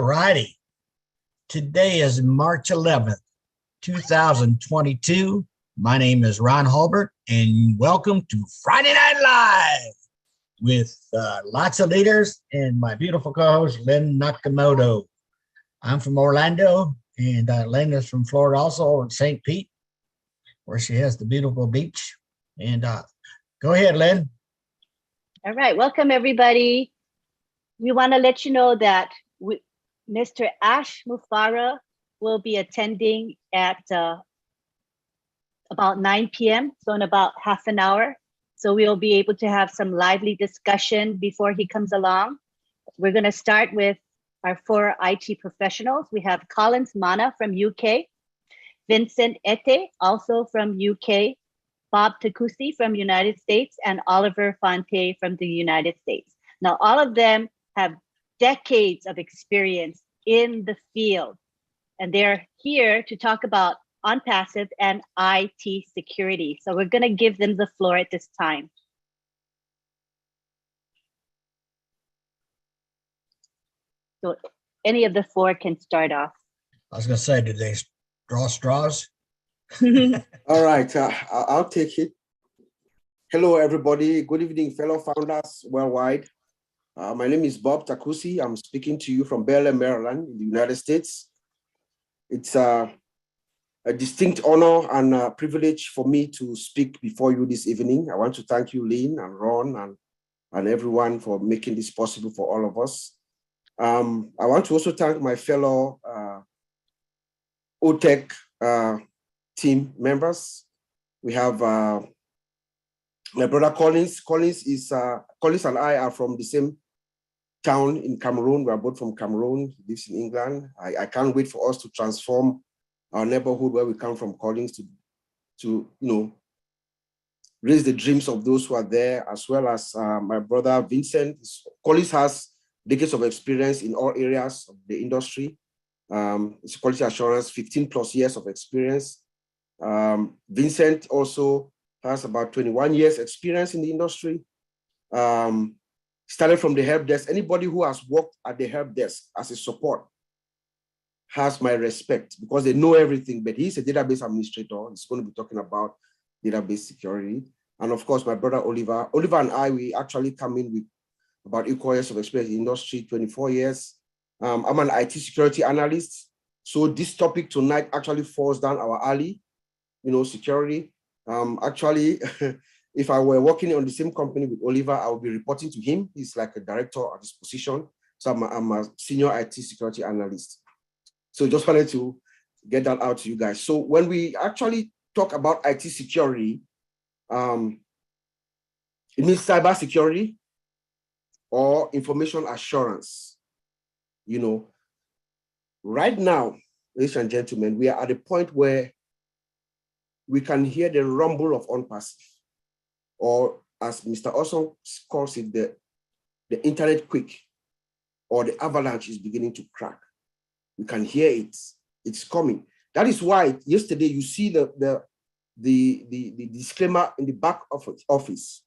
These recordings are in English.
righty. Today is March 11th, 2022. My name is Ron Hulbert, and welcome to Friday Night Live with lots of leaders and my beautiful co-host, Lynn Nakamoto. I'm from Orlando, and Lynn is from Florida, also in St. Pete, where she has the beautiful beach. And go ahead, Lynn. All right, welcome everybody. We want to let you know that Mr. Ash Mufareh will be attending at about 9 p.m., so in about half an hour. So we'll be able to have some lively discussion before he comes along. We're going to start with our 4 IT professionals. We have Collins Mana from UK, Vincent Ete, also from UK, Bob Takusi from United States, and Oliver Fonte from the United States. Now, all of them have decades of experience in the field, and they're here to talk about ONPASSIVE and IT security. So we're going to give them the floor at this time. So any of the 4 can start off. I was going to say, did they draw straws? All right, I'll take it. Hello, everybody. Good evening, fellow founders worldwide. My name is Bob Takusi. I'm speaking to you from Bel Air, Maryland, in the United States. It's a distinct honor and privilege for me to speak before you this evening. I want to thank you, Lynn and Ron and everyone for making this possible for all of us. I want to also thank my fellow OTech team members. We have my brother Collins. Collins and I are from the same town in Cameroon. We are both from Cameroon. He lives in England. I can't wait for us to transform our neighborhood where we come from, Collins, to raise the dreams of those who are there, as well as my brother Vincent. Collins has decades of experience in all areas of the industry. It's quality assurance, 15 plus years of experience. Vincent also has about 21 years experience in the industry. Started from the help desk. Anybody who has worked at the help desk as a support has my respect because they know everything, but he's a database administrator. He's going to be talking about database security. And of course, my brother Oliver. Oliver and I, we actually come in with about equal years of experience in the industry, 24 years. I'm an IT security analyst. So this topic tonight actually falls down our alley, security. Actually, if I were working on the same company with Oliver, I would be reporting to him. He's like a director at this position. So I'm a senior IT security analyst. So just wanted to get that out to you guys. So when we actually talk about IT security, it means cyber security or information assurance. Right now, ladies and gentlemen, we are at a point where we can hear the rumble of ONPASSIVE, or as Mr. Olson calls it, the internet quake, or the avalanche is beginning to crack. We can hear it. It's coming. That is why yesterday you see the disclaimer in the back of the office.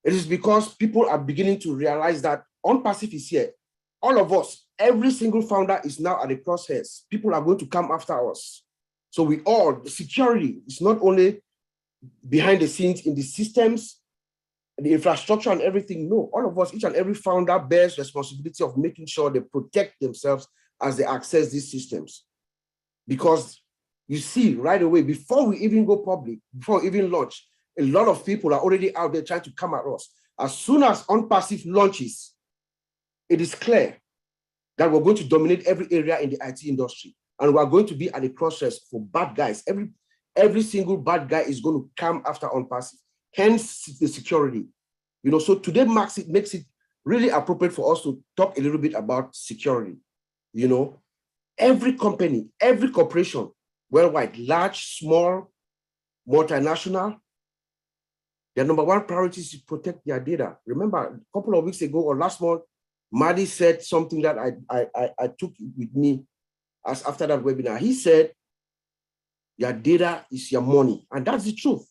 It is because people are beginning to realize that ONPASSIVE is here. All of us, every single founder is now at the crosshairs. People are going to come after us. So security is not only behind the scenes in the systems, the infrastructure and everything. No, all of us, each and every founder bears responsibility of making sure they protect themselves as they access these systems. Because you see right away, before we even go public, before we even launch, a lot of people are already out there trying to come at us. As soon as ONPASSIVE launches, it is clear that we're going to dominate every area in the IT industry. And we're going to be at the process for bad guys. Every single bad guy is going to come after ONPASSIVE. Hence the security. So today makes it really appropriate for us to talk a little bit about security. Every company, every corporation worldwide, large, small, multinational, their number one priority is to protect their data. Remember, a couple of weeks ago or last month, Madi said something that I took with me as after that webinar. He said, your data is your money. And that's the truth.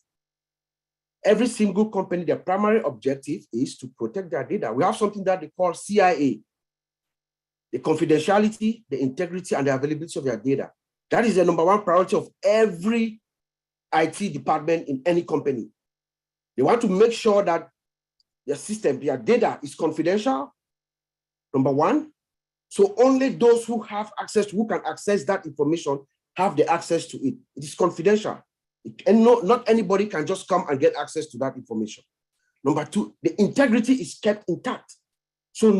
Every single company, their primary objective is to protect their data. We have something that they call CIA, the confidentiality, the integrity, and the availability of their data. That is the number one priority of every IT department in any company. They want to make sure that their system, their data is confidential, number one. So only those who have access, who can access that information, have the access to it. It is confidential. And not anybody can just come and get access to that information. Number two, the integrity is kept intact. So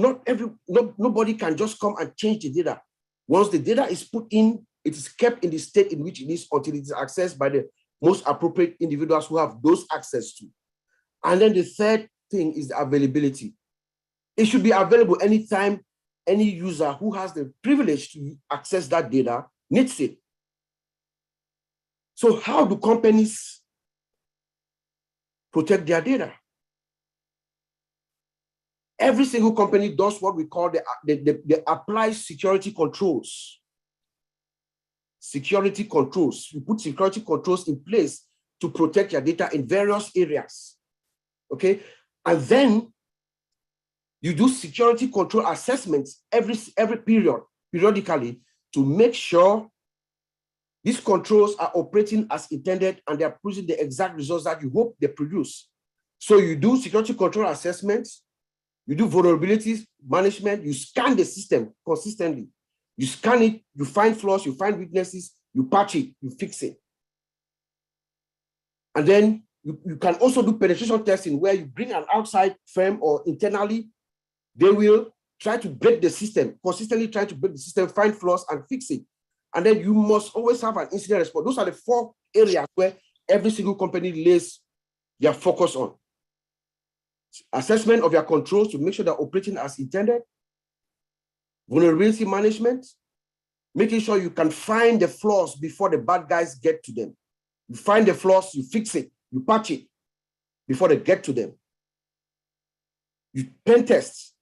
nobody can just come and change the data. Once the data is put in, it is kept in the state in which it is until it is accessed by the most appropriate individuals who have those access to. And then the third thing is the availability. It should be available anytime any user who has the privilege to access that data needs it. So how do companies protect their data? Every single company does what we call the apply security controls. Security controls. You put security controls in place to protect your data in various areas. Okay, and then you do security control assessments periodically to make sure these controls are operating as intended and they are producing the exact results that you hope they produce. So you do security control assessments, you do vulnerabilities management, you scan the system consistently. You scan it, you find flaws, you find weaknesses, you patch it, you fix it. And then you can also do penetration testing where you bring an outside firm or internally, they will try to break the system, consistently try to break the system, find flaws and fix it. And then you must always have an incident response. Those are the 4 areas where every single company lays their focus on. Assessment of your controls to make sure they're operating as intended. Vulnerability management, making sure you can find the flaws before the bad guys get to them. You find the flaws, you fix it, you patch it before they get to them. You pen test,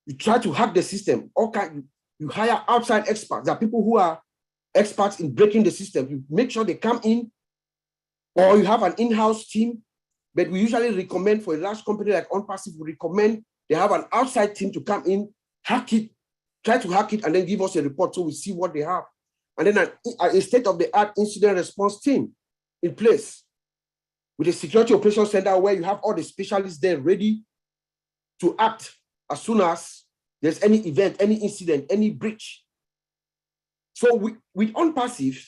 you try to hack the system. You hire outside experts. There are people who are experts in breaking the system. You make sure they come in, or you have an in-house team. But we usually recommend for a large company like ONPASSIVE, we recommend they have an outside team to come in, hack it, try to hack it, and then give us a report so we see what they have. And then a state-of-the-art incident response team in place with a security operations center where you have all the specialists there ready to act as soon as there's any event, any incident, any breach. So with ONPASSIVE,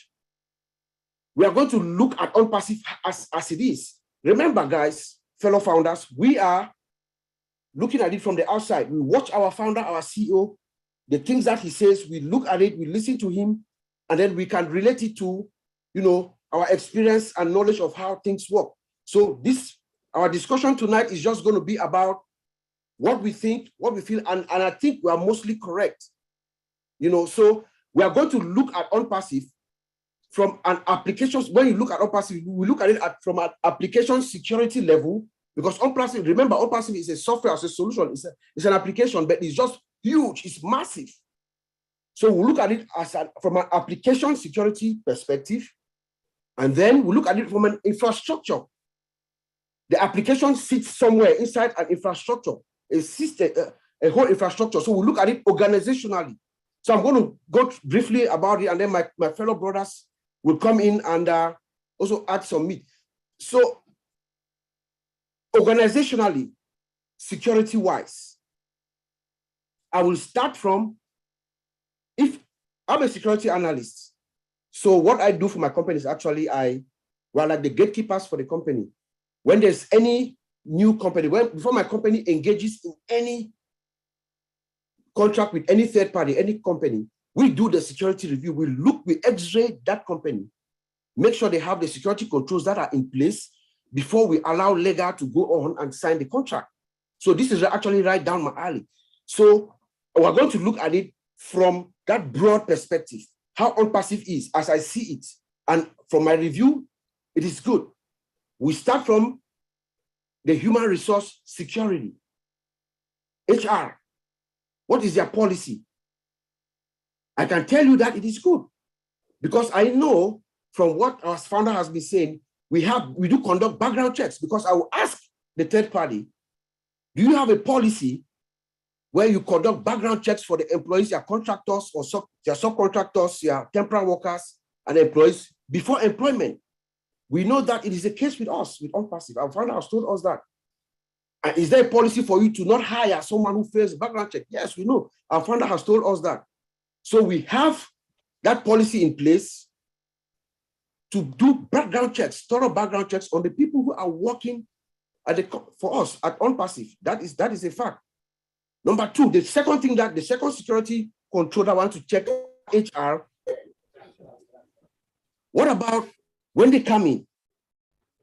we are going to look at ONPASSIVE as it is. Remember, guys, fellow founders, we are looking at it from the outside. We watch our founder, our CEO, the things that he says, we look at it, we listen to him, and then we can relate it to, our experience and knowledge of how things work. So our discussion tonight is just going to be about what we think, what we feel, and I think we are mostly correct. So we are going to look at ONPASSIVE from an application. When you look at ONPASSIVE, we look at it from an application security level, because ONPASSIVE, remember, ONPASSIVE is a software as a solution. It's an application, but it's just huge. It's massive. So we look at it from an application security perspective, and then we look at it from an infrastructure. The application sits somewhere inside an infrastructure, a system, a whole infrastructure. So we look at it organizationally. So I'm going to go briefly about it, and then my fellow brothers will come in and also add some meat. So organizationally, security-wise, I will start from, if I'm a security analyst, so what I do for my company is actually we're like the gatekeepers for the company. When there's any new company, before my company engages in any contract with any third party, any company, we do the security review. We X-ray that company, make sure they have the security controls that are in place before we allow legal to go on and sign the contract. So this is actually right down my alley. So we're going to look at it from that broad perspective, how ONPASSIVE is, as I see it. And from my review, it is good. We start from the human resource security. HR, what is their policy? I can tell you that it is good, because I know from what our founder has been saying, we do conduct background checks, because I will ask the third party, do you have a policy where you conduct background checks for the employees, your contractors or your subcontractors, your temporary workers and employees before employment. We know that it is the case with us, with ONPASSIVE. Our founder has told us that. And is there a policy for you to not hire someone who fails a background check? Yes, we know. Our founder has told us that. So we have that policy in place to do background checks, thorough background checks on the people who are working for us at ONPASSIVE. That is a fact. Number two, the second security control I want to check HR. What about when they come in?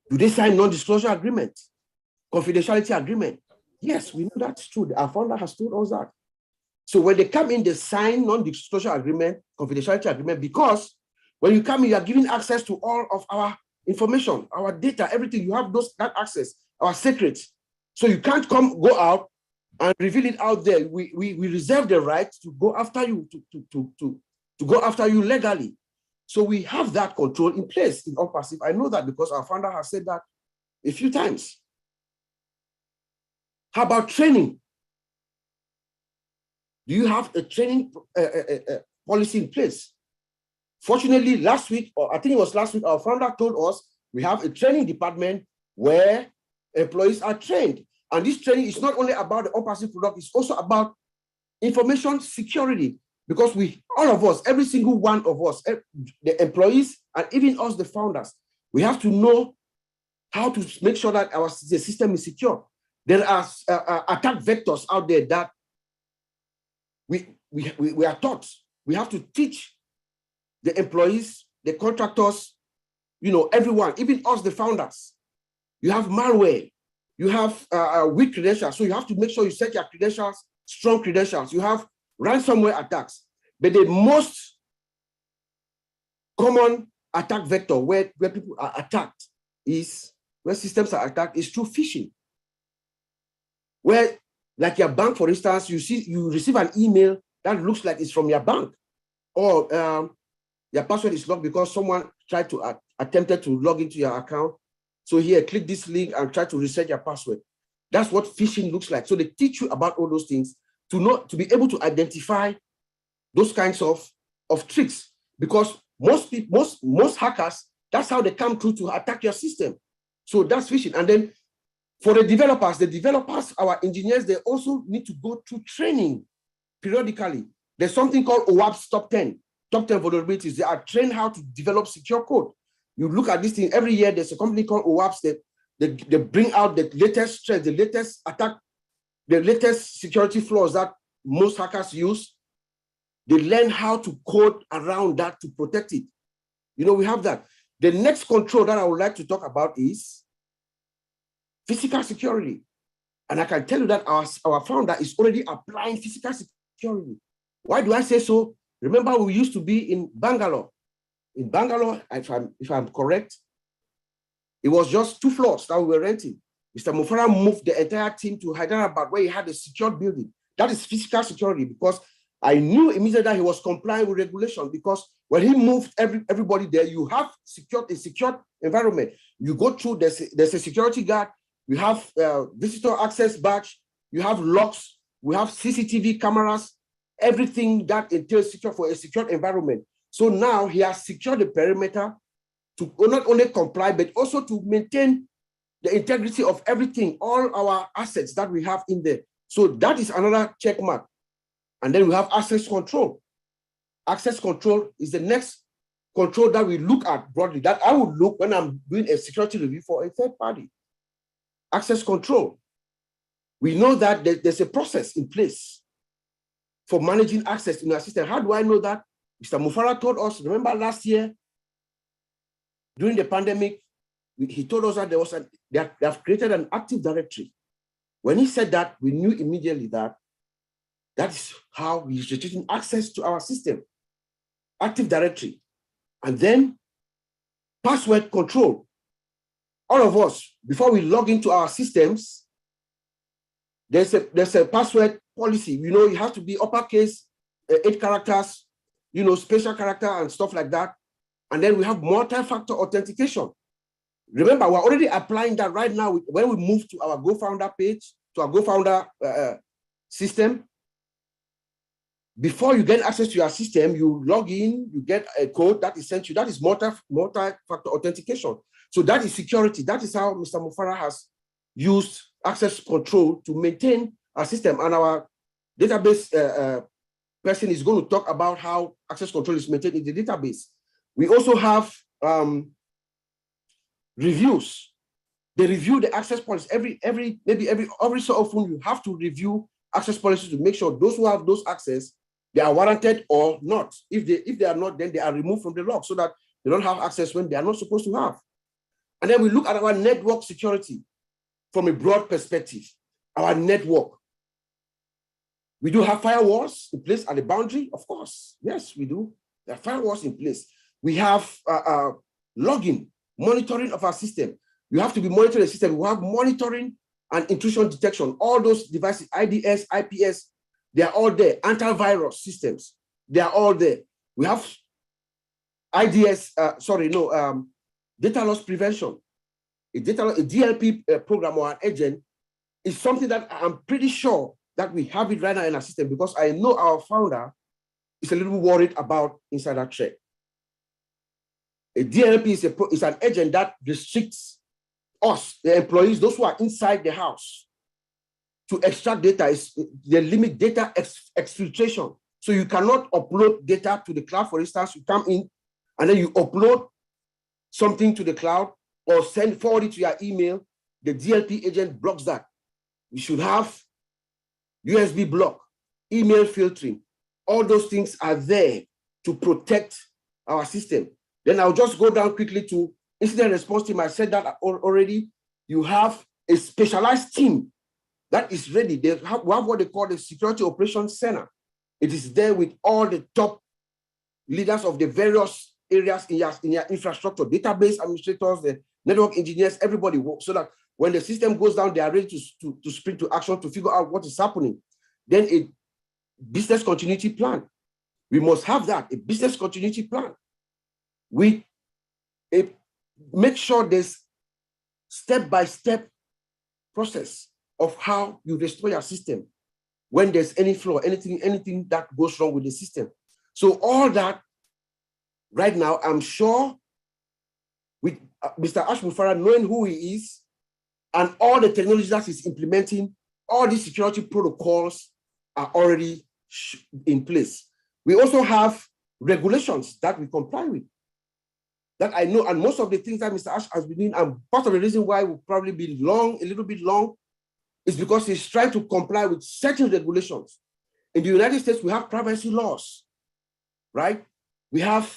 Do they sign non-disclosure agreement, confidentiality agreement? Yes, we know that's true. Our founder has told us that. So when they come in, they sign non-disclosure agreement, confidentiality agreement, because when you come in, you are giving access to all of our information, our data, everything. You have that access, our secrets. So you can't go out and reveal it out there. We reserve the right to go after you, to go after you legally. So we have that control in place in ONPASSIVE. I know that because our founder has said that a few times. How about training? Do you have a training policy in place? Fortunately, last week, or I think it was last week, our founder told us we have a training department where employees are trained. And this training is not only about the ONPASSIVE product, it's also about information security. Because all of us, every single one of us, the employees, and even us, the founders, we have to know how to make sure that the system is secure. There are attack vectors out there that we are taught. We have to teach the employees, the contractors, everyone, even us, the founders. You have malware, you have weak credentials, so you have to make sure you set your credentials, strong credentials. You have ransomware attacks, but the most common attack vector where people are attacked where systems are attacked is through phishing. Where, like your bank, for instance, you receive an email that looks like it's from your bank, or your password is locked because someone attempted to log into your account. So here, click this link and try to reset your password. That's what phishing looks like. So they teach you about all those things to be able to identify those kinds of tricks, because most hackers, that's how they come through to attack your system. So that's phishing. And then for the developers, our engineers, they also need to go through training periodically. There's something called OWASP Top 10 vulnerabilities. They are trained how to develop secure code. You look at this thing every year. There's a company called OWASP. They bring out the latest threats, the latest attack, the latest security flaws that most hackers use. They learn how to code around that to protect it. We have that. The next control that I would like to talk about is physical security. And I can tell you that our founder is already applying physical security. Why do I say so? Remember, we used to be in Bangalore. In Bangalore, if I'm correct, it was just 2 floors that we were renting. Mr. Mufareh moved the entire team to Hyderabad, where he had a secured building. That is physical security, because I knew immediately that he was complying with regulation, because when he moved everybody there, you have a secured environment. You go through, there's a security guard, you have visitor access badge, you have locks, we have CCTV cameras, everything that entails secure for a secured environment. So now he has secured the perimeter to not only comply, but also to maintain the integrity of everything, all our assets that we have in there. So that is another check mark. And then we have access control. Access control is the next control that we look at broadly, that I would look when I'm doing a security review for a third party. Access control. We know that there's a process in place for managing access in our system. How do I know that? Mr. Mufareh told us, remember last year, during the pandemic, he told us that they have created an Active Directory. When he said that, we knew immediately that is how he's restricting access to our system. Active Directory. And then password control. All of us, before we log into our systems, there's a password policy. You have to be uppercase, 8 characters, special character and stuff like that. And then we have multi-factor authentication. Remember, we're already applying that right now when we move to our GoFounder page, to our GoFounder system. before you get access to your system, you log in, you get a code that is sent you. That is multi-factor authentication. So that is security. That is how Mr. Mufareh has used access control to maintain our system. And our database person is going to talk about how access control is maintained in the database. We also have reviews. They review the access policy every so often. You have to review access policies to make sure those who have those access, they are warranted or not. If they are not, then they are removed from the log so that they don't have access when they are not supposed to have. And then we look at our network security from a broad perspective. Our network. We do have firewalls in place at the boundary, of course. Yes, we do. There are firewalls in place. We have logging, monitoring of our system. You have to be monitoring the system. We have monitoring and intrusion detection. All those devices, IDS, IPS, they are all there. Antivirus systems, they are all there. We have IDS, data loss prevention. A DLP program or an agent is something that I'm pretty sure that we have it right now in our system, because I know our founder is a little worried about insider threat. A DLP is an agent that restricts us, the employees, those who are inside the house, to extract data. They limit data exfiltration. So you cannot upload data to the cloud. For instance, you come in and then you upload something to the cloud or forward it to your email. The DLP agent blocks that. We should have USB block, email filtering. All those things are there to protect our system. Then I'll just go down quickly to incident response team. I said that already. You have a specialized team that is ready. We have what they call the Security Operations Center. It is there with all the top leaders of the various areas in your infrastructure, database administrators, the network engineers, everybody works, so that when the system goes down, they are ready to spring to action to figure out what is happening. Then a business continuity plan. We must have that, a business continuity plan. We make sure there's step-by-step process of how you restore your system when there's any flaw, anything that goes wrong with the system. So all that right now, I'm sure with Mr. Mufareh knowing who he is and all the technologies that he's implementing, all these security protocols are already in place. We also have regulations that we comply with, that I know, and most of the things that Mr. Ash has been doing, and part of the reason why will probably be a little bit long, is because he's trying to comply with certain regulations. In the United States, we have privacy laws, right? We have,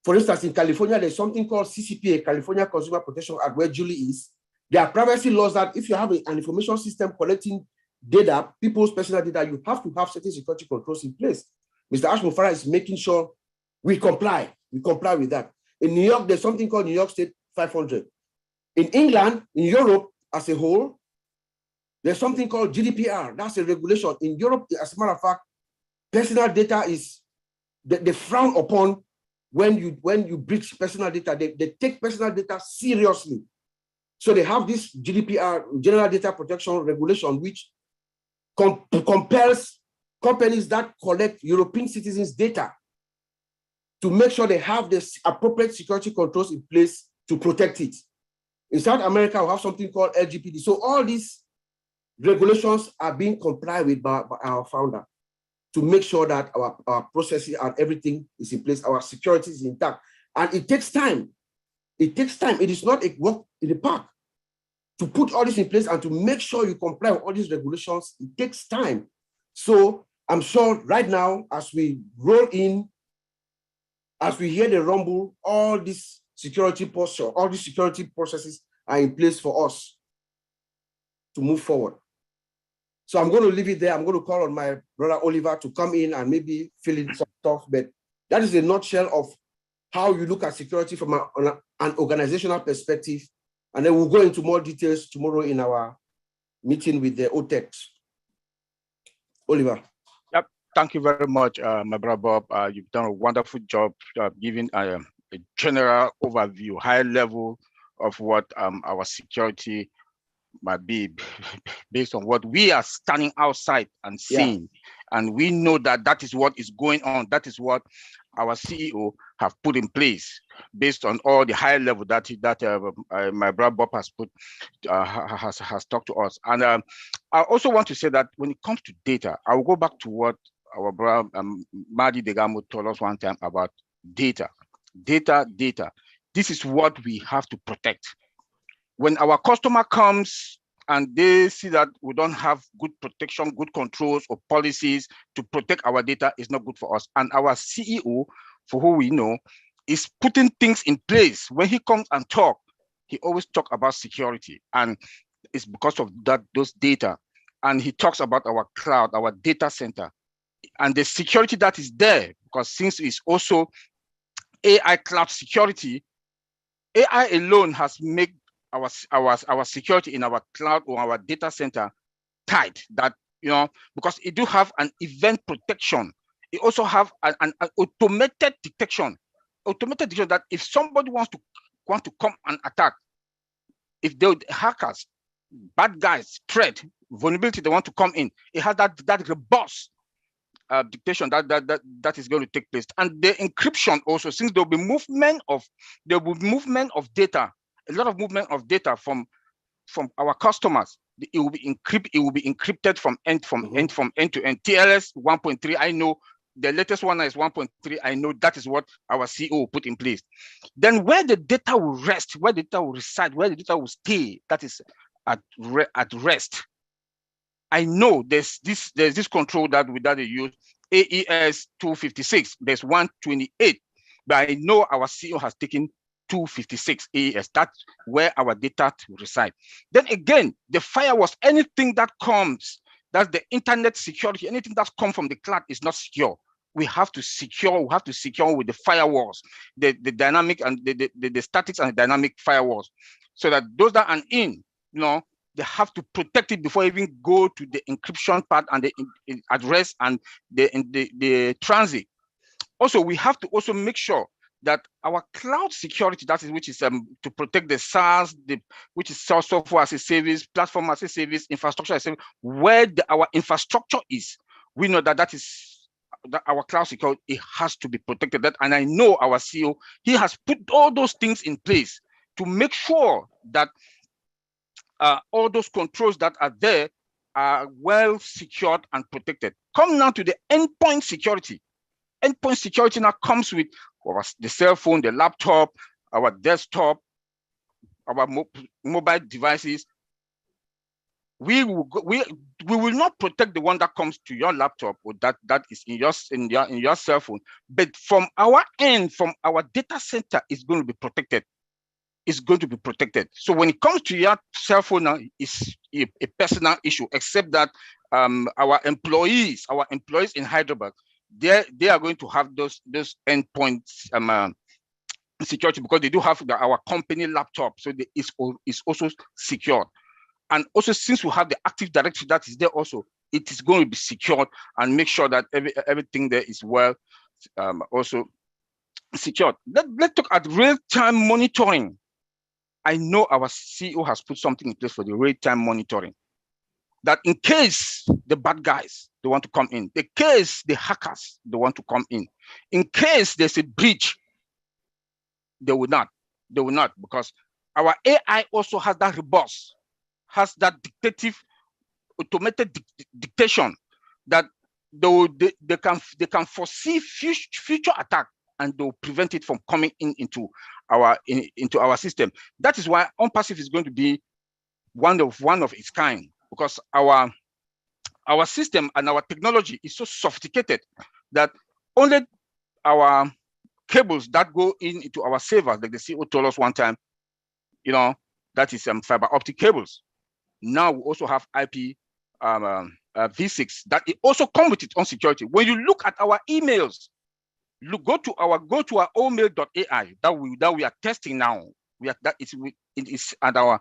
for instance, in California, there's something called CCPA, California Consumer Protection Act, where Julie is. There are privacy laws that if you have an information system collecting data, people's personal data, you have to have certain security controls in place. Mr. Mufareh is making sure we comply with that. In New York, there's something called New York State 500. In England, in Europe as a whole, there's something called GDPR. That's a regulation. In Europe, as a matter of fact, personal data is, they frown upon when you breach personal data. They take personal data seriously. So they have this GDPR, General Data Protection Regulation, which compels companies that collect European citizens' data to make sure they have the appropriate security controls in place to protect it. In South America, we have something called LGBT. So all these regulations are being complied with by our founder to make sure that our processes and everything is in place, our security is intact. And it takes time. It takes time. It is not a walk in the park. To put all this in place and to make sure you comply with all these regulations, it takes time. So I'm sure right now, as we roll in, as we hear the rumble, all this security posture, all these security processes are in place for us to move forward. So I'm going to leave it there. I'm going to call on my brother Oliver to come in and maybe fill in some stuff, but that is a nutshell of how you look at security from an organizational perspective. And then we'll go into more details tomorrow in our meeting with the OTEX. Oliver. Yep. Thank you very much, my brother Bob. You've done a wonderful job giving a general overview, high level of what our security might be based on what we are standing outside and seeing. And we know that that is what is going on. That is what our CEO have put in place based on all the high level that my brother Bob has put has talked to us. And I also want to say that when it comes to data, I will go back to what our brother Madi Degamo told us one time about data. This is what we have to protect. When our customer comes and they see that we don't have good protection, good controls or policies to protect our data, is not good for us. And our CEO, for who we know, is putting things in place. When he comes and talk, he always talk about security, and it's because of that, those data. And he talks about our cloud, our data center, and the security that is there, because since it's also AI cloud security, AI alone has made our security in our cloud or our data center tight. That, you know, because it do have an event protection. It also have an automated detection. Automated detection that if somebody wants to come and attack, if the hackers, bad guys, threat, vulnerability, they want to come in, it has that robust dictation that is going to take place. And the encryption also, since there'll be movement of data, a lot of movement of data from our customers, it will be encrypted from end to end. TLS 1.3, I know the latest one is 1.3. I know that is what our CEO put in place. Then where the data will rest, where the data will reside, where the data will stay, that is at rest. I know there's this control that they use, AES 256. There's 128, but I know our CEO has taken 256 AES. That's where our data will reside. Then again, the firewalls, anything that comes, that's the internet security, anything that's come from the cloud is not secure. We have to secure with the firewalls, the dynamic and the statics and the dynamic firewalls, so that those that are in, you know, they have to protect it before even go to the encryption part and the address and the transit. Also, we have to also make sure that our cloud security, which is to protect the SaaS, which is software as a service, platform as a service, infrastructure as a service, where our infrastructure is, we know that our cloud security, it has to be protected. And I know our CEO, he has put all those things in place to make sure that all those controls that are there are well secured and protected. Come now to the endpoint security. Endpoint security now comes with the cell phone, the laptop, our desktop, our mobile devices. We will not protect the one that comes to your laptop or that is in your cell phone, but from our end, from our data center, is going to be protected. Is going to be protected. So when it comes to your cell phone now, it's a personal issue, except that our employees in Hyderabad, they are going to have those endpoints security, because they do have our company laptop, so it's also secured. And also, since we have the Active Directory that is there also, it is going to be secured and make sure that everything there is well also secured. Let's talk at real-time monitoring. I know our CEO has put something in place for the real-time monitoring, that in case the bad guys, they want to come in case the hackers, they want to come in case there's a breach, they will not, because our AI also has that robust, has that dictative, automated dictation, that they can foresee future attack, and they'll prevent it from coming into our system. That is why ONPASSIVE is going to be one of its kind, because our system and our technology is so sophisticated that only our cables that go into our servers, like the CEO told us one time, you know, that is fiber optic cables. Now we also have IP V6 that it also comes with its own security. When you look at our emails, go to our omail.ai that we are testing now. It is at our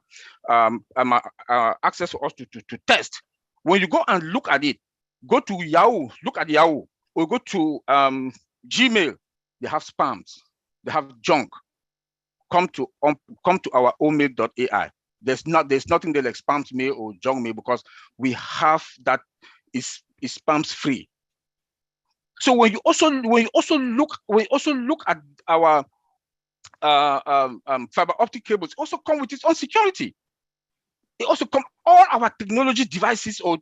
access for us to test. When you go and look at it, go to Yahoo, look at Yahoo, or go to Gmail. They have spams, they have junk. Come to our omail.ai. there's nothing that like spams mail or junk mail, because we have that is spams free. So when you also look at our fiber optic cables, also come with its own security. It also come, all our technology devices or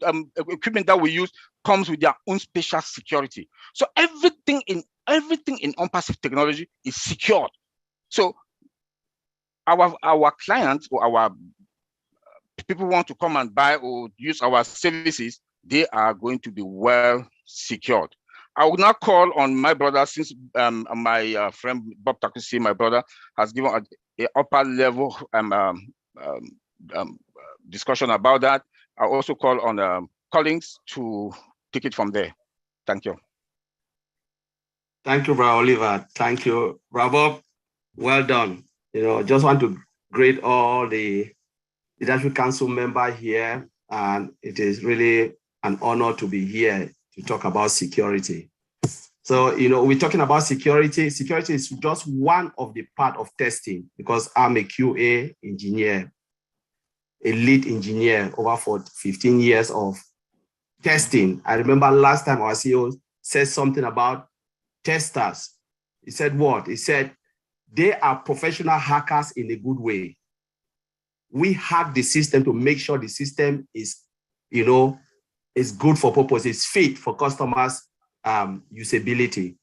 equipment that we use comes with their own special security. So everything in ONPASSIVE technology is secured. So our clients or our people want to come and buy or use our services, they are going to be well secured. I will now call on my brother, since my friend Bob Takusi, my brother, has given an upper level discussion about that. I'll also call on Collins to take it from there. Thank you. Thank you, Brother Oliver. Thank you, Bravo. Well done. Just want to greet all the Leadership Council members here, and it is really an honor to be here to talk about security. So, we're talking about security. Security is just one of the part of testing, because I'm a QA engineer, a lead engineer over 15 years of testing. I remember last time our CEO said something about testers. He said what? He said, they are professional hackers in a good way. We hack the system to make sure the system is, is good for purpose, it's fit for customers' usability.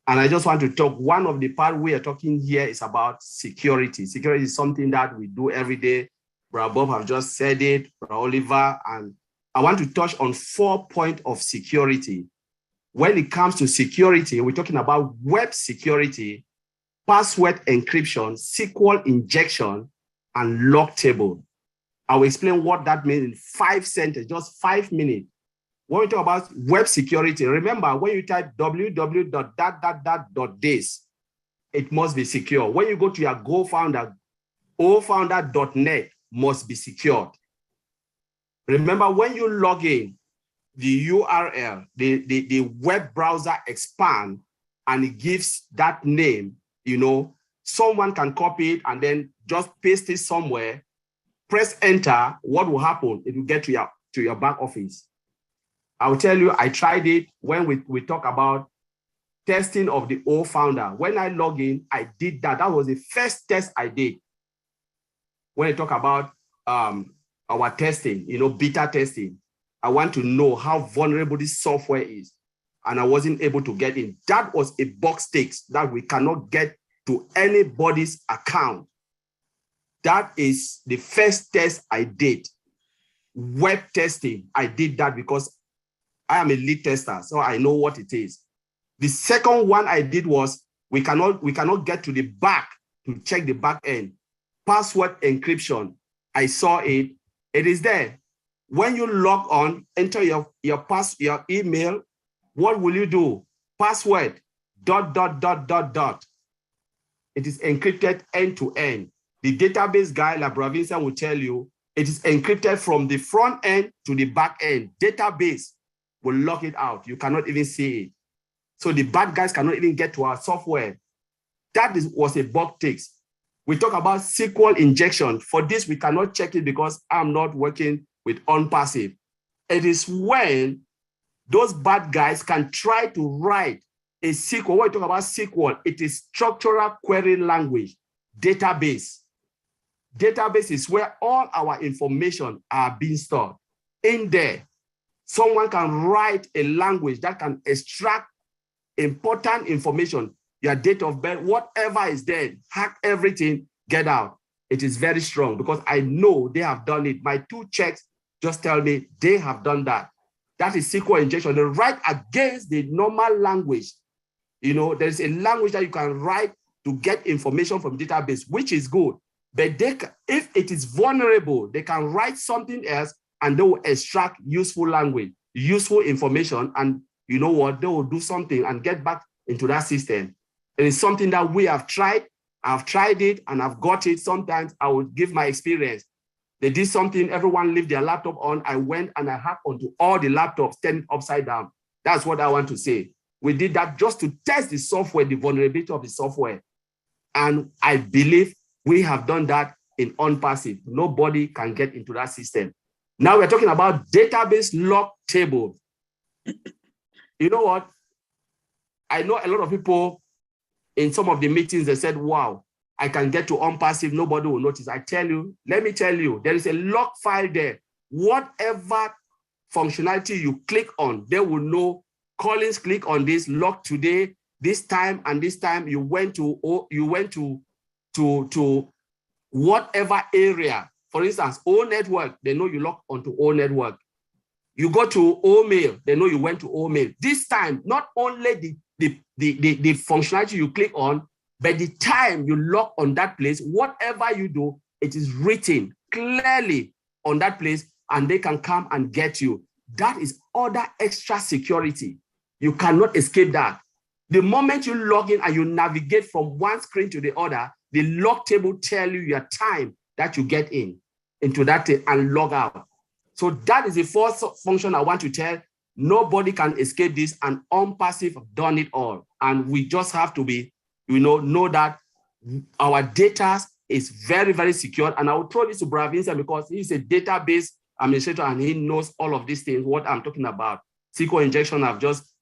And I just want to talk, one of the part we are talking here is about security. Security is something that we do every day. Brother Bob have just said it, Brother Oliver, and I want to touch on 4 points of security. When it comes to security, we're talking about web security, password encryption, SQL injection, and lock table. I will explain what that means in 5 sentences, just 5 minutes. When we talk about web security, remember when you type www.dat.this, it must be secure. When you go to your GoFounder, ofounder.net must be secured. Remember when you log in, the URL, the web browser expand and it gives that name, someone can copy it and then just paste it somewhere, press enter, what will happen? It will get to your back office. I will tell you, I tried it when we talk about testing of the OFounder. When I log in, I did that. That was the first test I did. When I talk about our testing, beta testing, I want to know how vulnerable this software is. And I wasn't able to get in. That was a box tick that we cannot get to anybody's account. That is the first test I did. Web testing, I did that because I am a lead tester, so I know what it is. The second one I did was, we cannot get to the back to check the back end. Password encryption, I saw it. It is there. When you log on, enter your email, what will you do? Password, ... It is encrypted end to end. The database guy, like Brother Vincent, will tell you, it is encrypted from the front end to the back end. Database will lock it out. You cannot even see it. So the bad guys cannot even get to our software. That was a bug fix. We talk about SQL injection. For this, we cannot check it because I'm not working with ONPASSIVE. It is when those bad guys can try to write a SQL. When we talk about SQL, it is structural query language, database. Database is where all our information are being stored. In there, someone can write a language that can extract important information, your date of birth, whatever is there, hack everything, get out. It is very strong because I know they have done it. My 2 checks just tell me they have done that. That is SQL injection. They write against the normal language. There's a language that you can write to get information from database, which is good. But if it is vulnerable, they can write something else and they will extract useful language, useful information, and you know what? They will do something and get back into that system. It is something that we have tried. I've tried it and I've got it. Sometimes I would give my experience. They did something, everyone left their laptop on. I went and I hacked onto all the laptops, turned upside down. That's what I want to say. We did that just to test the software, the vulnerability of the software. And I believe we have done that in ONPASSIVE. Nobody can get into that system. Now we're talking about database lock table. You know what? I know a lot of people in some of the meetings, they said, wow, I can get to ONPASSIVE, nobody will notice. I tell you, let me tell you, there is a lock file there. Whatever functionality you click on, they will know, Collins, click on this, lock today, this time and this time, you went to whatever area. For instance, O network, they know you log onto O network. You go to O mail, they know you went to O mail. This time, not only the functionality you click on, but the time you log on that place, whatever you do, it is written clearly on that place, and they can come and get you. That is other extra security. You cannot escape that. The moment you log in and you navigate from one screen to the other, the log table tell you your time that you get into that thing and log out. So that is the first function I want to tell. Nobody can escape this, and ONPASSIVE have done it all. And we just have to be, know that our data is very, very secure. And I will throw this to Brother Vincent because he's a database administrator and he knows all of these things, what I'm talking about. SQL injection, I've just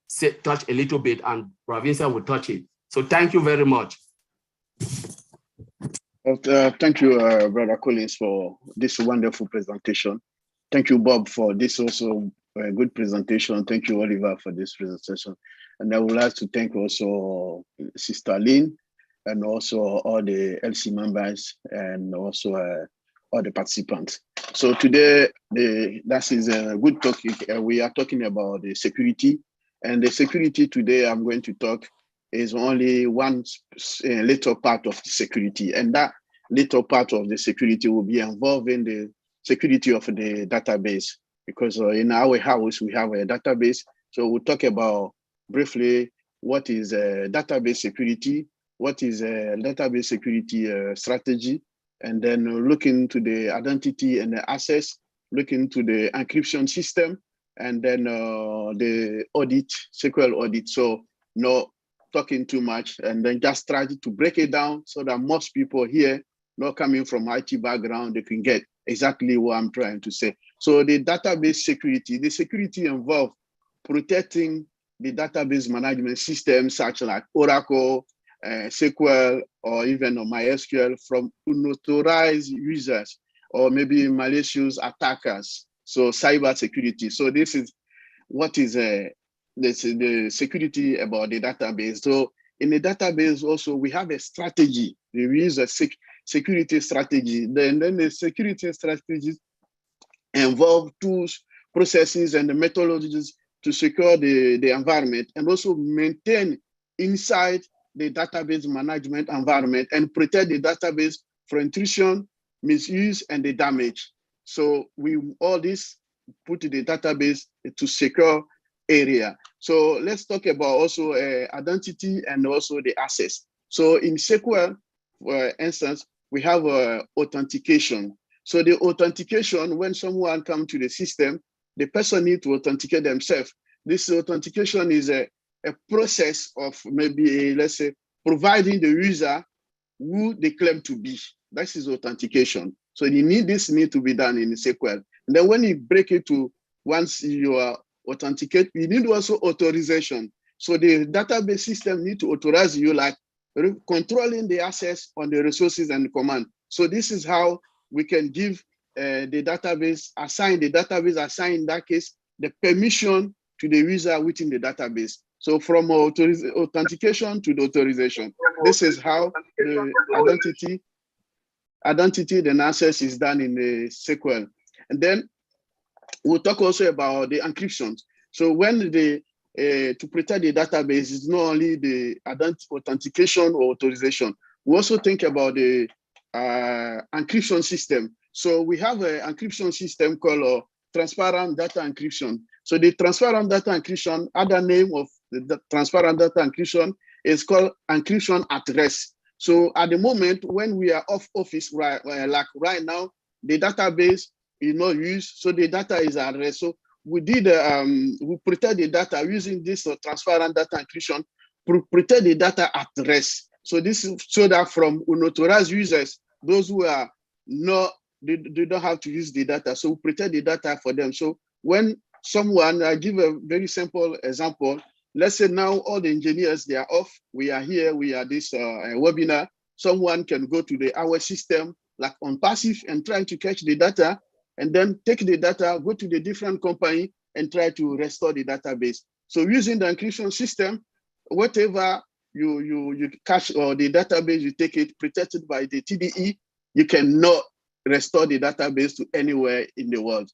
touched a little bit, and Brother Vincent will touch it. So thank you very much. Thank you, Brother Collins, for this wonderful presentation. Thank you, Bob, for this also good presentation. Thank you, Oliver, for this presentation. And I would like to thank also Sister Lynn and also all the LC members and also all the participants. So today, that is a good topic. We are talking about the security. And the security today I'm going to talk is only one little part of the security. And that little part of the security will be involved in the security of the database, because in our house, we have a database. So we'll talk about briefly what is database security, what is a database security strategy, and then look into the identity and the access, look into the encryption system, and then the audit, SQL audit. So no talking too much, and then just try to break it down so that most people here, not coming from IT background, they can get exactly what I'm trying to say. So the database security, the security involved protecting the database management systems such like Oracle, SQL, or even MySQL from unauthorized users or maybe malicious attackers. So cyber security. So this is what is the security about the database. So in the database also, we have a strategy. We use a security strategy. Then the security strategies involve tools, processes, and the methodologies to secure the environment and also maintain inside the database management environment and protect the database from intrusion, misuse, and the damage. So we all this put the database to secure area. So let's talk about also identity and also the access. So in SQL, for instance, we have authentication. So the authentication, when someone comes to the system, the person needs to authenticate themselves. This authentication is a process of maybe, let's say, providing the user who they claim to be. That is authentication. So this need to be done in SQL. And then when you break it to, once you are authenticate, you need also authorization. So the database system need to authorize you, like controlling the access on the resources and the command. So this is how we can give the database, assign in that case, the permission to the user within the database. So from authentication to the authorization, this is how the identity and access is done in the SQL. And then we'll talk also about the encryption. So when to protect the database, it's not only the authentication or authorization. We also think about the encryption system. So we have an encryption system called transparent data encryption. So the transparent data encryption, other name of the transparent data encryption is called encryption at rest. So at the moment when we are off office, like right now, the database is not used, so the data is at rest. So we did we protect the data using this transparent data encryption, protect the data at rest. So this is so that from unauthorized users, those who are they don't have to use the data. So we protect the data for them. So when someone, I give a very simple example. Let's say now all the engineers, they are off. We are here, we are this webinar. Someone can go to our system like ONPASSIVE and try to catch the data, and then take the data, go to the different company and try to restore the database. So using the encryption system, whatever you cache or the database, you take it protected by the TDE, you cannot restore the database to anywhere in the world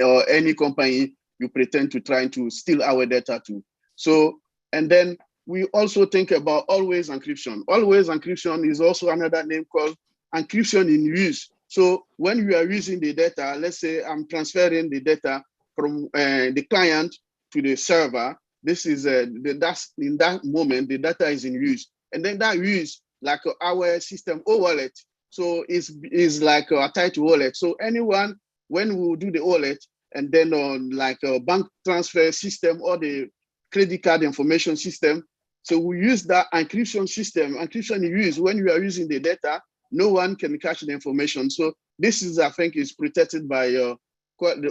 or any company you pretend to try to steal our data to. So, and then we also think about always encryption. Always encryption is also another name called encryption in use. So when you are using the data, let's say I'm transferring the data from the client to the server. This is that's in that moment the data is in use, and then that use like our system wallet. So is like attached to wallet. So anyone when we do the wallet and then on like a bank transfer system or the credit card information system. So we use that encryption system. Encryption you use when you are using the data. No one can catch the information. So this is, I think, is protected by the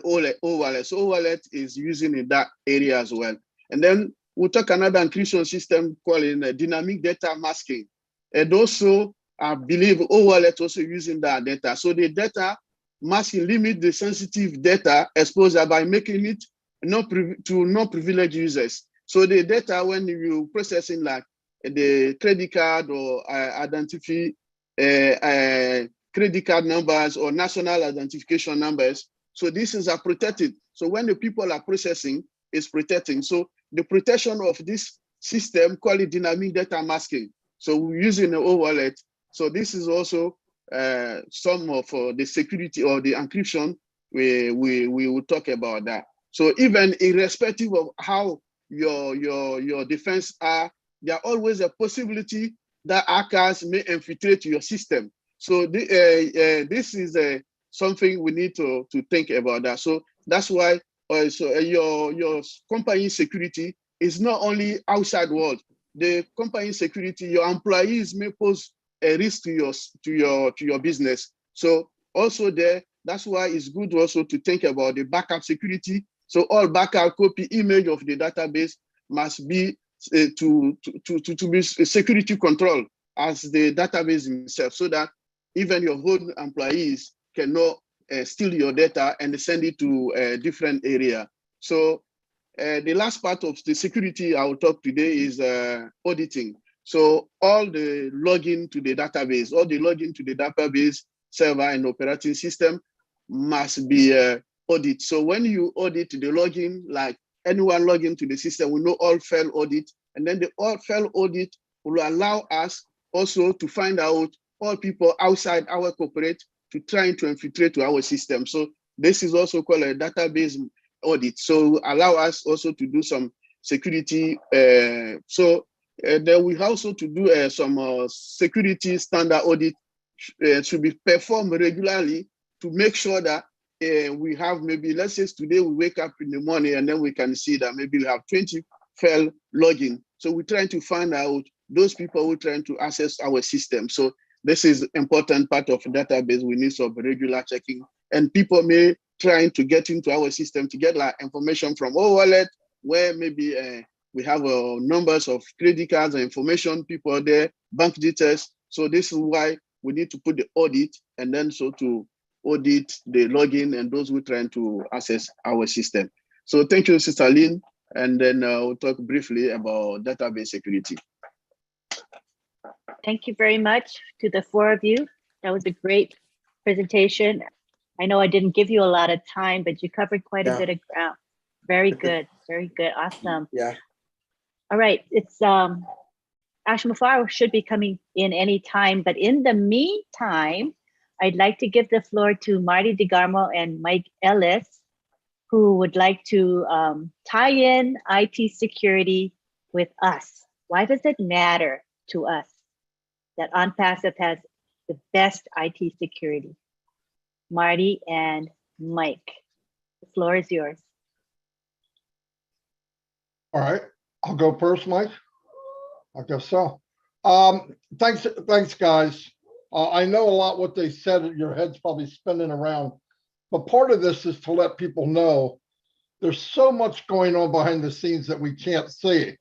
wallet. So wallet is using in that area as well. And then we'll talk another encryption system called dynamic data masking. And also, I believe wallet also using that data. So the data masking limit the sensitive data exposure by making it to non-privileged users. So the data when you processing like the credit card or identify credit card numbers or national identification numbers. So this is protected. So when the people are processing, it's protecting. So the protection of this system called it dynamic data masking. So we're using the wallet. So this is also some of the security or the encryption. We will talk about that. So even irrespective of how your defense are, there are always a possibility that hackers may infiltrate your system. So this is something we need to think about that. So that's why your company security is not only outside world. The company security, your employees may pose a risk to your business. So also there, that's why it's good also to think about the backup security. So all backup copy image of the database must be to be security control as the database itself, so that even your whole employees cannot steal your data and send it to a different area. So the last part of the security I will talk today is auditing. So all the login to the database, all the login to the database server and operating system must be audit. So when you audit the login, like anyone login to the system, we know all fail audit, and then the all fail audit will allow us also to find out all people outside our corporate to try to infiltrate to our system. So this is also called a database audit. So allow us also to do some security. Then we also to do some security standard audit should be performed regularly to make sure that we have maybe, let's say today we wake up in the morning and then we can see that maybe we have 20 fail login. So we're trying to find out those people who are trying to access our system. So this is important part of database. We need some regular checking, and people may trying to get into our system to get like information from our wallet, where maybe we have numbers of credit cards and information, people there, bank details. So this is why we need to put the audit, and then so to audit the login and those who are trying to access our system. So thank you, Sister Lynn. And then we'll talk briefly about database security. Thank you very much to the four of you. That was a great presentation. I know I didn't give you a lot of time, but you covered quite a bit of ground. Very good, very good, awesome. Yeah. All right, it's Mufareh should be coming in any time, but in the meantime, I'd like to give the floor to Marty DeGarmo and Mike Ellis, who would like to tie in IT security with us. Why does it matter to us that ONPASSIVE has the best IT security? Marty and Mike, the floor is yours. All right, I'll go first, Mike. I guess so. Thanks, guys. I know a lot what they said. Your head's probably spinning around, but part of this is to let people know there's so much going on behind the scenes that we can't see.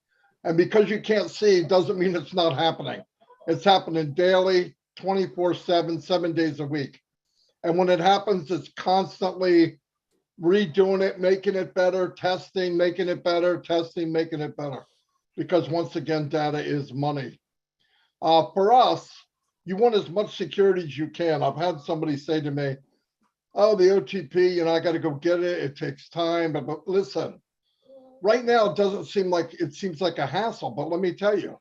And because you can't see doesn't mean it's not happening. It's happening daily, 24/7, 7 days a week. And when it happens, it's constantly redoing it, making it better, testing, making it better, testing, making it better. Because once again, data is money. For us, you want as much security as you can. I've had somebody say to me, oh, the OTP, I got to go get it. It takes time. But listen, right now, it seems like a hassle. But let me tell you,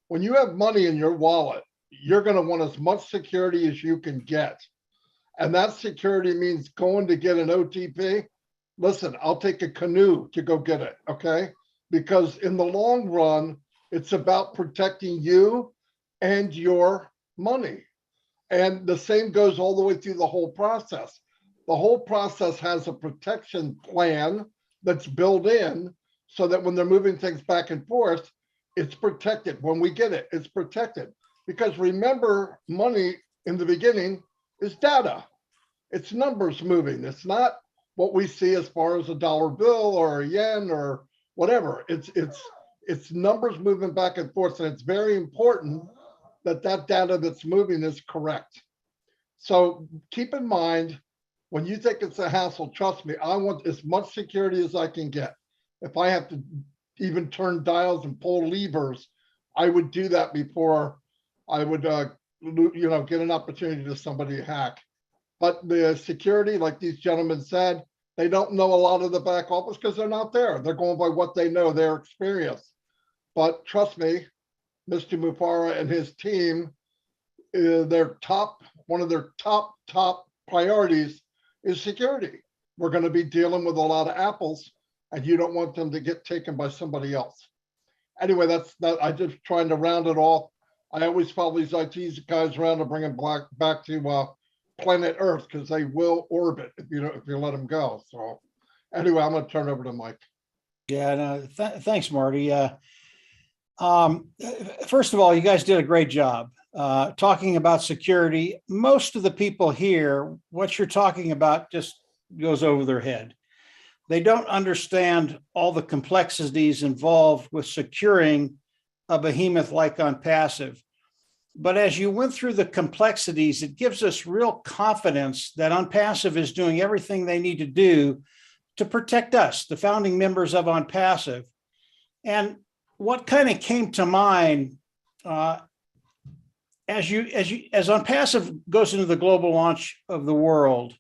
when you have money in your wallet, you're going to want as much security as you can get. And that security means going to get an OTP. Listen, I'll take a canoe to go get it, okay? Because in the long run, it's about protecting you and your money. And the same goes all the way through the whole process. The whole process has a protection plan that's built in so that when they're moving things back and forth, it's protected. When we get it, it's protected. Because remember, money in the beginning is data. It's numbers moving. It's not what we see as far as a dollar bill or a yen or whatever. It's numbers moving back and forth. And it's very important that that data that's moving is correct. So keep in mind, when you think it's a hassle, trust me, I want as much security as I can get. If I have to even turn dials and pull levers, I would do that before I would get an opportunity to somebody to hack. But the security, like these gentlemen said, they don't know a lot of the back office because they're not there. They're going by what they know, their experience. But trust me, Mr. Mufareh and his team, one of their top priorities is security. We're going to be dealing with a lot of apples, and you don't want them to get taken by somebody else. Anyway, that's that. I'm just trying to round it off. I always follow these IT guys around to bring them back to planet Earth because they will orbit if you let them go. So anyway, I'm going to turn over to Mike. Yeah, no, thanks, Marty. First of all, you guys did a great job talking about security. Most of the people here, what you're talking about just goes over their head. They don't understand all the complexities involved with securing a behemoth like ONPASSIVE. But as you went through the complexities, it gives us real confidence that ONPASSIVE is doing everything they need to do to protect us, the founding members of ONPASSIVE. And what kind of came to mind as ONPASSIVE goes into the global launch of the world,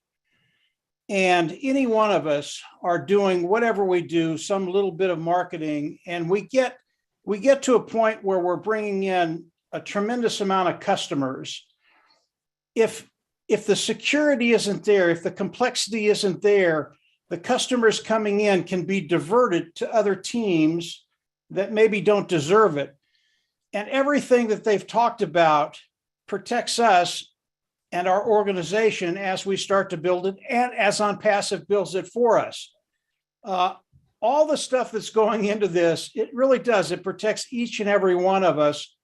and any one of us are doing whatever we do, some little bit of marketing, and we get to a point where we're bringing in a tremendous amount of customers. If the security isn't there, if the complexity isn't there, the customers coming in can be diverted to other teams that maybe don't deserve it. And everything that they've talked about protects us and our organization as we start to build it, and as ONPASSIVE builds it for us. All the stuff that's going into this, it really does. It protects each and every one of us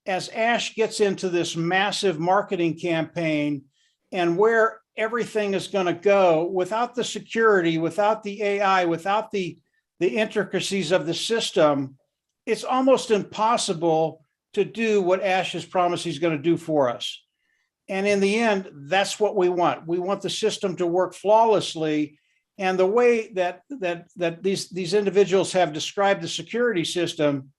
as Ash gets into this massive marketing campaign and where everything is going to go. Without the security, without the AI, without the intricacies of the system, it's almost impossible to do what Ash has promised he's going to do for us. And in the end, that's what we want. We want the system to work flawlessly. And the way that these individuals have described the security system,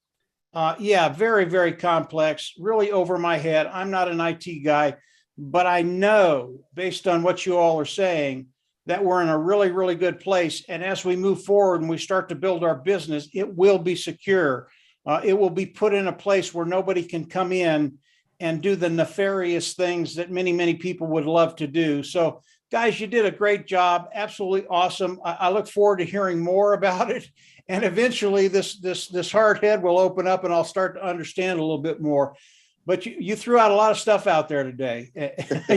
very, very complex, really over my head. I'm not an IT guy, but I know based on what you all are saying that we're in a really, really good place. And as we move forward and we start to build our business, it will be secure. It will be put in a place where nobody can come in and do the nefarious things that many, many people would love to do. So guys, you did a great job. Absolutely awesome. I look forward to hearing more about it. And eventually this hard head will open up and I'll start to understand a little bit more. But you threw out a lot of stuff out there today.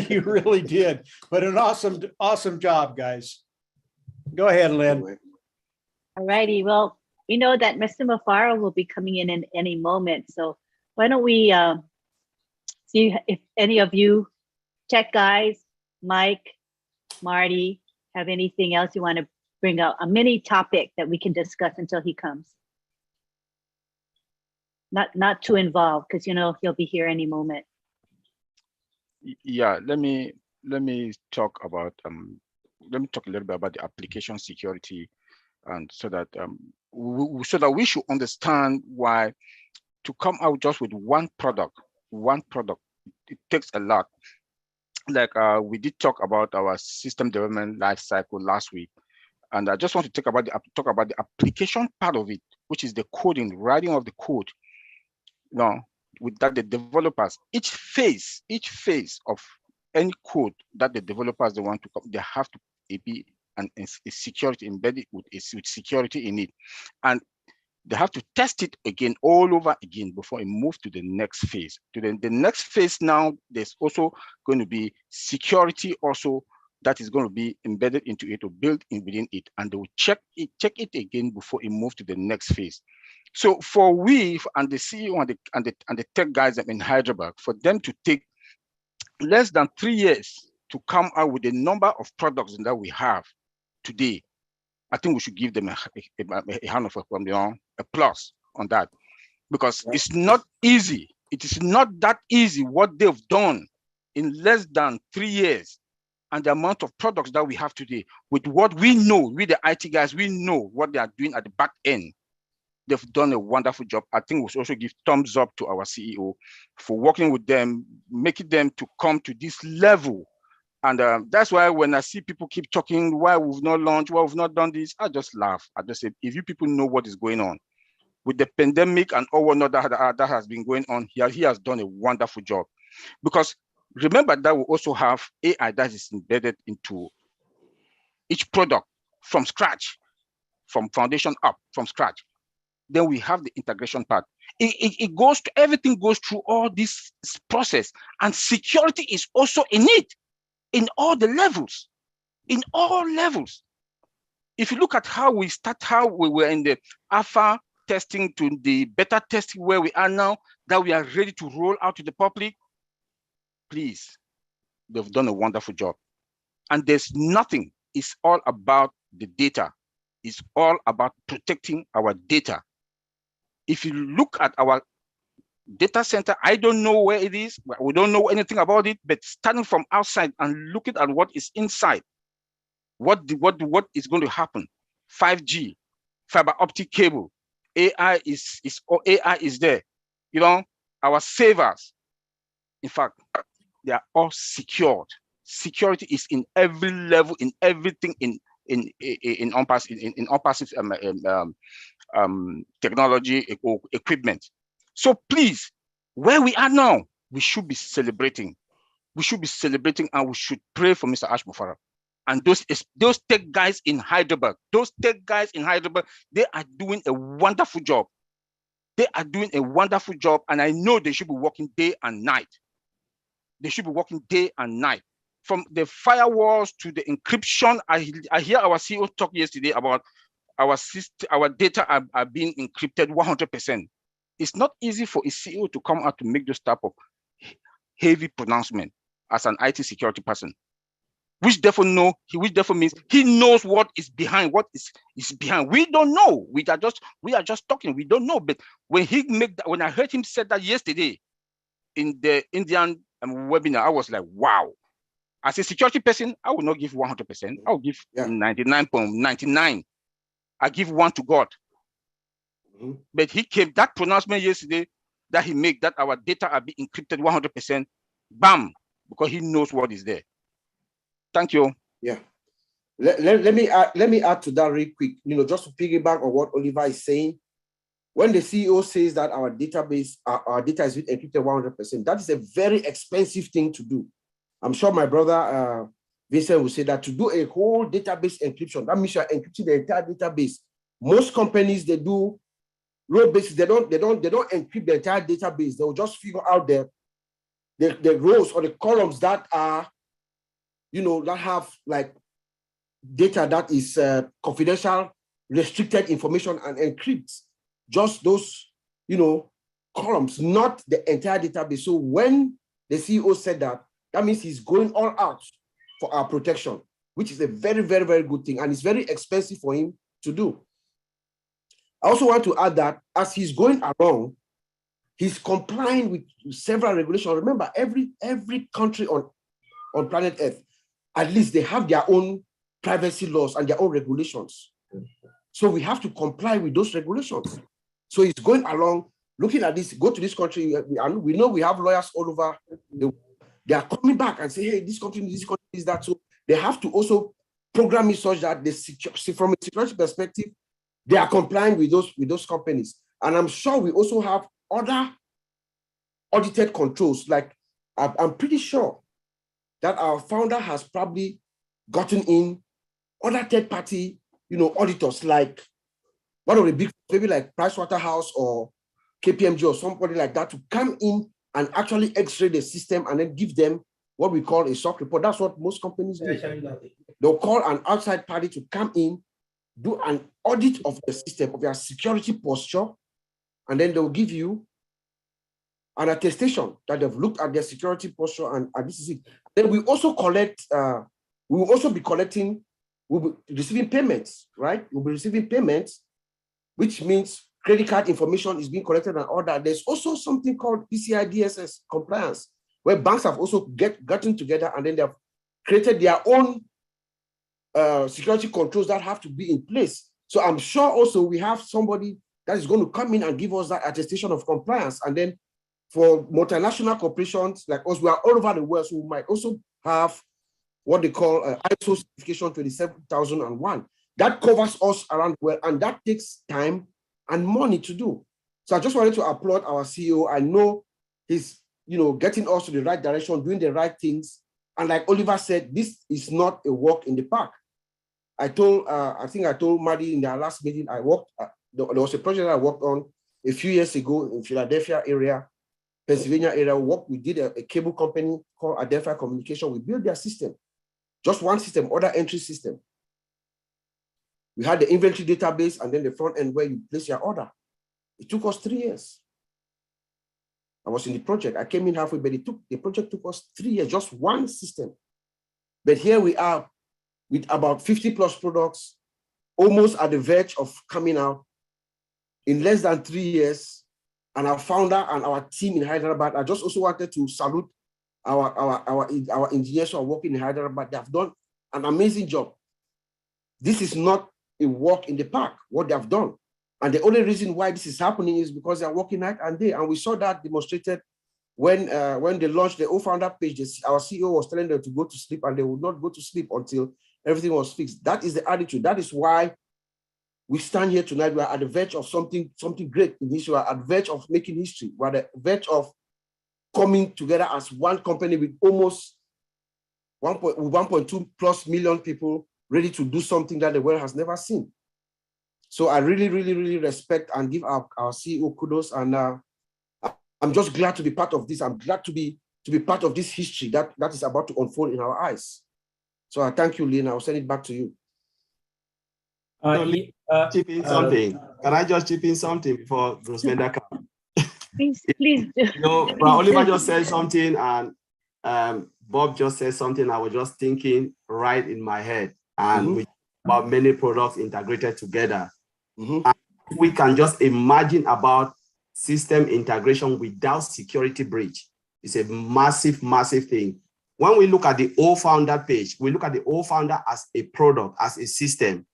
You really did. But an awesome job, guys. Go ahead, Lynn. All righty. Well, we know that Mr. Mufareh will be coming in any moment. So why don't we see if any of you check, guys. Mike, Marty, have anything else you want to bring out? A mini topic that we can discuss until he comes. Not too involved, because you know he'll be here any moment. Yeah, let me talk about let me talk a little bit about the application security, and so that we should understand why to come out just with one product, it takes a lot. Like we did talk about our system development life cycle last week, and I just want to talk about the application part of it, which is the coding, writing of the code. With that, the developers, each phase of any code that the developers they want to come, they have to be a security embedded with security in it, and they have to test it again all over again before it moves to the next phase. To the next phase now, there's also going to be security also that is going to be embedded into it or built in within it, and they will check it again before it moves to the next phase. So for we and the CEO and the tech guys in Hyderabad, for them to take less than 3 years to come out with the number of products that we have today, I think we should give them a hand of applause on that, because it's not easy. It is not that easy what they've done in less than 3 years, and the amount of products that we have today. With what we know, we the IT guys, we know what they are doing at the back end. They've done a wonderful job. I think we should also give thumbs up to our CEO for working with them, making them to come to this level. And that's why when I see people keep talking, why we've not launched, why we've not done this, I just laugh. I just say, if you people know what is going on with the pandemic and all whatnot that has been going on here, he has done a wonderful job. Because remember that we also have AI that is embedded into each product from scratch, from foundation up, from scratch. Then we have the integration part. It goes to, everything goes through all this process, and security is also in it, in all the levels, in all levels. If you look at how we were in the alpha testing to the beta testing where we are now, that we are ready to roll out to the public, please, they've done a wonderful job. And there's nothing, it's all about the data. It's all about protecting our data. If you look at our data center, I don't know where it is. We don't know anything about it, but starting from outside and looking at what is inside, what is going to happen? 5G, fiber optic cable, AI is there. You know, our servers, in fact, they are all secured. Security is in every level, in everything in ONPASSIVE technology equipment. So please, where we are now, we should be celebrating. We should be celebrating, and we should pray for Mr. Mufareh. And those tech guys in Hyderabad, they are doing a wonderful job. They are doing a wonderful job, and I know they should be working day and night. They should be working day and night. From the firewalls to the encryption, I hear our CEO talk yesterday about our data are being encrypted 100%. It's not easy for a CEO to come out to make those type of heavy pronouncement as an IT security person, which therefore means he knows what is behind, what is behind. We don't know. We are just talking. We don't know. But when when I heard him say that yesterday in the Indian webinar, I was like, wow. As a security person, I will not give 100%. I will give 99.99. I give 1 to God. Mm-hmm. But he came, that pronouncement yesterday that he made, that our data are being encrypted 100%, bam, because he knows what is there. Thank you. Yeah. Let me add to that real quick, just to piggyback on what Oliver is saying. When the CEO says that our database, our data is encrypted 100%, that is a very expensive thing to do. I'm sure my brother Vincent will say that to do a whole database encryption, that means you're encrypting the entire database. Most companies, they do row basis, they don't encrypt the entire database. They will just figure out the rows or the columns that are, that have like data that is confidential, restricted information, and encrypts just those, columns, not the entire database. So when the CEO said that, That means he's going all out for our protection, which is a very, very, very good thing. And it's very expensive for him to do. I also want to add that as he's going along, he's complying with several regulations. Remember, every country on planet Earth, at least they have their own privacy laws and their own regulations. So we have to comply with those regulations. So he's going along, looking at this, go to this country, and we know we have lawyers all over the world. They are coming back and say, hey, this country is that. So they have to also program it such that from a security perspective, they are complying with those companies. And I'm sure we also have other audited controls. Like I'm pretty sure that our founder has probably gotten in other third-party, auditors, like one of the big, maybe like Pricewaterhouse or KPMG or somebody like that, to come in and actually x-ray the system and then give them what we call a SOC report. That's what most companies do. They'll call an outside party to come in, do an audit of the system, of their security posture, and then they'll give you an attestation that they've looked at their security posture and this is it. Then we also collect, we will also be collecting, we'll be receiving payments, right? We'll be receiving payments, which means credit card information is being collected and all that. There's also something called PCI DSS compliance, where banks have also gotten together and then they have created their own security controls that have to be in place. So I'm sure also we have somebody that is going to come in and give us that attestation of compliance. And then for multinational corporations like us, we are all over the world, so we might also have what they call ISO certification 27001. That covers us around the world, and that takes time and money to do. So I just wanted to applaud our CEO. I know he's getting us to the right direction, doing the right things. And like Oliver said, this is not a walk in the park. I think I told Maddie in our last meeting, there was a project I worked on a few years ago in Philadelphia area, Pennsylvania area. We did a cable company called Adelphi Communication. We built their system, just one system, order entry system. We had the inventory database and then the front end where you place your order. It took us 3 years. I was in the project. I came in halfway, but the project took us 3 years, just one system. But here we are with about 50 plus products, almost at the verge of coming out in less than 3 years. And our founder and our team in Hyderabad, I just also wanted to salute our engineers who are working in Hyderabad. They have done an amazing job. This is not a walk in the park, what they have done. And the only reason why this is happening is because they are working night and day. And we saw that demonstrated when they launched the O-Founder page. Our CEO was telling them to go to sleep, and they would not go to sleep until everything was fixed. That is the attitude. That is why we stand here tonight. We are at the verge of something great in history. We are at the verge of making history. We are at the verge of coming together as one company with almost 1.2 plus million people ready to do something that the world has never seen. So I really, really, really respect and give our CEO kudos. And I'm just glad to be part of this. I'm glad to be part of this history that is about to unfold in our eyes. So I thank you, Lynn. I'll send it back to you. Chip in something. Can I just chip in something before Grossmender comes? Please do. Oliver just said something, and Bob just said something. I was just thinking right in my head, and about many products integrated together. And we can just imagine about system integration without security breach. It's a massive, massive thing. When we look at the O-Founder page, we look at the O-Founder as a product, as a system.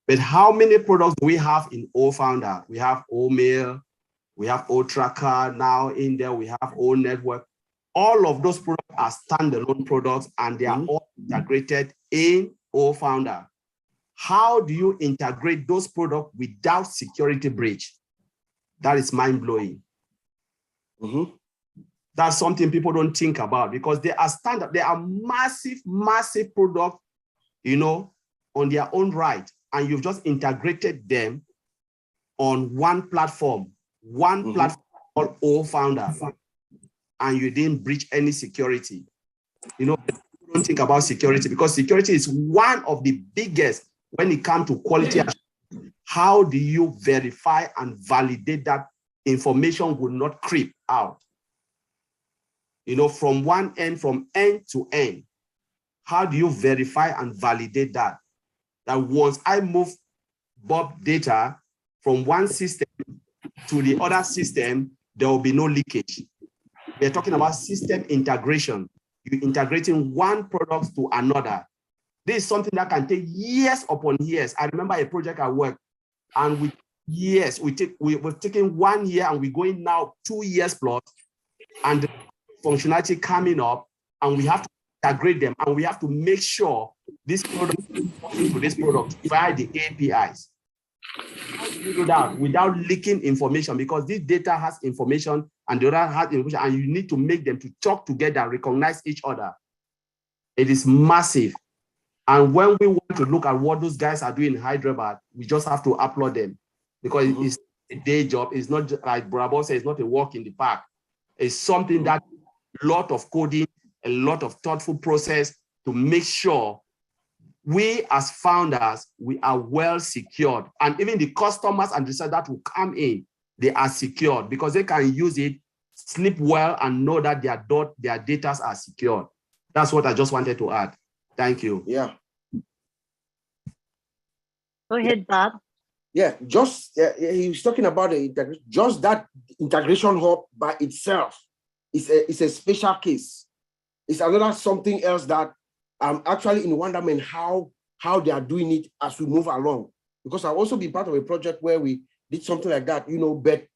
But how many products do we have in O-Founder? We have O-Mail, we have O-Tracker, now in there we have O-Network. All of those products are standalone products, and they are all integrated in O-Founder. How do you integrate those products without security breach? That is mind-blowing. That's something people don't think about, because they are standard. They are massive, massive products, on their own right. And you've just integrated them on one platform called O-Founder, and you didn't breach any security. People don't think about security, because security is one of the biggest when it comes to quality. How do you verify and validate that information will not creep out? from one end, from end to end. How do you verify and validate that? That once I move Bob data from one system to the other system, there will be no leakage. We're talking about system integration. You're integrating one product to another. This is something that can take years upon years. I remember a project I worked, and we've taken 1 year, and we're going now 2 years plus, and the functionality coming up, and we have to integrate them, and we have to make sure this product is talking to this product via the APIs. How do you do that without leaking information? Because this data has information and the other has information, and you need to make them to talk together, recognize each other. It is massive. And when we want to look at what those guys are doing in Hyderabad, we just have to applaud them, because it's a day job. It's not just, like Bravo says, it's not a walk in the park. It's something that a lot of coding, a lot of thoughtful process to make sure we as founders, we are well secured. And even the customers and research that will come in, they are secured because they can use it, sleep well, and know that their data are secured. That's what I just wanted to add. Thank you. Yeah. Go ahead, Bob. Yeah, he was talking about the integration. Just that integration hub by itself is a special case. It's another something else that I'm actually in wonderment how they are doing it as we move along. Because I've also been part of a project where we did something like that, but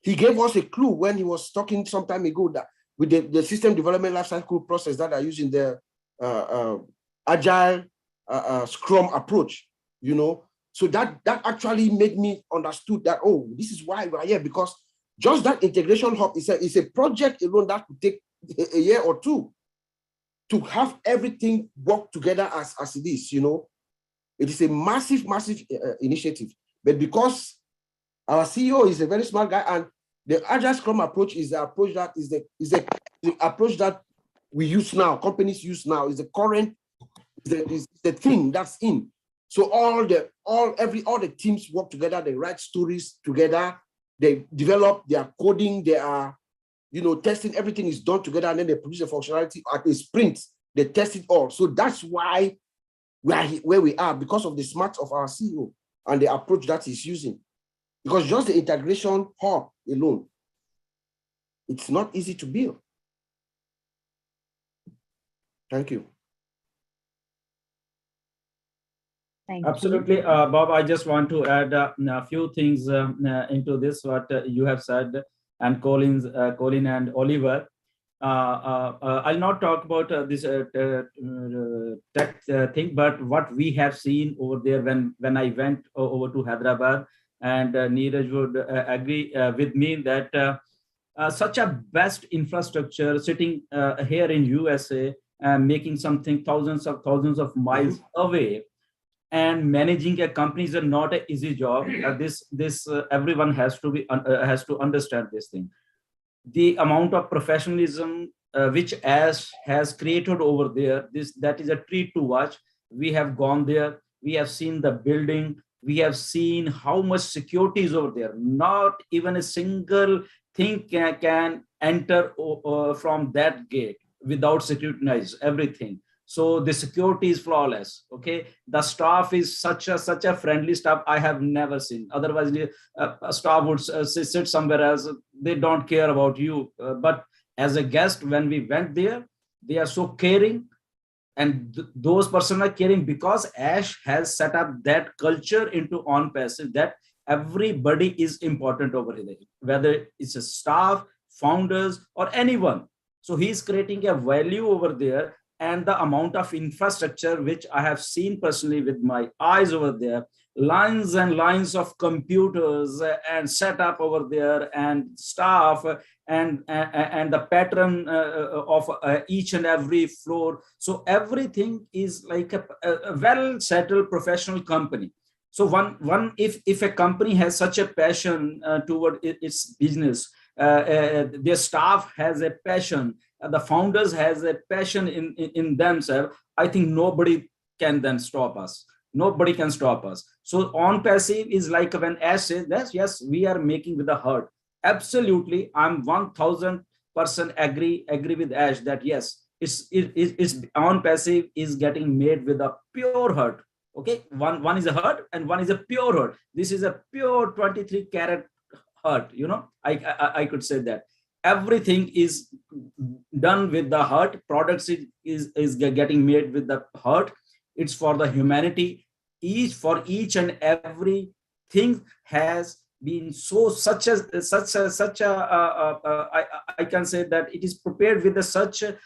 he gave us a clue when he was talking some time ago that with the system development lifecycle process that are using the agile Scrum approach, So that actually made me understood that, oh, this is why we're here, because just that integration hub is a project alone that could take a year or two to have everything work together as it is, It is a massive, massive initiative. But because our CEO is a very smart guy, and the agile Scrum approach is the approach that is the approach that we use now, companies use now, is the current, is the thing that's in. So all the teams work together, they write stories together, they develop their coding, they are, testing, everything is done together, and then they produce a functionality at a sprint, they test it all. So that's why we are where we are, because of the smarts of our CEO and the approach that he's using. Because just the integration hub alone, it's not easy to build. Thank you. Thank Absolutely, Bob. I just want to add a few things into this, what you have said, and Colin and Oliver. I'll not talk about this tech thing, but what we have seen over there when I went over to Hyderabad, and Neeraj would agree with me that such a best infrastructure sitting here in USA, making something thousands of miles away, and managing a company is not an easy job. This everyone has to understand this thing. The amount of professionalism which Ash has created over there, that is a treat to watch. We have gone there, we have seen the building, we have seen how much security is over there. Not even a single thing can enter from that gate without scrutinize everything. So the security is flawless. Okay, the staff is such a friendly staff I have never seen. Otherwise, a staff would sit somewhere else. They don't care about you. But as a guest, when we went there, they are so caring, and those persons are caring because Ash has set up that culture into ONPASSIVE that everybody is important over there, whether it's a staff, founders, or anyone. So he's creating a value over there. And the amount of infrastructure which I have seen personally with my eyes over there, lines and lines of computers and set up over there, and staff, and the pattern of each and every floor. So everything is like a well settled professional company. So if a company has such a passion toward its business, their staff has a passion, the founders has a passion in themselves, I think nobody can then stop us. Nobody can stop us. So ONPASSIVE is like when Ash says that, yes, we are making with the heart. Absolutely, I'm 1000 person agree with Ash that yes, it's ONPASSIVE is getting made with a pure heart. Okay, one is a heart and one is a pure heart. This is a pure 23 karat heart. You know, I could say that everything is done with the heart. Products is getting made with the heart. It's for the humanity. Each and every thing has been I can say that it is prepared with such a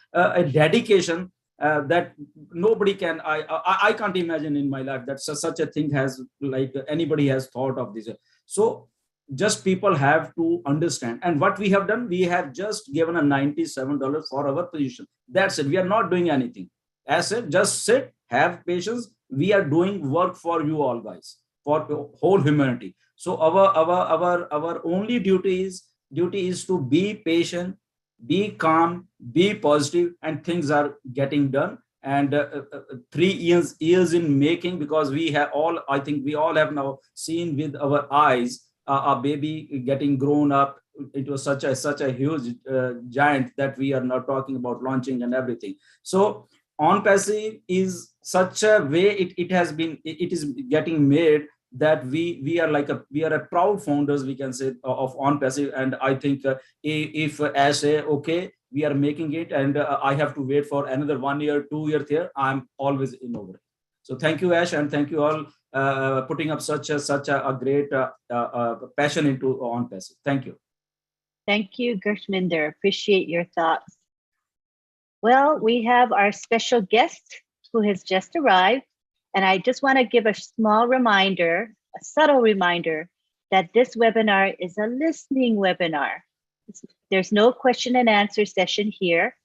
dedication that nobody can. I can't imagine in my life that such a thing has, like, anybody has thought of this. So just people have to understand. And what we have done, we have just given a $97 for our position. That's it. We are not doing anything. As said, just sit, have patience. We are doing work for you all, guys, for the whole humanity. So our only duty is to be patient, be calm, be positive, and things are getting done. And 3 years in making, because we have all, I think we all have now seen with our eyes a baby getting grown up into such a huge giant that we are now talking about launching and everything. So ONPASSIVE is such a way it is getting made that we are a proud founders, we can say, of ONPASSIVE. And I think if as a okay, we are making it, and I have to wait for another 1 year, 2 years here, I'm always in over it. So thank you, Ash, and thank you all putting up such a great passion into ONPASSIVE. Thank you. Thank you, Gershminder. Appreciate your thoughts. Well, we have our special guest who has just arrived. And I just want to give a small reminder, a subtle reminder, that this webinar is a listening webinar. There's no question and answer session here.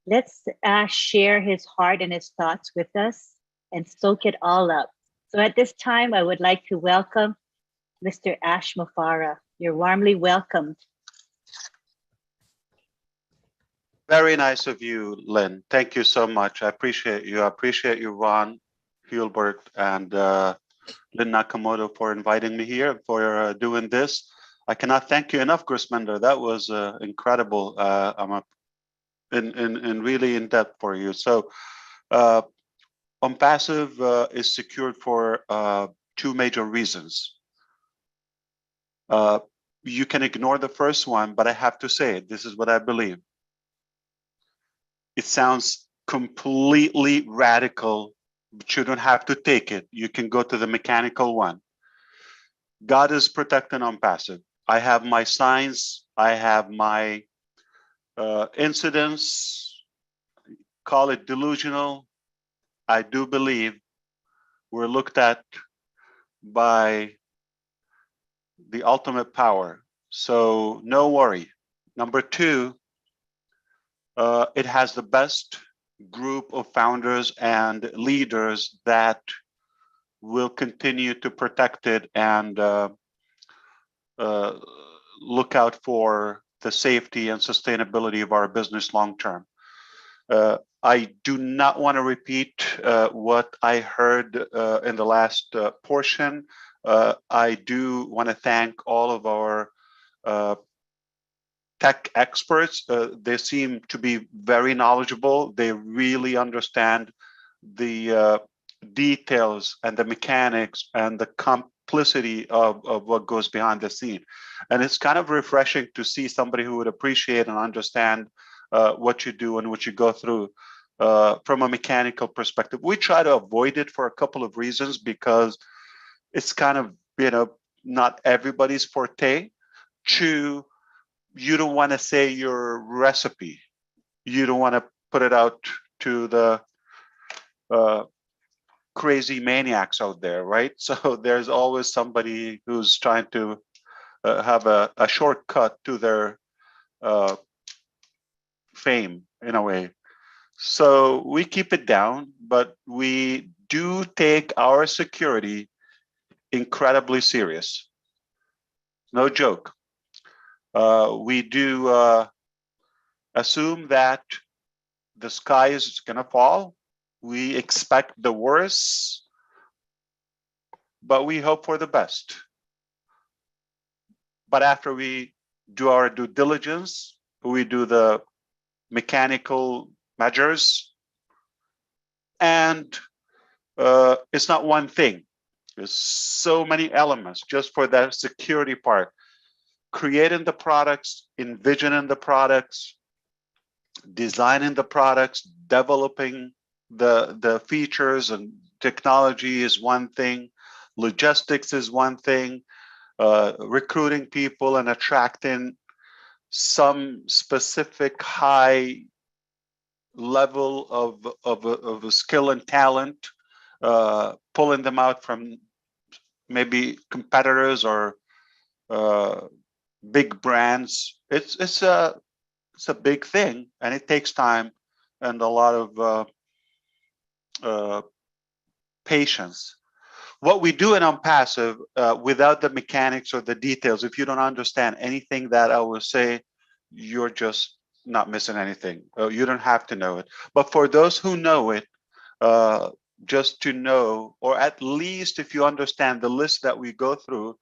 Let's share his heart and his thoughts with us and soak it all up. So at this time, I would like to welcome Mr. Ash Mufareh. You're warmly welcomed. Very nice of you, Lynn. Thank you so much. I appreciate you. I appreciate you, Ron Hulbert and Lynn Nakamoto, for inviting me here, for doing this. I cannot thank you enough, Gershminder. That was incredible. I'm really in depth for you. So ONPASSIVE is secured for 2 major reasons. You can ignore the first one, but I have to say it. This is what I believe. It sounds completely radical, but you don't have to take it. You can go to the mechanical one. God is protecting ONPASSIVE. I have my signs. I have my incidents. Call it delusional. I do believe we're looked at by the ultimate power. So no worry. Number 2, it has the best group of founders and leaders that will continue to protect it and look out for the safety and sustainability of our business long term. I do not want to repeat what I heard in the last portion. I do want to thank all of our tech experts. They seem to be very knowledgeable. They really understand the details and the mechanics and the complicity of what goes behind the scene. And it's kind of refreshing to see somebody who would appreciate and understand what you do and what you go through from a mechanical perspective. We try to avoid it for a couple of reasons, because it's kind of, not everybody's forte. 2, you don't want to say your recipe. You don't want to put it out to the crazy maniacs out there, right? So there's always somebody who's trying to have a shortcut to their fame, in a way. So we keep it down, but we do take our security incredibly serious. No joke. We do assume that the sky is going to fall. We expect the worst, but we hope for the best. But after we do our due diligence, we do the mechanical measures, and it's not one thing. There's so many elements just for that security part. Creating the products, envisioning the products, designing the products, developing the features and technology is one thing. Logistics is one thing. Recruiting people and attracting some specific high level of skill and talent, pulling them out from maybe competitors or big brands. It's a big thing, and it takes time and a lot of patience. What we do in ONPASSIVE, without the mechanics or the details, if you don't understand anything that I will say, you're just not missing anything. You don't have to know it. But for those who know it, just to know, or at least if you understand the list that we go through,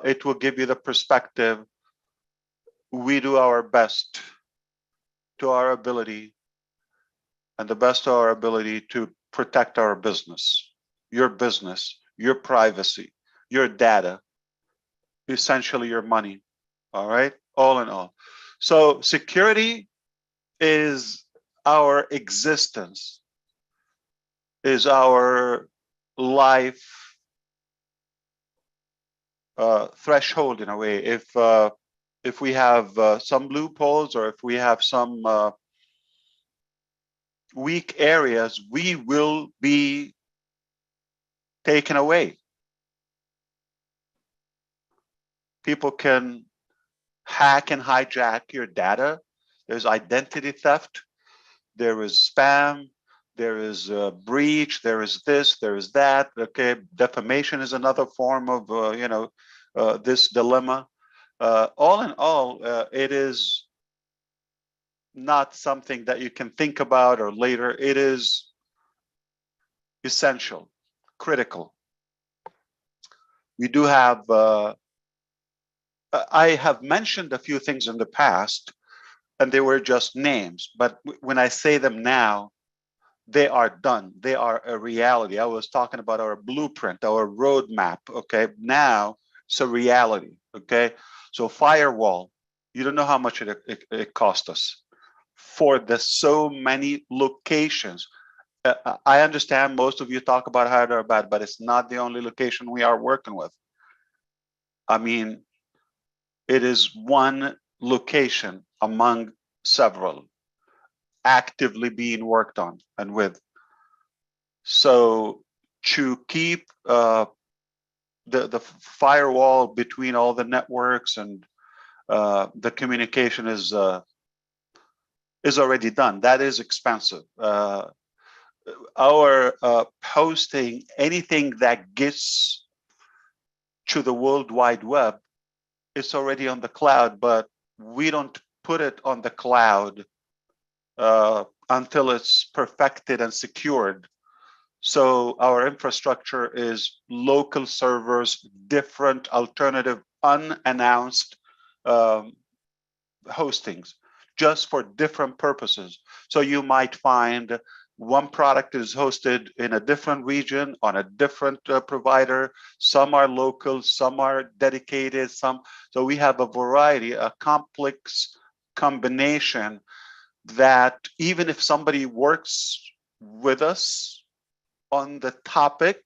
it will give you the perspective. We do our best to our ability, and the best of our ability, to protect our business, your privacy, your data, essentially your money. All right, all in all. So security is our existence, is our life threshold in a way. If we have some loopholes, or if we have some weak areas, we will be taken away. People can hack and hijack your data. There's identity theft, there is spam, there is breach, there is this, there is that. Okay, defamation is another form of this dilemma. All in all, it is not something that you can think about or later. It is essential, critical. We do have, I have mentioned a few things in the past, and they were just names, but when I say them now, they are done. They are a reality. I was talking about our blueprint, our roadmap. Okay, now it's a reality. Okay, so firewall, you don't know how much it cost us for the so many locations. I understand most of you talk about Hyderabad, but it's not the only location we are working with. I mean, it is one location among several actively being worked on and with. So to keep the firewall between all the networks and the communication is already done. That is expensive. Our hosting, anything that gets to the World Wide Web, it's already on the cloud, but we don't put it on the cloud until it's perfected and secured. So our infrastructure is local servers, different alternative unannounced hostings, just for different purposes. So you might find one product is hosted in a different region on a different provider. Some are local, some are dedicated, some. So we have a variety, a complex combination that even if somebody works with us on the topic,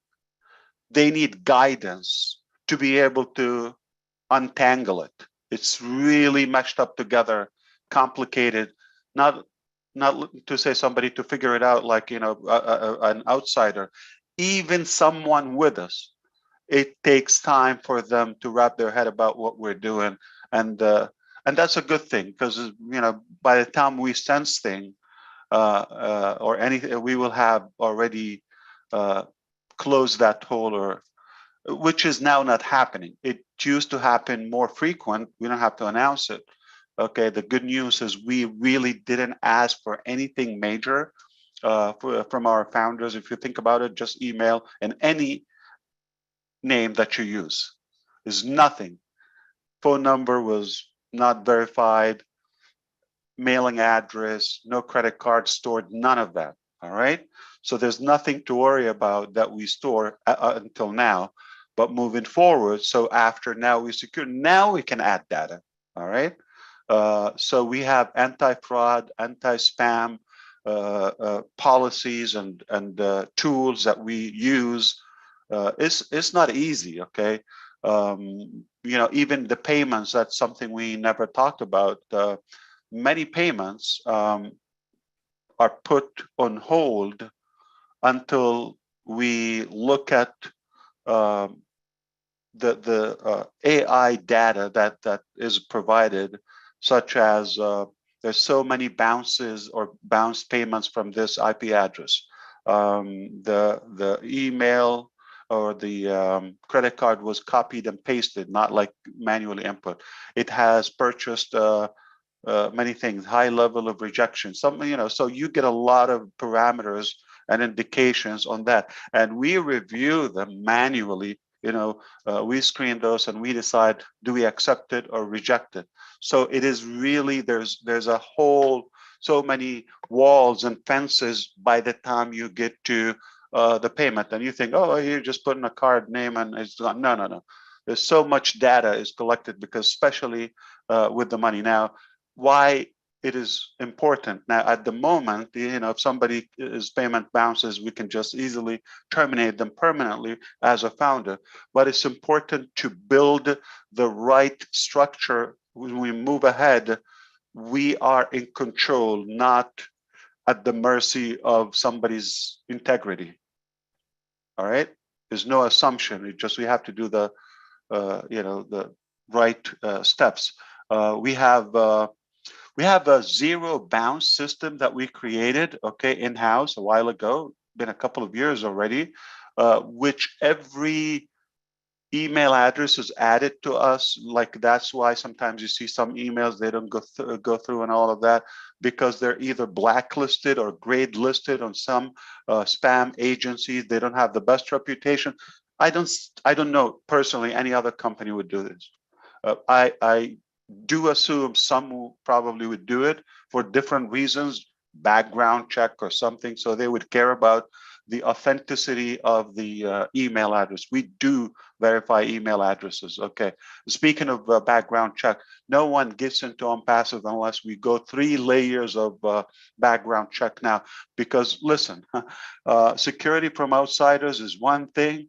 they need guidance to be able to untangle it. It's really meshed up together, complicated, not to say somebody to figure it out like, an outsider. Even someone with us, it takes time for them to wrap their head about what we're doing. And that's a good thing, because, by the time we sense thing or anything, we will have already closed that hole, or which is now not happening. It used to happen more frequent. We don't have to announce it. Okay, the good news is we really didn't ask for anything major from our founders. If you think about it, just email and any name that you use is nothing. Phone number was not verified. mailing address, no credit card stored, none of that. All right. So there's nothing to worry about that we store until now, but moving forward. So after now we secure, now we can add data. All right. So we have anti-fraud, anti-spam policies and tools that we use. It's not easy. Okay. Even the payments, that's something we never talked about. Many payments are put on hold until we look at the AI data that is provided, such as there's so many bounces or bounce payments from this IP address. The email or the credit card was copied and pasted, not like manually input. It has purchased many things, high level of rejection, so you get a lot of parameters and indications on that. And we review them manually. We screen those and we decide, do we accept it or reject it? So it is really, there's a whole, so many walls and fences by the time you get to the payment. And you think, oh, you're just putting a card name and it's gone. No. There's so much data is collected, because especially with the money. Now, why it is important now at the moment, if somebody's payment bounces, we can just easily terminate them permanently as a founder. But it's important to build the right structure. When we move ahead, we are in control, not at the mercy of somebody's integrity. All right, there's no assumption. It just, we have to do the right steps. We have a zero bounce system that we created, in-house a while ago, been a couple of years already, which every email address is added to us. Like, that's why sometimes you see some emails, they don't go through and all of that, because they're either blacklisted or grade listed on some spam agencies. They don't have the best reputation. I don't know personally any other company would do this. I do assume some probably would do it for different reasons, background check or something, so they would care about the authenticity of the email address. We do verify email addresses. Okay. Speaking of background check, no one gets into ONPASSIVE unless we go 3 layers of background check now. Because listen, security from outsiders is one thing,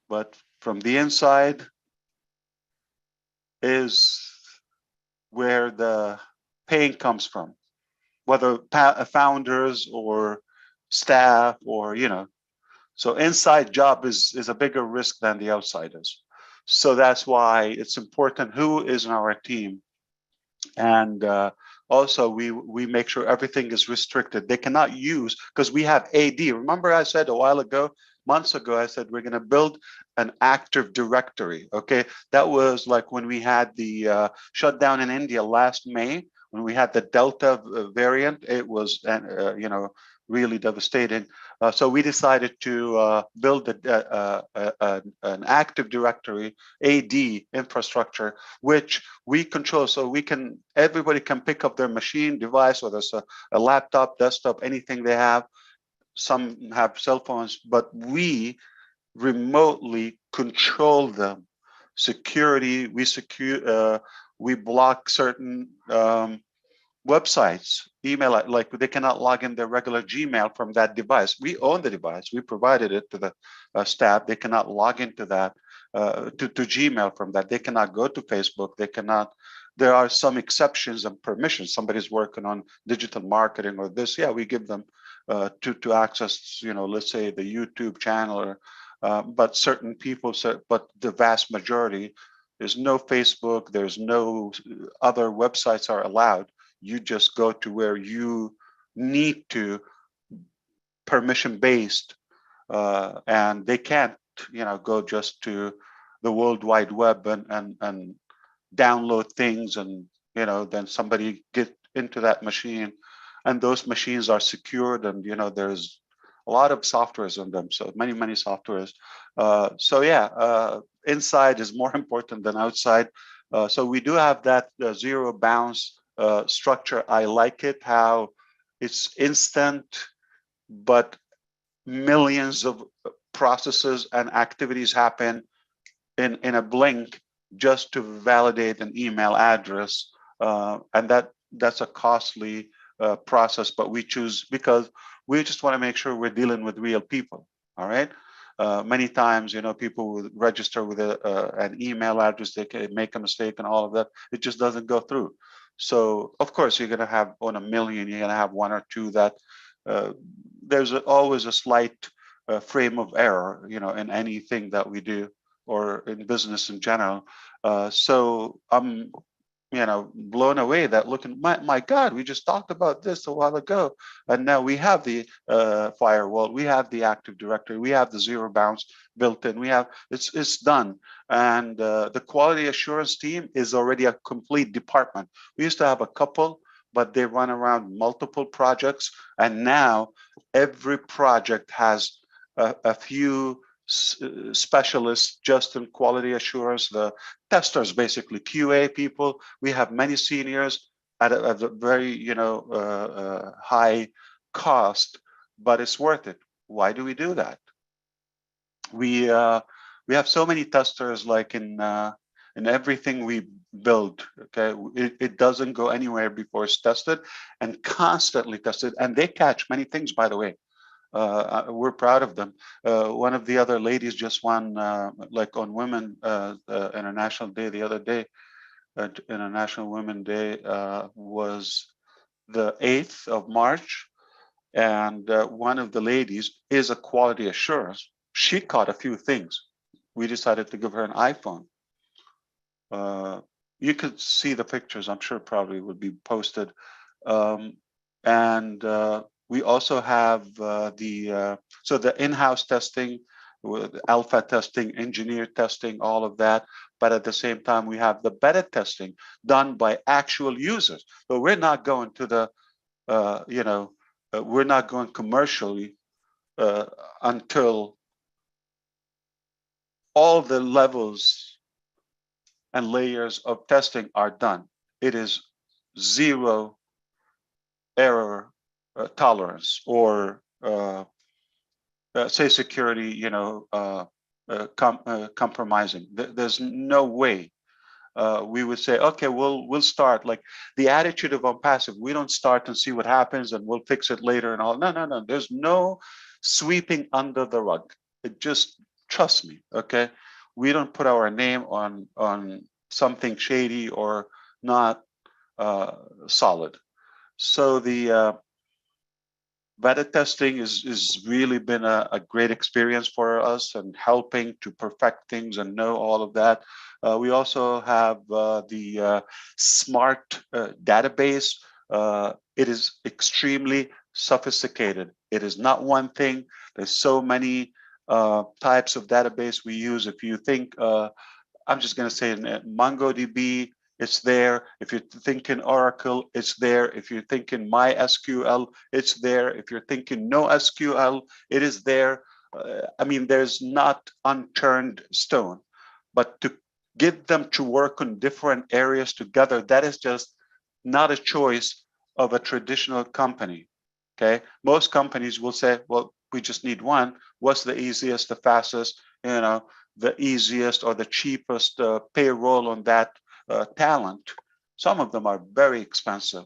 but from the inside is where the pain comes from, whether founders or staff or, so inside job is a bigger risk than the outsiders. So that's why it's important who is in our team. And also we make sure everything is restricted. They cannot use, because we have AD. Remember I said a while ago, months ago, I said we're going to build an active directory. Okay, that was like when we had the shutdown in India last May, when we had the Delta variant. It was really devastating. So we decided to build an active directory, AD infrastructure, which we control. So everybody can pick up their machine, device, whether it's a laptop, desktop, anything they have. Some have cell phones, but we remotely control them. Security, we block certain websites, email, like they cannot log in their regular Gmail from that device. We own the device. We provided it to the staff. They cannot log into that, to Gmail from that. They cannot go to Facebook. They cannot. There are some exceptions and permissions. Somebody's working on digital marketing or this. Yeah, we give them to access, let's say the YouTube channel, but certain people, but the vast majority, there's no Facebook, there's no other websites are allowed. You just go to where you need to, permission-based, and they can't, go just to the World Wide Web and download things and, then somebody get into that machine. And those machines are secured, and there's a lot of softwares on them. So many softwares. So yeah, inside is more important than outside. So we do have that zero bounce structure. I like it, how it's instant, but millions of processes and activities happen in a blink just to validate an email address. And that's a costly process, but we choose because we just want to make sure we're dealing with real people. All right. Many times, people will register with an email address, they can make a mistake and all of that. It just doesn't go through. So, of course, you're going to have on a million, you're going to have one or two that there's always a slight frame of error, in anything that we do or in business in general. So I'm blown away that looking, my God, we just talked about this a while ago. And now we have the firewall, we have the Active Directory, we have the zero bounce built in, it's done. And the quality assurance team is already a complete department. We used to have a couple, but they run around multiple projects. And now every project has a few specialists just in quality assurance, the testers, basically QA people. We have many seniors at a very high cost, but it's worth it. Why do we do that? We have so many testers, like in everything we build. Okay, it doesn't go anywhere before it's tested and constantly tested, and they catch many things, by the way. We're proud of them. One of the other ladies just won, like on Women International Day the other day, International Women Day was the 8th of March. And one of the ladies is a quality assurance. She caught a few things. We decided to give her an iPhone. You could see the pictures, I'm sure probably would be posted. We also have so the in-house testing, with alpha testing, engineer testing, all of that. But at the same time, we have the beta testing done by actual users. So we're not going to the, we're not going commercially until all the levels and layers of testing are done. It is zero error tolerance, or say security, compromising. There's no way we would say, okay, we'll start. Like the attitude of ONPASSIVE, we don't start and see what happens and we'll fix it later and all. No. There's no sweeping under the rug. It just, trust me, okay? We don't put our name on something shady or not solid. So the beta testing is really been a great experience for us and helping to perfect things and know all of that. We also have the smart database. It is extremely sophisticated. It is not one thing. There's so many types of database we use. If you think, I'm just going to say MongoDB, it's there. If you're thinking Oracle, it's there. If you're thinking MySQL, it's there. If you're thinking NoSQL, it is there. I mean, there's not unturned stone. But to get them to work on different areas together, that is just not a choice of a traditional company. Okay, most companies will say, well, we just need one. What's the easiest, the fastest, the easiest or the cheapest payroll on that talent? Some of them are very expensive,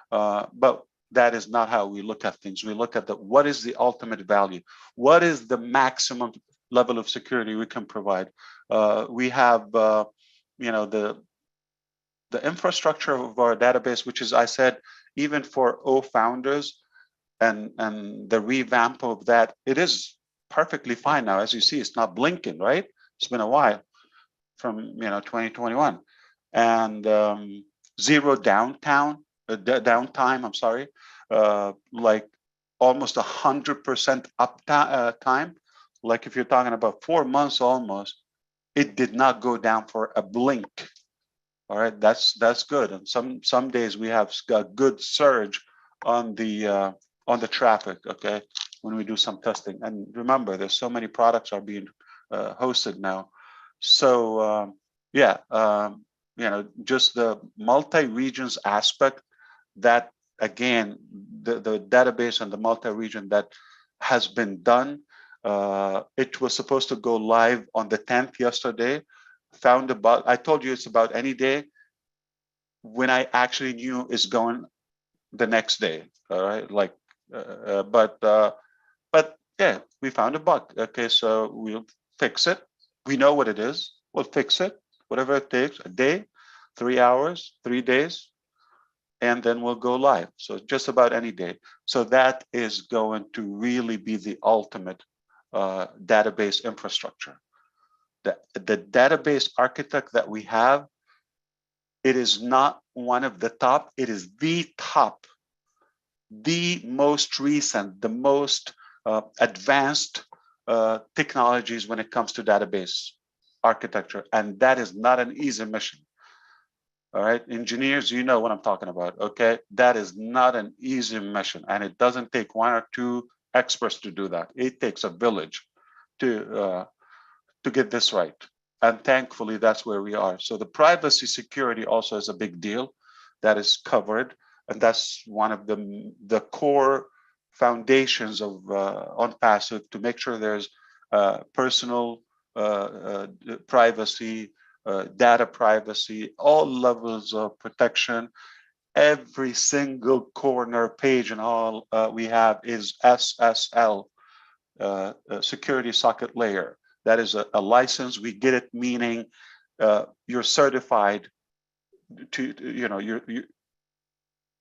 but that is not how we look at things. We look at what is the ultimate value? What is the maximum level of security we can provide? We have, the infrastructure of our database, which is, I said, even for founders and the revamp of that, it is perfectly fine now. As you see, it's not blinking, right? It's been a while from 2021. And zero downtime, I'm sorry, like almost 100% uptime. Like if you're talking about 4 months almost, it did not go down for a blink. All right, that's good. And some days we have a good surge on the traffic. Okay, when we do some testing. And remember, there's so many products are being hosted now. So yeah. just the multi-regions aspect, that again, the database and the multi-region that has been done. It was supposed to go live on the 10th yesterday. Found about, I told you it's about any day, when I actually knew it's going the next day. All right, like, but yeah, we found a bug. Okay, so we'll fix it. We know what it is. We'll fix it, whatever it takes, a day, 3 hours, 3 days, and then we'll go live. So just about any day. So that is going to really be the ultimate database infrastructure. The database architect that we have, it is not one of the top, it is the top, the most recent, the most advanced technologies when it comes to database architecture. And that is not an easy mission. All right, engineers, you know what I'm talking about, okay? That is not an easy mission, and it doesn't take 1 or 2 experts to do that. It takes a village to get this right. And thankfully, that's where we are. So the privacy security also is a big deal that is covered. And that's one of the core foundations of ONPASSIVE, to make sure there's personal privacy, data privacy, all levels of protection. Every single corner page and all we have is SSL, security socket layer. That is a license. We get it, meaning you're certified to,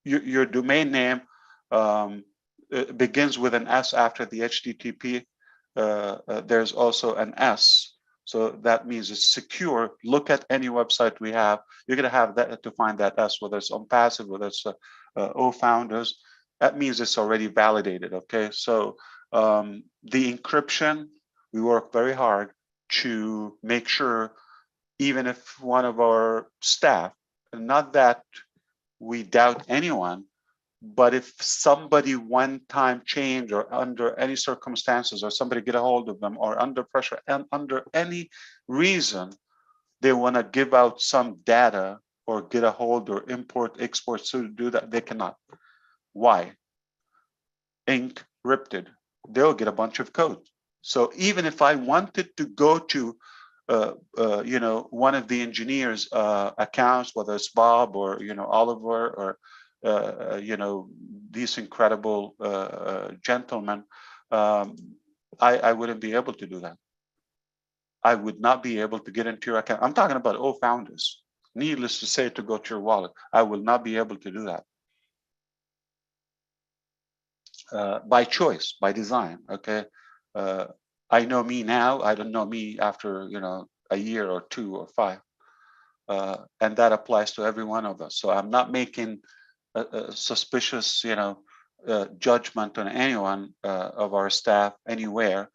your domain name begins with an S after the HTTP. There's also an S. So that means it's secure. Look at any website we have. You're going to have that to find that S, whether it's ONPASSIVE, whether it's OFounders. That means it's already validated. Okay. So the encryption, we work very hard to make sure, even if one of our staff, not that we doubt anyone, but if somebody one time change, or under any circumstances, or somebody get a hold of them, or under pressure and under any reason, they want to give out some data or get a hold or import, export, so to do that, they cannot. Why? Encrypted. They'll get a bunch of code. So even if I wanted to go to one of the engineers' accounts, whether it's Bob or Oliver or these incredible gentlemen, I wouldn't be able to do that. I would not be able to get into your account. I'm talking about all founders. Needless to say, to go to your wallet, I will not be able to do that. By choice, by design. Okay, I know me now. I don't know me after a year or 2 or 5, and that applies to every one of us. So I'm not making a suspicious, judgment on anyone of our staff anywhere.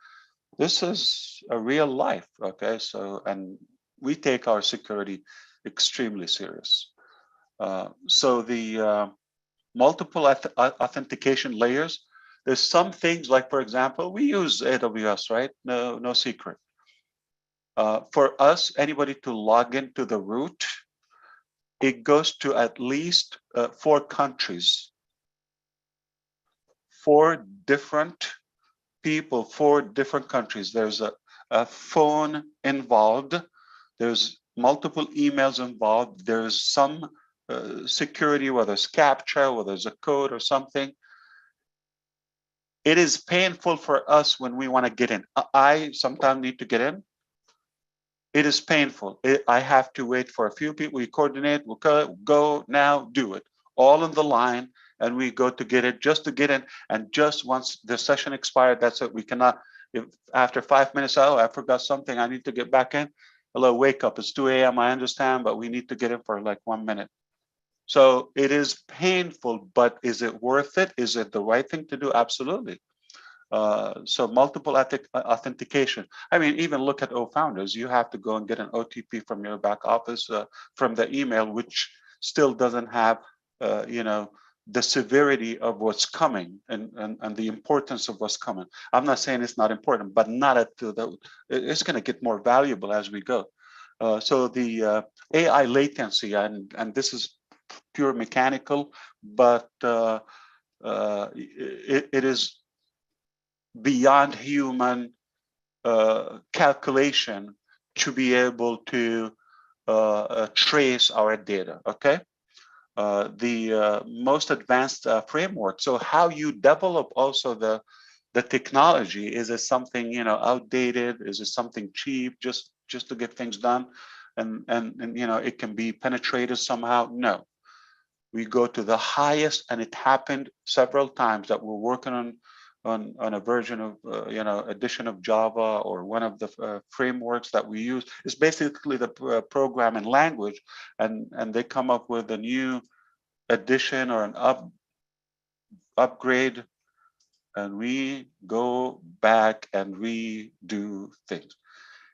This is a real life. Okay, so, and we take our security extremely serious. So the multiple authentication layers. There's some things like, for example, we use AWS, right? No secret. For us, anybody to log into the root, it goes to at least 4 countries, 4 different people, 4 different countries. There's a phone involved. There's multiple emails involved. There's some security, whether it's CAPTCHA, whether it's a code or something. It is painful for us when we want to get in. I sometimes need to get in. It is painful. I have to wait for a few people. We coordinate, we'll go now, do it. All in the line, and we go to get it, just to get in. And just once the session expired, that's it. We cannot, if after 5 minutes, oh, I forgot something, I need to get back in. Hello, wake up, it's 2 a.m., I understand, but we need to get in for like 1 minute. So it is painful, but is it worth it? Is it the right thing to do? Absolutely. So multiple authentication. I mean, even look at OFounders. You have to go and get an OTP from your back office, from the email, which still doesn't have, the severity of what's coming and the importance of what's coming. I'm not saying it's not important, but not at the. It's going to get more valuable as we go. So the AI latency, and this is pure mechanical, but it is beyond human calculation to be able to trace our data. Okay. The most advanced framework. So how you develop also the technology, is it something outdated? Is it something cheap just to get things done, and it can be penetrated somehow? No, we go to the highest, and it happened several times that we're working on a version of edition of Java, or one of the frameworks that we use is basically the programming language, and they come up with a new addition or an upgrade, and we go back and redo things.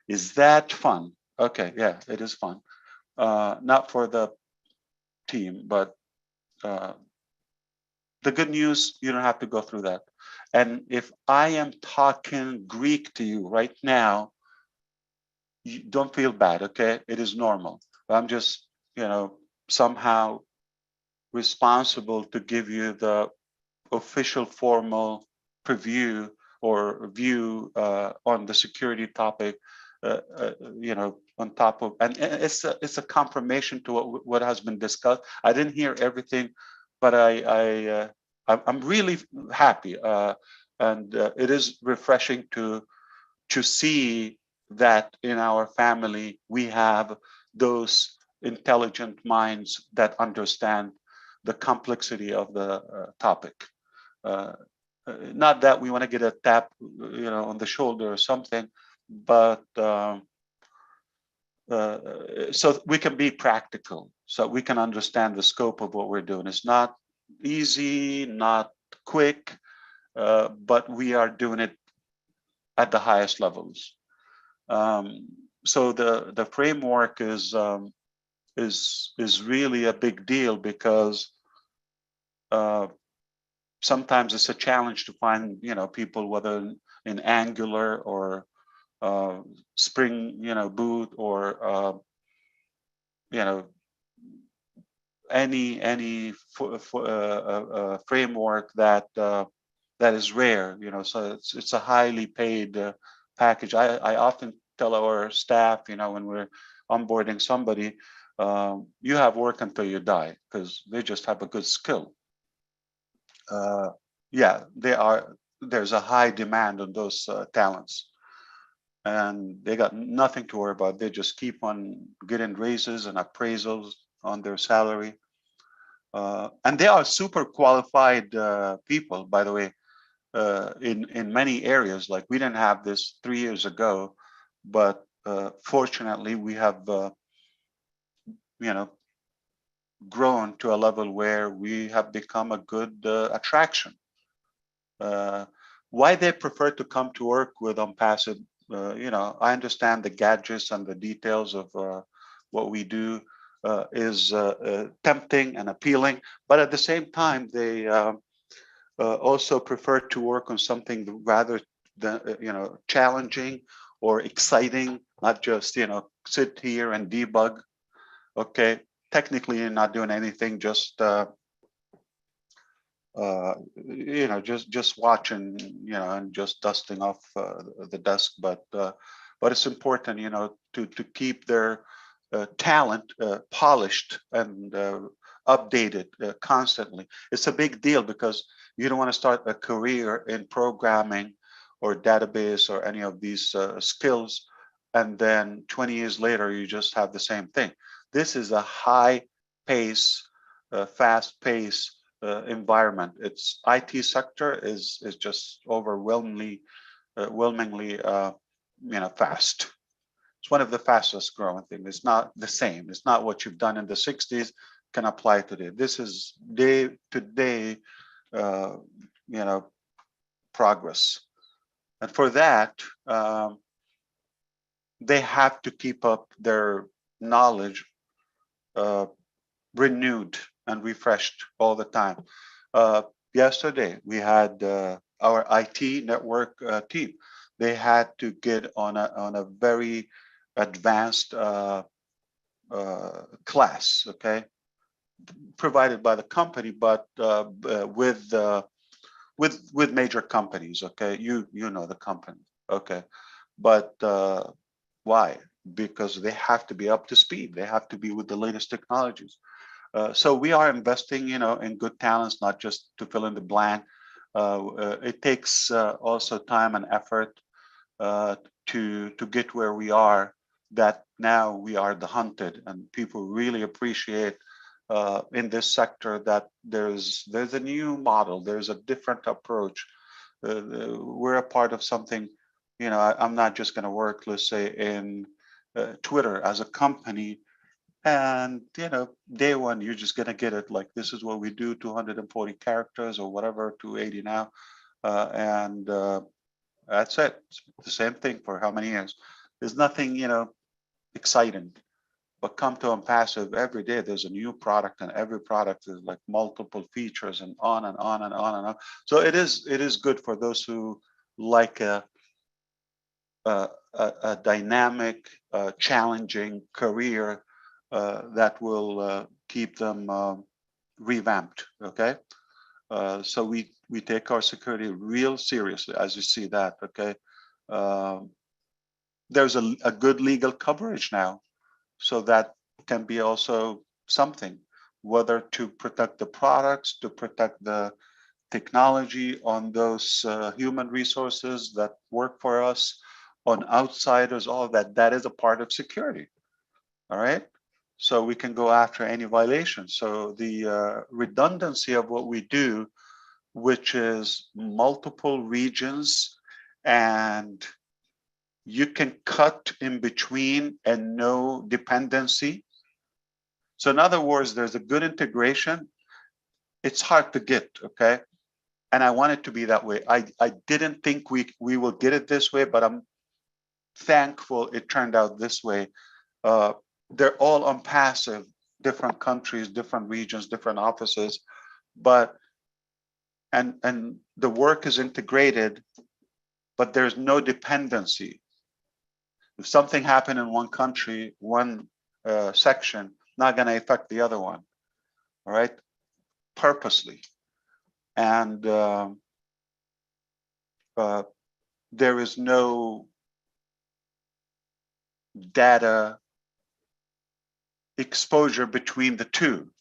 Is that fun? Okay, yeah, it is fun. Not for the team, but the good news, you don't have to go through that. And if I am talking Greek to you right now, you don't feel bad, okay? It is normal. I'm just, somehow responsible to give you the official formal preview or view on the security topic, on top of, and it's a confirmation to what has been discussed. I didn't hear everything, but I'm really happy, and it is refreshing to see that in our family we have those intelligent minds that understand the complexity of the topic. Not that we want to get a tap, on the shoulder or something, but so we can be practical, so we can understand the scope of what we're doing. It's not easy, not quick, but we are doing it at the highest levels. So the framework is really a big deal, because sometimes it's a challenge to find people, whether in Angular or Spring Boot, or any framework that is rare. So it's a highly paid package. I often tell our staff, when we're onboarding somebody, you have work until you die, because they just have a good skill. Yeah, there's a high demand on those talents, and they got nothing to worry about. They just keep on getting raises and appraisals on their salary. And they are super qualified people, by the way, in many areas. Like, we didn't have this 3 years ago, but fortunately we have grown to a level where we have become a good attraction. Why they prefer to come to work with ONPASSIVE, I understand the gadgets and the details of what we do is tempting and appealing, but at the same time, they also prefer to work on something rather challenging or exciting, not just sit here and debug. Okay, technically you're not doing anything, just just watching, and just dusting off the desk. But it's important, to keep their talent polished and updated constantly. It's a big deal, because you don't want to start a career in programming or database or any of these skills, and then 20 years later you just have the same thing. This is a high pace, fast pace environment. Its IT sector is just overwhelmingly fast. It's one of the fastest growing things. It's not the same. It's not what you've done in the 60s can apply today. This is day to day progress. And for that, they have to keep up their knowledge renewed and refreshed all the time. Yesterday, we had our IT network team. They had to get on a very advanced class, okay, provided by the company, but with major companies, okay. You know the company, okay, but why? Because they have to be up to speed. They have to be with the latest technologies. So we are investing, in good talents, not just to fill in the blank. It takes also time and effort to get where we are. That now we are the hunted, and people really appreciate in this sector that there's a new model. There's a different approach. We're a part of something. I'm not just going to work, let's say, in Twitter as a company, and day one you're just going to get it like, this is what we do, 240 characters or whatever, 280 now, and that's it. It's the same thing for how many years? There's nothing exciting. But come to ONPASSIVE, every day there's a new product, and every product is like multiple features, and on and on and on and on. So it is good for those who like a dynamic, challenging career that will keep them revamped. Okay, so we take our security real seriously, as you see that. Okay, there's a good legal coverage now. So that can be also something, whether to protect the products, to protect the technology on those human resources that work for us, on outsiders, all of that. That is a part of security. All right. So we can go after any violation. So the redundancy of what we do, which is multiple regions, and you can cut in between and no dependency. So in other words, there's a good integration. It's hard to get, okay? And I want it to be that way. I didn't think we will get it this way, but I'm thankful it turned out this way. They're all ONPASSIVE, different countries, different regions, different offices, but and the work is integrated, but there's no dependency. If something happened in one country, one section, not going to affect the other one, all right? Purposely. And there is no data exposure between the two.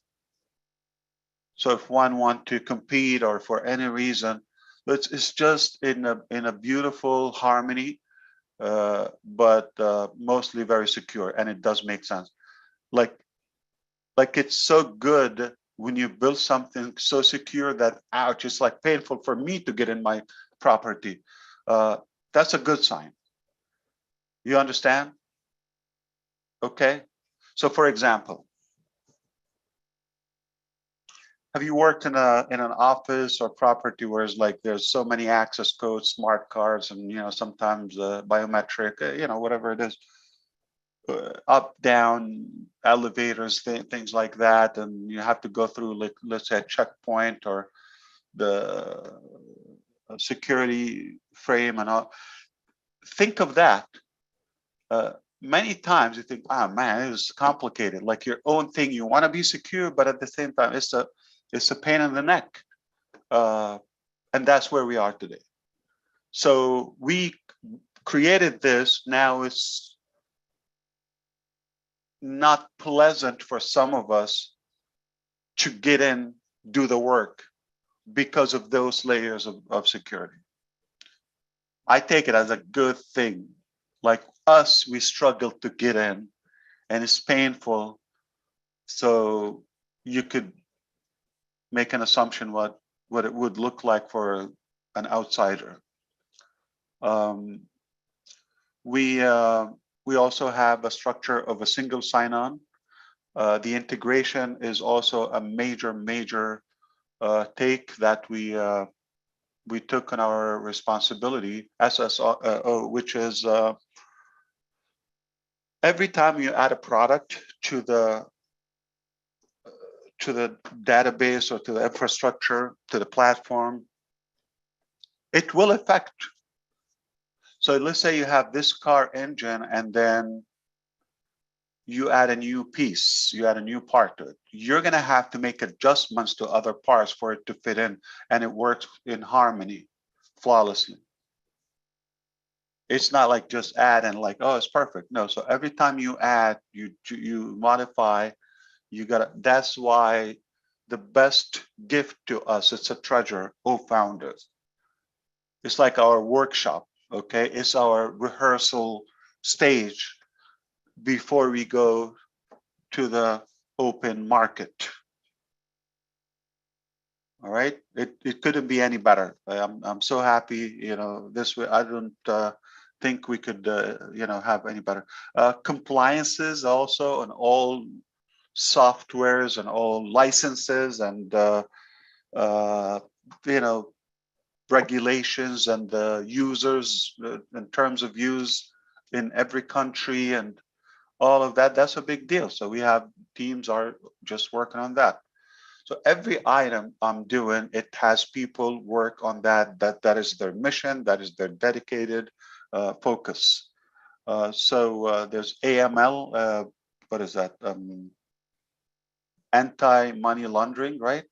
So if one wants to compete, or for any reason, it's just in a beautiful harmony, but mostly very secure, and it does make sense. Like it's so good when you build something so secure that, ouch, it's like painful for me to get in my property. That's a good sign. You understand? Okay. So for example, have you worked in an office or property where it's like there's so many access codes, smart cards, and sometimes biometric, whatever it is, up, down, elevators, things like that, and you have to go through, like, let's say, a checkpoint or the security frame and all. Think of that. Many times you think, oh man, it's complicated, like your own thing. You want to be secure, but at the same time, it's a pain in the neck. And that's where we are today. So we created this. Now it's not pleasant for some of us to get in, do the work, because of those layers of security. I take it as a good thing. Like us, we struggle to get in, and it's painful. So you could make an assumption what it would look like for an outsider. We also have a structure of a single sign-on. The integration is also a major take that we took on our responsibility, SSO, which is every time you add a product to the database or to the infrastructure, to the platform, it will affect. So let's say you have this car engine, and then you add a new piece, you add a new part to it. You're going to have to make adjustments to other parts for it to fit in, and it works in harmony flawlessly. It's not like just add and like, oh, it's perfect. No, so every time you add, you modify, you gotta, that's why the best gift to us, it's a treasure, oh founders. It's like our workshop, okay? It's our rehearsal stage before we go to the open market. All right, it couldn't be any better. I'm so happy, you know, this way. I don't think we could, you know, have any better. Compliances also on all softwares and all licenses and, you know, regulations and the users in terms of use in every country and all of that. That's a big deal. So we have teams are just working on that. So every item I'm doing, it has people work on that. That is their mission. That is their dedicated focus. So there's AML. What is that? Anti-money laundering, right?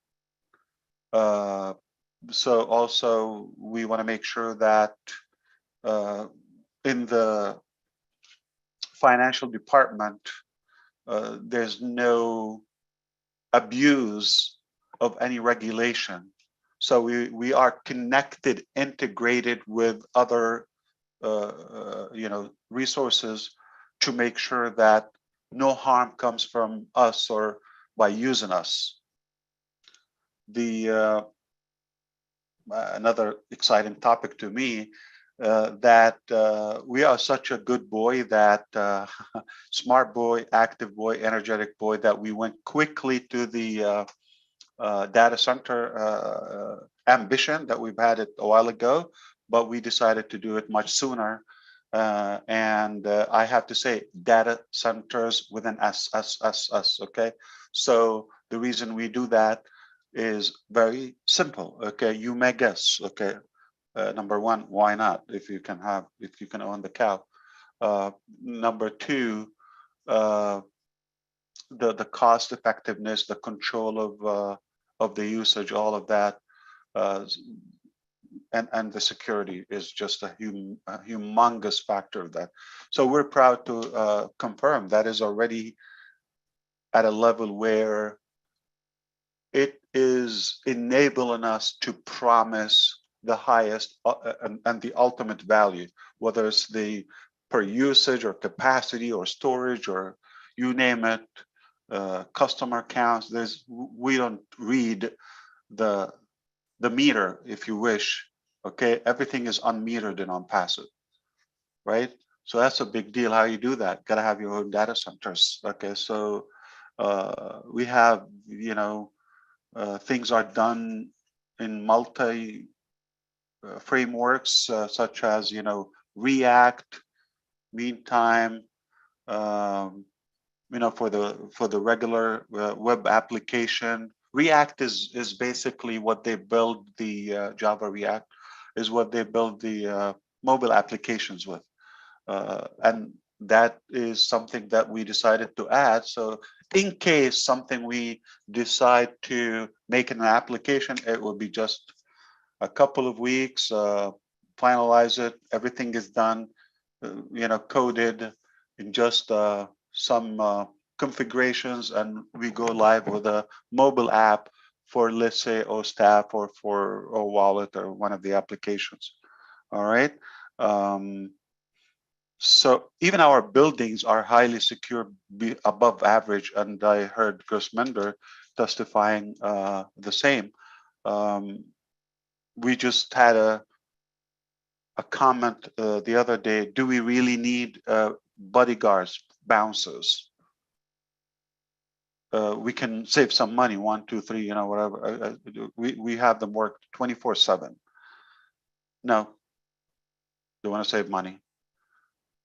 So also we want to make sure that in the financial department, there's no abuse of any regulation. So we are connected, integrated with other you know, resources to make sure that no harm comes from us or by using us. The another exciting topic to me, that we are such a good boy, that smart boy, active boy, energetic boy, that we went quickly to the data center ambition that we've had it a while ago, but we decided to do it much sooner. And I have to say, data centers with an S, okay? So the reason we do that is very simple, okay? You may guess, okay? Number one, why not? If you can own the cow. Number two, the cost effectiveness, the control of the usage, all of that, and the security is just a humongous factor of that. So we're proud to confirm that is already at a level where it is enabling us to promise the highest and the ultimate value, whether it's the per usage or capacity or storage or you name it, customer counts. We don't read the meter, if you wish. Okay, everything is unmetered and ONPASSIVE, right? So that's a big deal. How you do that? Got to have your own data centers. Okay, so we have, you know, things are done in multi frameworks, such as, you know, React, meantime, you know, for the regular web application. React is basically what they build the Java React is what they build the mobile applications with, and that is something that we decided to add. So in case something we decide to make an application, it will be just a couple of weeks, finalize it, everything is done, you know, coded in just some configurations, and we go live with a mobile app for, let's say, staff or for wallet or one of the applications. All right. So even our buildings are highly secure, above average, and I heard Gusmender testifying the same. We just had a comment the other day. Do we really need bodyguards, bouncers? We can save some money, 1, 2, 3, you know, whatever. We have them work 24/7. No, don't want to save money.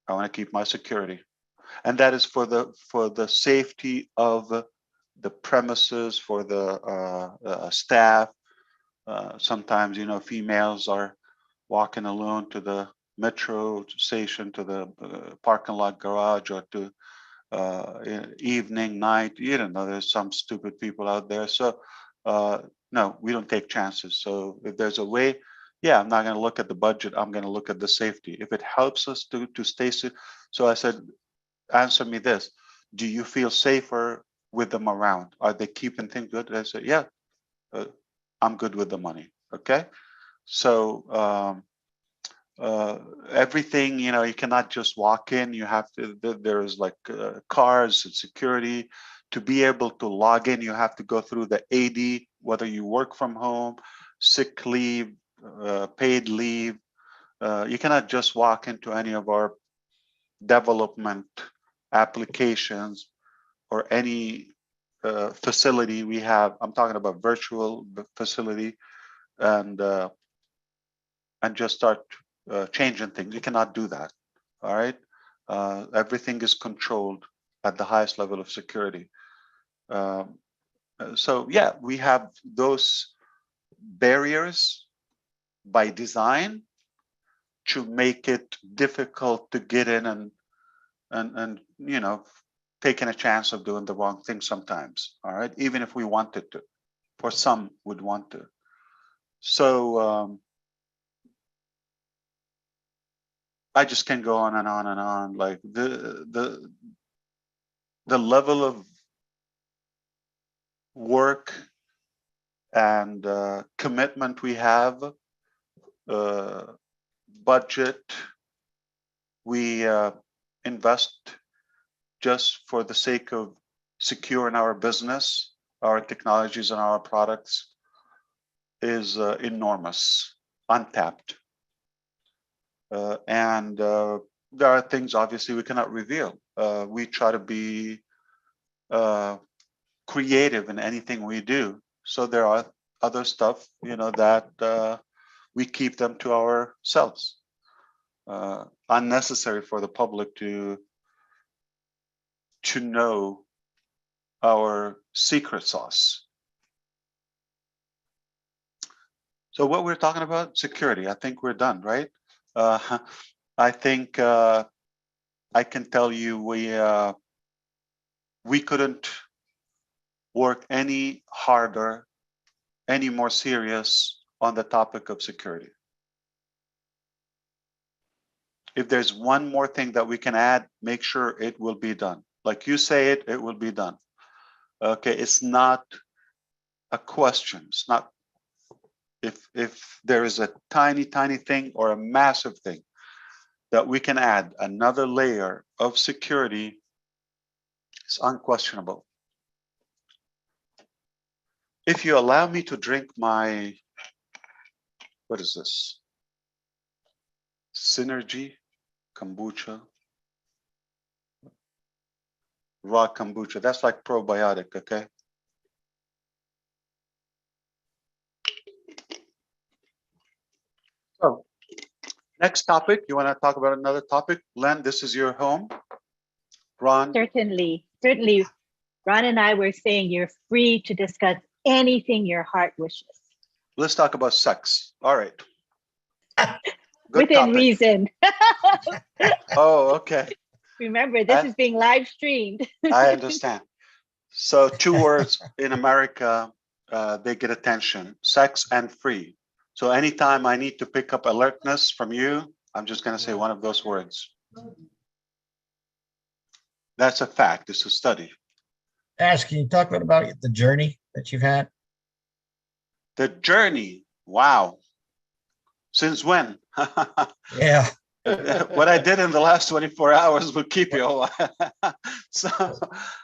I want to keep my security, and that is for the safety of the premises, for the staff. Sometimes, you know, females are walking alone to the metro station, to the parking lot garage, or to evening, night. You don't know, there's some stupid people out there. So no, we don't take chances. So if there's a way, yeah, I'm not going to look at the budget. I'm going to look at the safety. If it helps us to stay safe. So I said, answer me this. Do you feel safer with them around? Are they keeping things good? I said, yeah, I'm good with the money. Okay. So everything, you know, you cannot just walk in. You have to, there's like cars and security. To be able to log in, you have to go through the AD, whether you work from home, sick leave, paid leave. You cannot just walk into any of our development applications or any facility we have. I'm talking about virtual facility, and just start changing things. You cannot do that. All right. Everything is controlled at the highest level of security. So yeah, we have those barriers by design to make it difficult to get in and you know, taking a chance of doing the wrong thing sometimes. All right, even if we wanted to, or some would want to. So I just can go on and on and on. Like the level of work and commitment we have, budget we invest just for the sake of securing our business, our technologies and our products is enormous, untapped. And there are things obviously we cannot reveal. We try to be creative in anything we do. So there are other stuff, you know, that we keep them to ourselves. Unnecessary for the public to know our secret sauce. So what we're talking about, security, I think we're done, right? I think I can tell you we couldn't work any harder, any more serious on the topic of security. If there's one more thing that we can add, make sure it will be done. Like you say it, it will be done. Okay, it's not a question. It's not if there is a tiny thing or a massive thing that we can add another layer of security, it's unquestionable. If you allow me to drink my, what is this? Synergy kombucha, raw kombucha. That's like probiotic, okay? So, next topic, you want to talk about another topic? Lynn, this is your home. Ron? Certainly. Ron and I were saying you're free to discuss anything your heart wishes. Let's talk about sex. All right. Within topic. reason. Oh, okay. Remember, this is being live streamed. I understand. So 2 words in America, they get attention, sex and free. So anytime I need to pick up alertness from you, I'm just going to say one of those words. That's a fact. It's a study. Ash, can you talk about the journey that you've had? The journey. Wow. Since when? Yeah. What I did in the last 24 hours will keep you a while. So,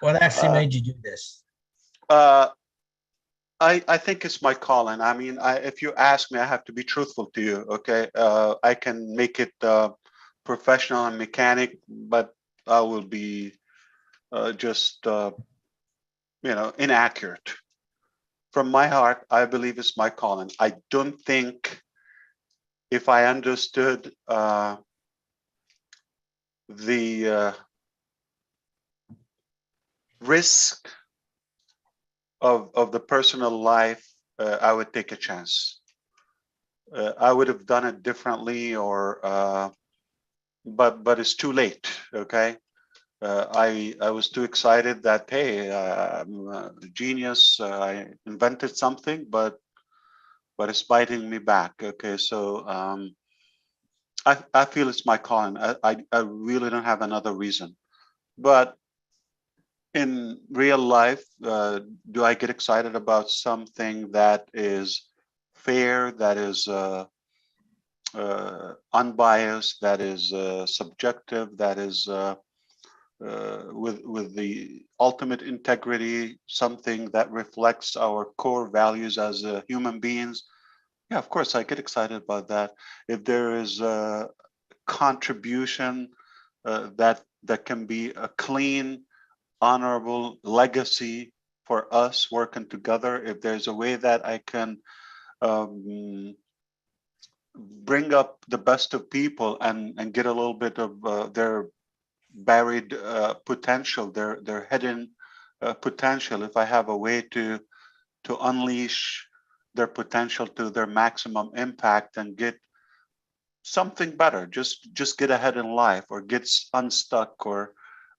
what actually made you do this? I think it's my calling. I mean, if you ask me, I have to be truthful to you. Okay, I can make it professional and mechanic, but I will be just you know, inaccurate. From my heart, I believe it's my calling. I don't think if I understood the risk of the personal life, I would take a chance. I would have done it differently, or but it's too late. Okay, I was too excited that, hey, I'm a genius. I invented something, but it's biting me back. Okay, so I feel it's my calling. I really don't have another reason. But in real life, do I get excited about something that is fair, that is unbiased, that is subjective, that is with the ultimate integrity, something that reflects our core values as human beings? Yeah, of course, I get excited about that. If there is a contribution that can be a clean, honorable legacy for us working together, if there's a way that I can bring up the best of people and get a little bit of their buried potential, their hidden potential, if I have a way to unleash their potential to their maximum impact and get something better, just get ahead in life or get unstuck, or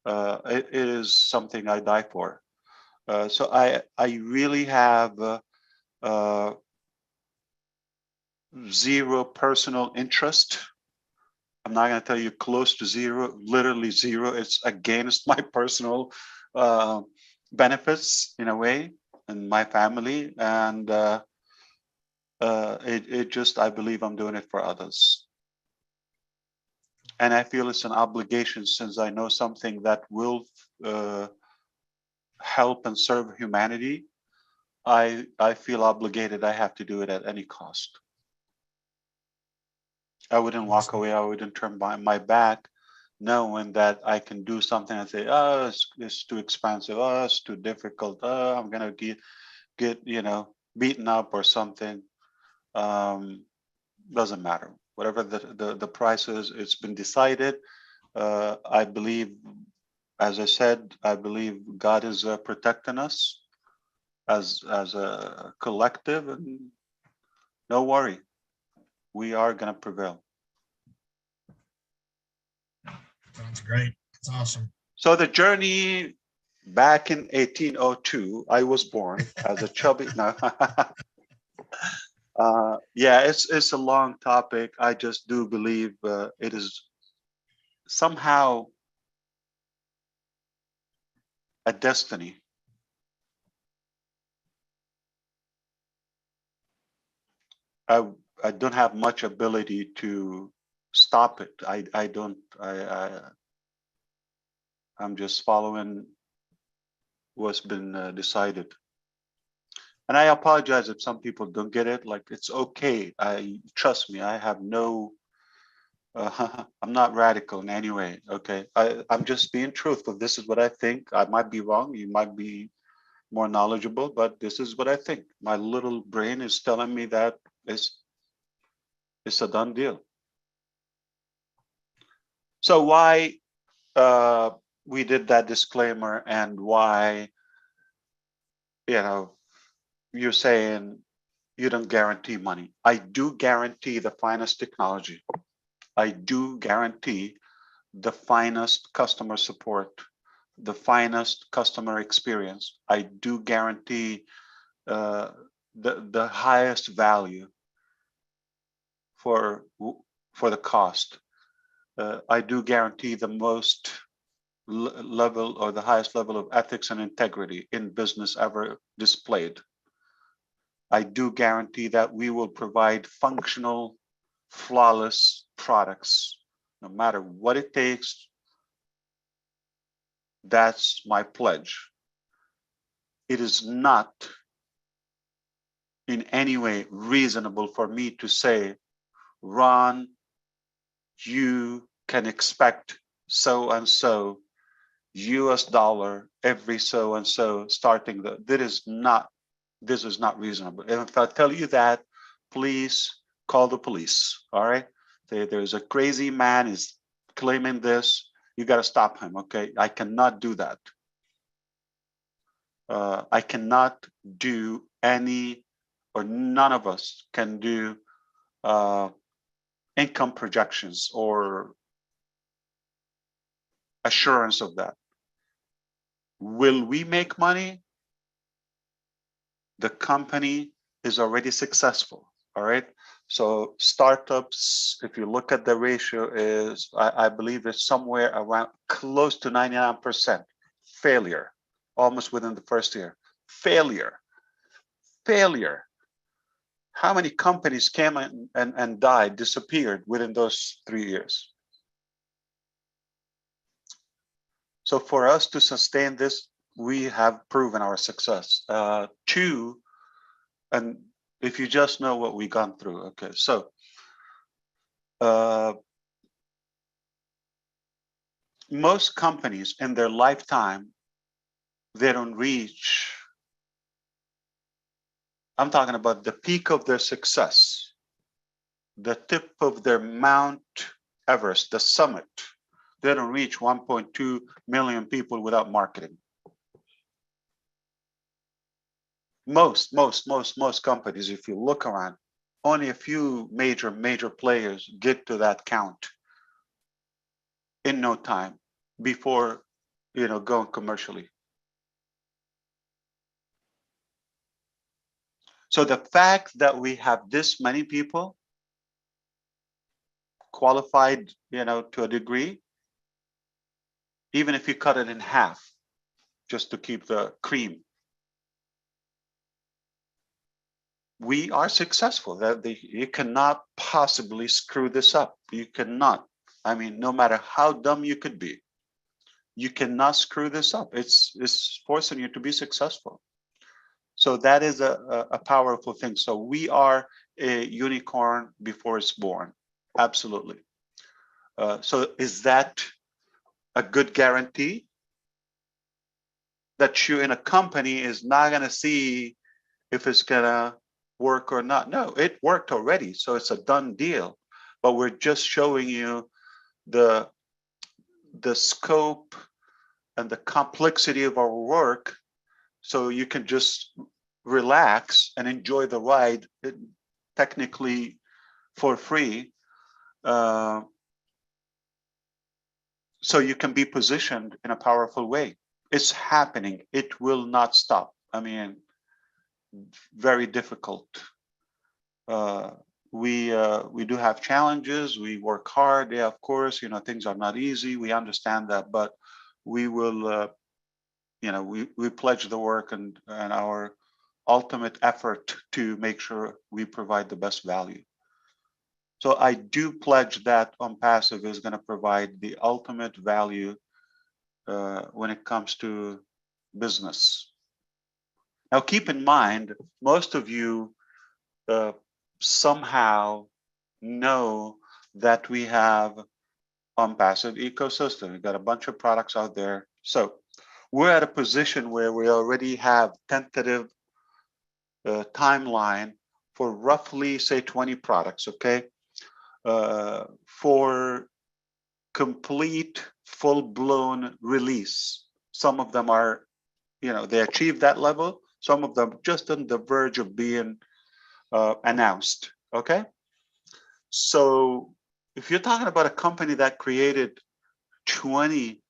it is something I die for. So I really have zero personal interest. I'm not going to tell you close to zero, literally zero. It's against my personal benefits in a way, and my family, and it just, I believe I'm doing it for others. And I feel it's an obligation, since I know something that will help and serve humanity. I feel obligated. I have to do it at any cost. I wouldn't walk away. I wouldn't turn my back, knowing that I can do something and say, oh, it's too expensive. Oh, it's too difficult. Oh, I'm gonna get beaten up or something. Doesn't matter. Whatever the price is, it's been decided. I believe, as I said, I believe God is protecting us as a collective, and no worry, we are going to prevail. Sounds great. It's awesome. So the journey back in 1802, I was born as a chubby. No. Yeah, it's a long topic. I just do believe it is somehow a destiny. I don't have much ability to stop it. I don't. I'm just following what's been decided. And I apologize if some people don't get it. Like, it's okay. Trust me. I have no. I'm not radical in any way. Okay, I'm just being truthful. This is what I think. I might be wrong. You might be more knowledgeable, but this is what I think. My little brain is telling me that it's a done deal. So why we did that disclaimer, and why, you're saying you don't guarantee money. I do guarantee the finest technology. I do guarantee the finest customer support, the finest customer experience. I do guarantee the highest value for the cost. I do guarantee the most level, or the highest level of ethics and integrity in business ever displayed. I do guarantee that we will provide functional, flawless products, no matter what it takes. That's my pledge. It is not in any way reasonable for me to say, Ron, you can expect so and so US dollar every so and so starting this is not reasonable. And if I tell you that, please call the police. All right, there's a crazy man is claiming this. You got to stop him. Okay, I cannot do that. I cannot do any, or none of us can do income projections or assurance of that. Will we make money? The company is already successful. All right. So startups, if you look at the ratio, is I believe it's somewhere around close to 99% failure, almost within the first year. Failure. How many companies came and died, disappeared within those 3 years? So for us to sustain this, we have proven our success. Two, and if you just know what we've gone through, okay, so most companies in their lifetime, they don't reach, I'm talking about the peak of their success, the tip of their Mount Everest, the summit. They don't reach 1.2 million people without marketing. Most companies, if you look around, only a few major players get to that count in no time before, you know, going commercially. So the fact that we have this many people qualified, you know, to a degree, even if you cut it in half, just to keep the cream, we are successful. That you cannot possibly screw this up. You cannot. I mean, no matter how dumb you could be, you cannot screw this up. It's forcing you to be successful. So that is a powerful thing. So we are a unicorn before it's born. Absolutely. So is that a good guarantee that you in a company is not going to see if it's going to work or not? No, it worked already. So it's a done deal. But we're just showing you the scope and the complexity of our work, so you can just relax and enjoy the ride, technically for free, so you can be positioned in a powerful way. It's happening. It will not stop. I mean, very difficult. We do have challenges. We work hard. Yeah, of course, you know, things are not easy. We understand that, but we will, you know, we pledge the work and our ultimate effort to make sure we provide the best value. So I do pledge that ONPASSIVE is going to provide the ultimate value when it comes to business. Now, keep in mind, most of you somehow know that we have ONPASSIVE ecosystem. We've got a bunch of products out there. So we're at a position where we already have tentative timeline for roughly, say, 20 products, okay? For complete, full-blown release. Some of them are, you know, they achieved that level. Some of them just on the verge of being announced, okay? So if you're talking about a company that created 20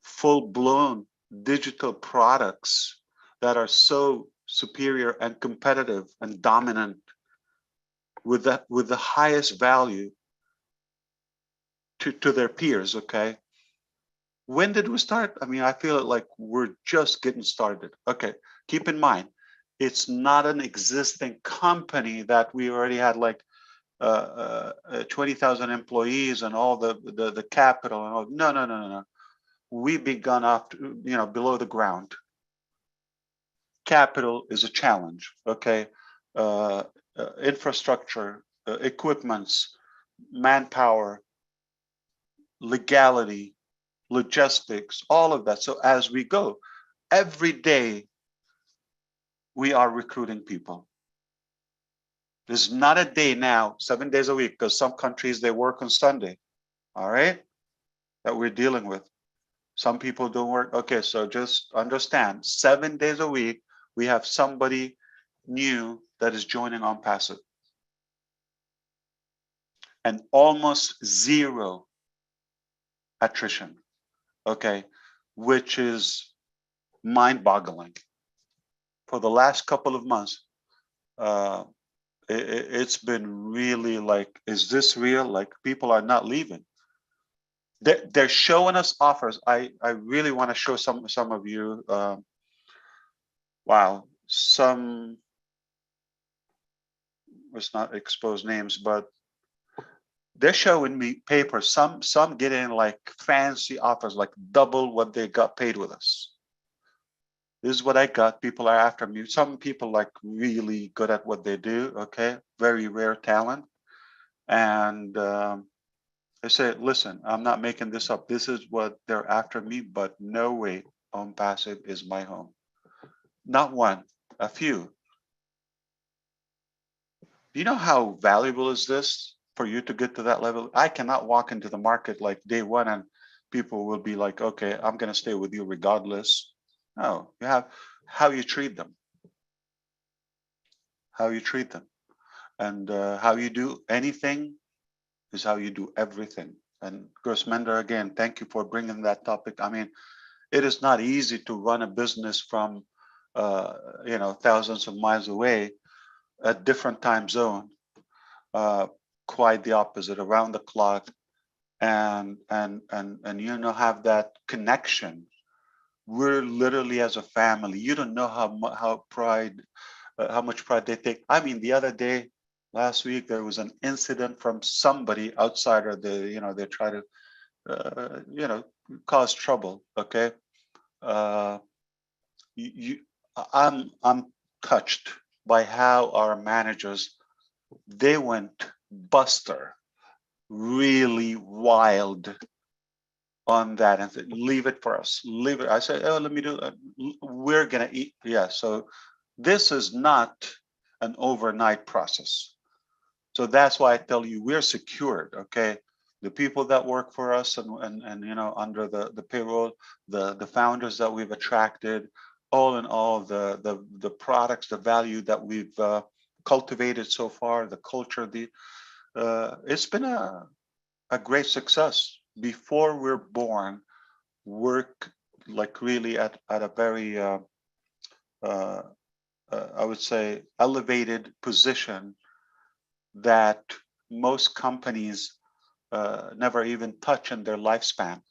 full-blown digital products that are so superior and competitive and dominant with the highest value to their peers, okay? When did we start? I mean, I feel like we're just getting started. Okay, keep in mind, it's not an existing company that we already had like 20,000 employees and all the capital and all. No. We begun after, you know, below the ground. Capital is a challenge, okay? Infrastructure, equipments, manpower, legality, logistics, all of that. So as we go, every day we are recruiting people. There's not a day now, 7 days a week, because some countries they work on Sunday, all right, that we're dealing with. Some people don't work. Okay, so just understand, 7 days a week, we have somebody new that is joining ONPASSIVE. And almost zero attrition, okay, which is mind-boggling. For the last couple of months, it's been really like, is this real? Like, people are not leaving. They're showing us offers. I really want to show some of you. Wow, some, let's not expose names, but they're showing me papers. Some getting like fancy offers, like double what they got paid with us. This is what I got. People are after me. Some people like really good at what they do. Okay, very rare talent, and I say, listen, I'm not making this up. This is what they're after me, but no way ONPASSIVE is my home. Not one, a few. Do you know how valuable is this for you to get to that level? I cannot walk into the market like day one and people will be like, okay, I'm going to stay with you regardless. No, you have how you treat them, how you treat them, and how you do anything is how you do everything. And Grossmender, again, thank you for bringing that topic. I mean, it is not easy to run a business from, thousands of miles away, a different time zone, quite the opposite, around the clock, and have that connection. We're literally as a family. You don't know how much pride they take. I mean, the other day, last week, there was an incident from somebody outside of the, they try to, cause trouble. Okay, I'm touched by how our managers, they went buster, really wild on that, and said, leave it for us, leave it. I said, oh, let me do it. We're gonna eat. Yeah, so this is not an overnight process. So that's why I tell you, we're secured. Okay, the people that work for us and under the payroll, the founders that we've attracted, all in all, the products, the value that we've cultivated so far, the culture, it's been a great success. Before we're born, work like really at a very I would say elevated position that most companies never even touch in their lifespan.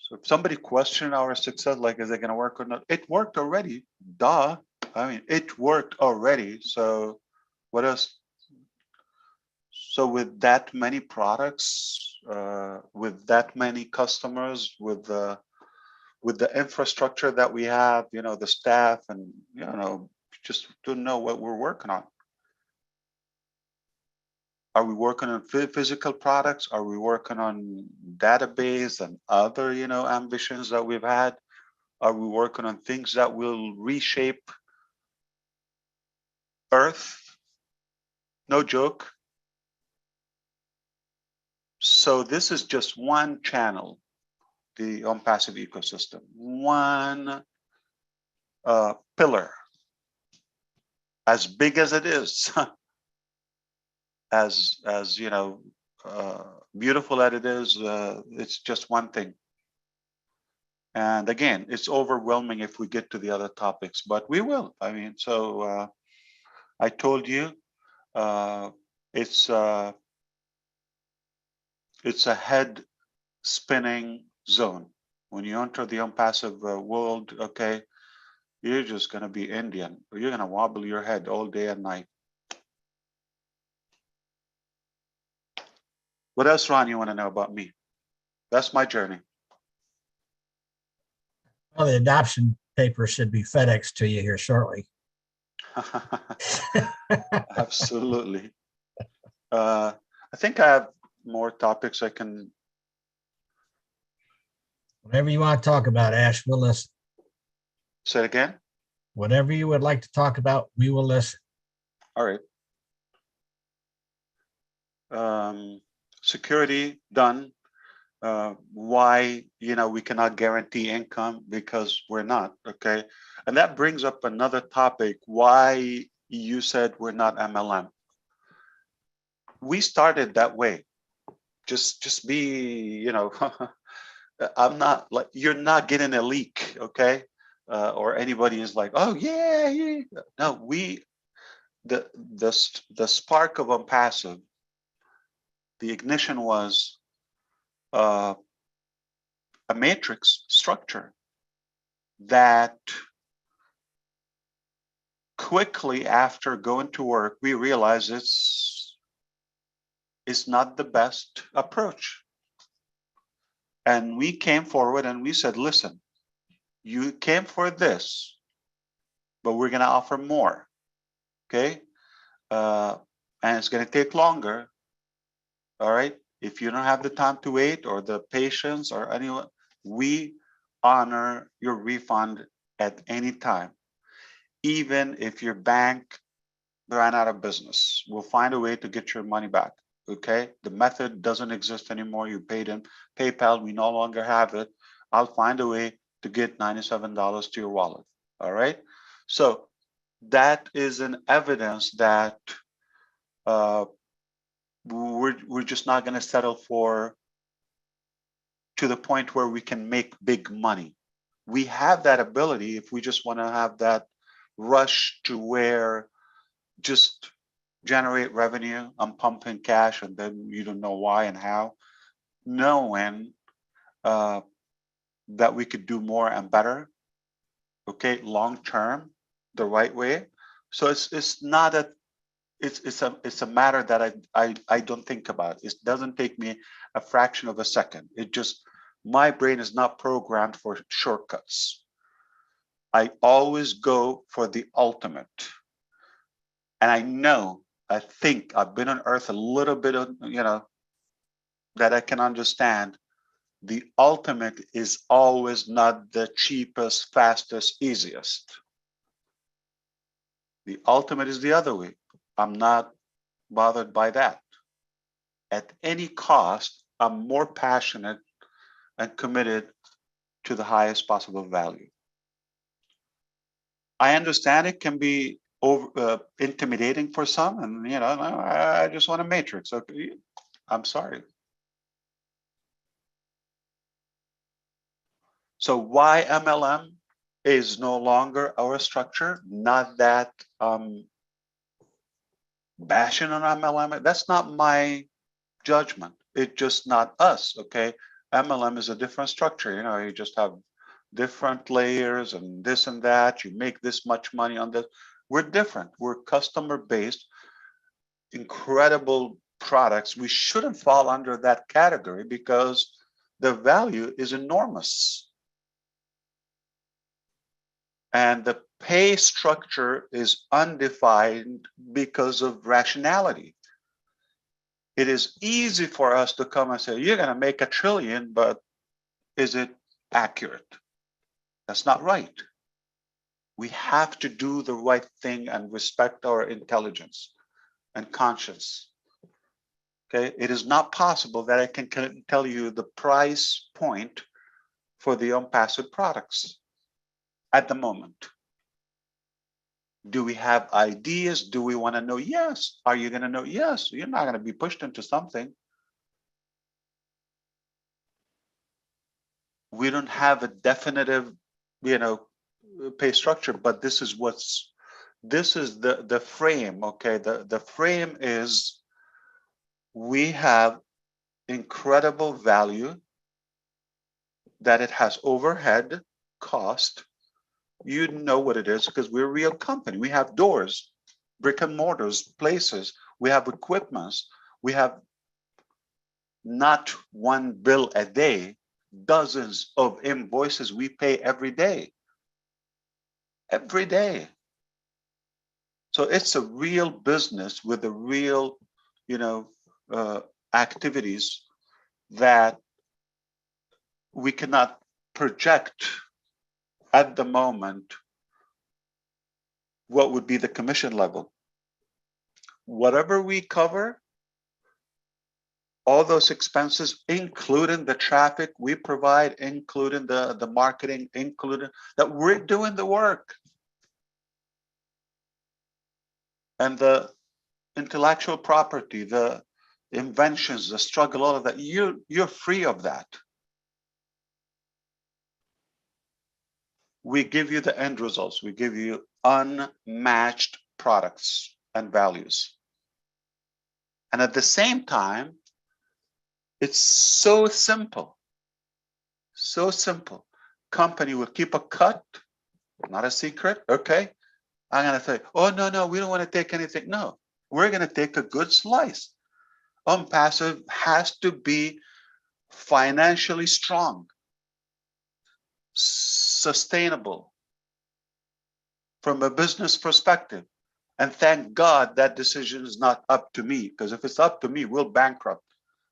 So if somebody questioned our success, like, is it going to work or not? It worked already. Duh. I mean, it worked already. So what else? So with that many products, with that many customers, with the infrastructure that we have, the staff, and just to know what we're working on. Are we working on physical products? Are we working on database and other, ambitions that we've had? Are we working on things that will reshape Earth? No joke. So this is just one channel, the ONPASSIVE ecosystem, one pillar, as big as it is, as beautiful as it is, it's just one thing. And again, it's overwhelming if we get to the other topics, but we will. I mean, so I told you, it's a head spinning zone. When you enter the ONPASSIVE world, okay, you're just going to be Indian. You're going to wobble your head all day and night. What else, Ron, you want to know about me? That's my journey. Well, the adoption paper should be FedEx to you here shortly. Absolutely. I think I have more topics I can. Whatever you want to talk about, Ash, we'll listen. Say it again. Whatever you would like to talk about, we will listen. All right. Security done. Why we cannot guarantee income? Because we're not. Okay, and that brings up another topic. Why you said we're not MLM? We started that way. just be, I'm not like, you're not getting a leak, okay? Or anybody is like, oh yeah, yeah. No, the spark of ONPASSIVE, the ignition was a matrix structure that quickly after going to work, we realized it's not the best approach. And we came forward and we said, listen, you came for this, but we're going to offer more. Okay. And it's going to take longer. All right. If you don't have the time to wait or the patience or anyone, we honor your refund at any time. Even if your bank ran out of business, we'll find a way to get your money back. Okay. The method doesn't exist anymore. You paid in PayPal. We no longer have it. I'll find a way to get $97 to your wallet. All right. So that is an evidence that we're just not going to settle for to the point where we can make big money. We have that ability if we just want to have that rush to where just generate revenue. I'm pumping cash and then you don't know why and how. Knowing that we could do more and better, okay, long term, the right way. So it's not a it's a matter that I don't think about. It doesn't take me a fraction of a second. It just, my brain is not programmed for shortcuts. I always go for the ultimate. And I think I've been on earth a little bit of, that I can understand. The ultimate is always not the cheapest, fastest, easiest. The ultimate is the other way. I'm not bothered by that. At any cost, I'm more passionate and committed to the highest possible value. I understand it can be intimidating for some, and I just want a matrix. Okay, I'm sorry. So why MLM is no longer our structure? Not that bashing on MLM. That's not my judgment. It's just not us. Okay, MLM is a different structure. You just have different layers and this and that. You make this much money on this. We're different. We're customer based, incredible products. We shouldn't fall under that category because the value is enormous. And the pay structure is undefined because of rationality. It is easy for us to come and say, you're going to make $1 trillion, but is it accurate? That's not right. We have to do the right thing and respect our intelligence and conscience. Okay, it is not possible that I can tell you the price point for the ONPASSIVE products at the moment. Do we have ideas? Do we want to know? Yes. Are you going to know? Yes. You're not going to be pushed into something. We don't have a definitive, pay structure, but this is the frame. Okay. The frame is we have incredible value, that it has overhead cost. You know what it is because we're a real company. We have doors, brick and mortars, places. We have equipments. We have not one bill a day, dozens of invoices we pay every day. Every day. So it's a real business with a real, activities that we cannot project at the moment what would be the commission level. Whatever we cover, all those expenses, including the traffic we provide, including the marketing, including that we're doing the work. And the intellectual property, the inventions, the struggle, all of that, you're free of that. We give you the end results. We give you unmatched products and values. And at the same time, it's so simple. So simple. Company will keep a cut, not a secret. Okay. I'm going to say, oh, no, we don't want to take anything. No, we're going to take a good slice. ONPASSIVE has to be financially strong, sustainable from a business perspective. And thank God that decision is not up to me, because if it's up to me, we'll bankrupt.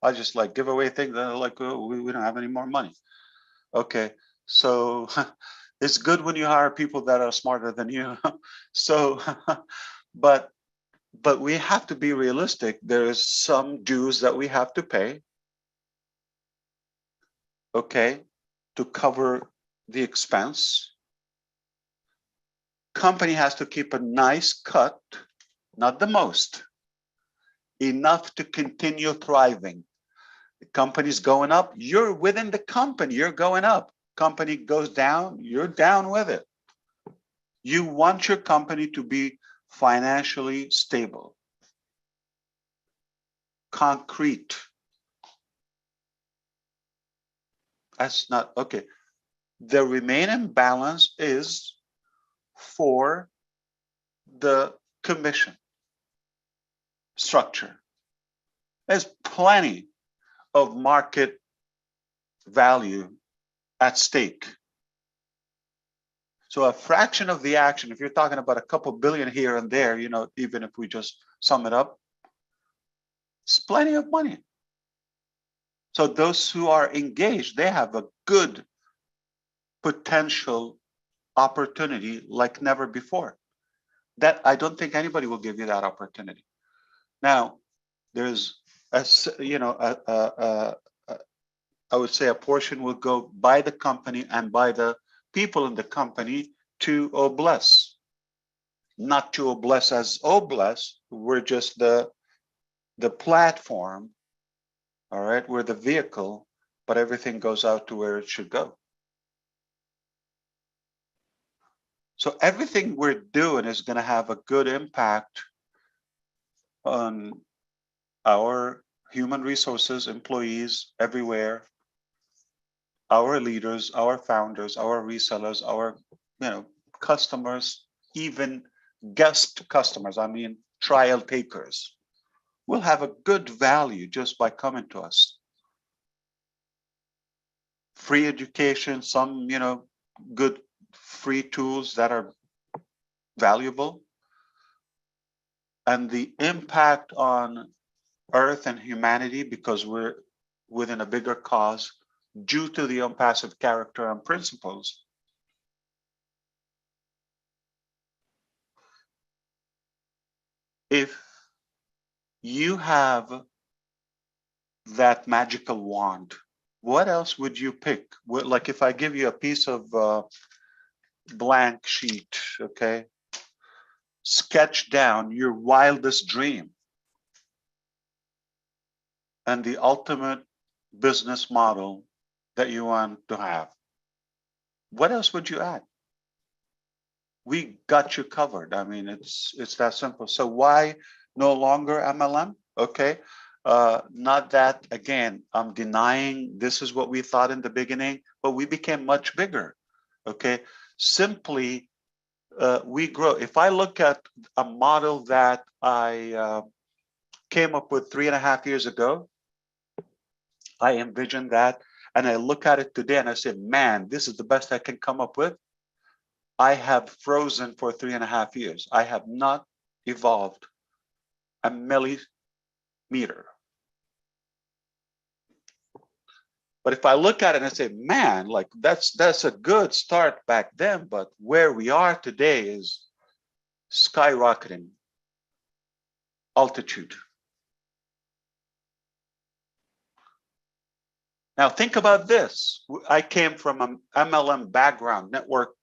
I just like give away things that are like, oh, we don't have any more money. Okay, so it's good when you hire people that are smarter than you. So, but we have to be realistic. There is some dues that we have to pay, okay, to cover the expense. Company has to keep a nice cut, not the most, enough to continue thriving. The company's going up, you're within the company, you're going up. Company goes down, you're down with it. You want your company to be financially stable, concrete. That's not, okay. The remaining balance is for the commission structure. There's plenty of market value at stake. So a fraction of the action, if you're talking about a couple billion here and there, you know, even if we just sum it up, it's plenty of money. So those who are engaged, they have a good potential opportunity like never before. That I don't think anybody will give you that opportunity. Now, there's a, you know, I would say a portion will go by the company and by the people in the company to Obless. Not to Obless as Obless, we're just the platform, all right? We're the vehicle, but everything goes out to where it should go. So everything we're doing is going to have a good impact on our human resources, employees everywhere, our leaders, our founders, our resellers, our customers, even guest customers, I mean trial takers, will have a good value just by coming to us. Free education, some good free tools that are valuable, and the impact on Earth and humanity, because we're within a bigger cause due to the ONPASSIVE character and principles. If you have that magical wand, what else would you pick? Like if I give you a piece of blank sheet, okay, sketch down your wildest dream and the ultimate business model that you want to have, what else would you add? We got you covered. I mean, it's that simple. So why no longer MLM? Okay, not that, again, I'm denying this is what we thought in the beginning, but we became much bigger. Okay, simply we grow. If I look at a model that I came up with 3.5 years ago, I envisioned that, and I look at it today and I say, man, this is the best I can come up with. I have frozen for 3.5 years. I have not evolved a millimeter. But if I look at it and I say, man, like that's a good start back then, but where we are today is skyrocketing altitude. Now think about this. I came from an MLM background, network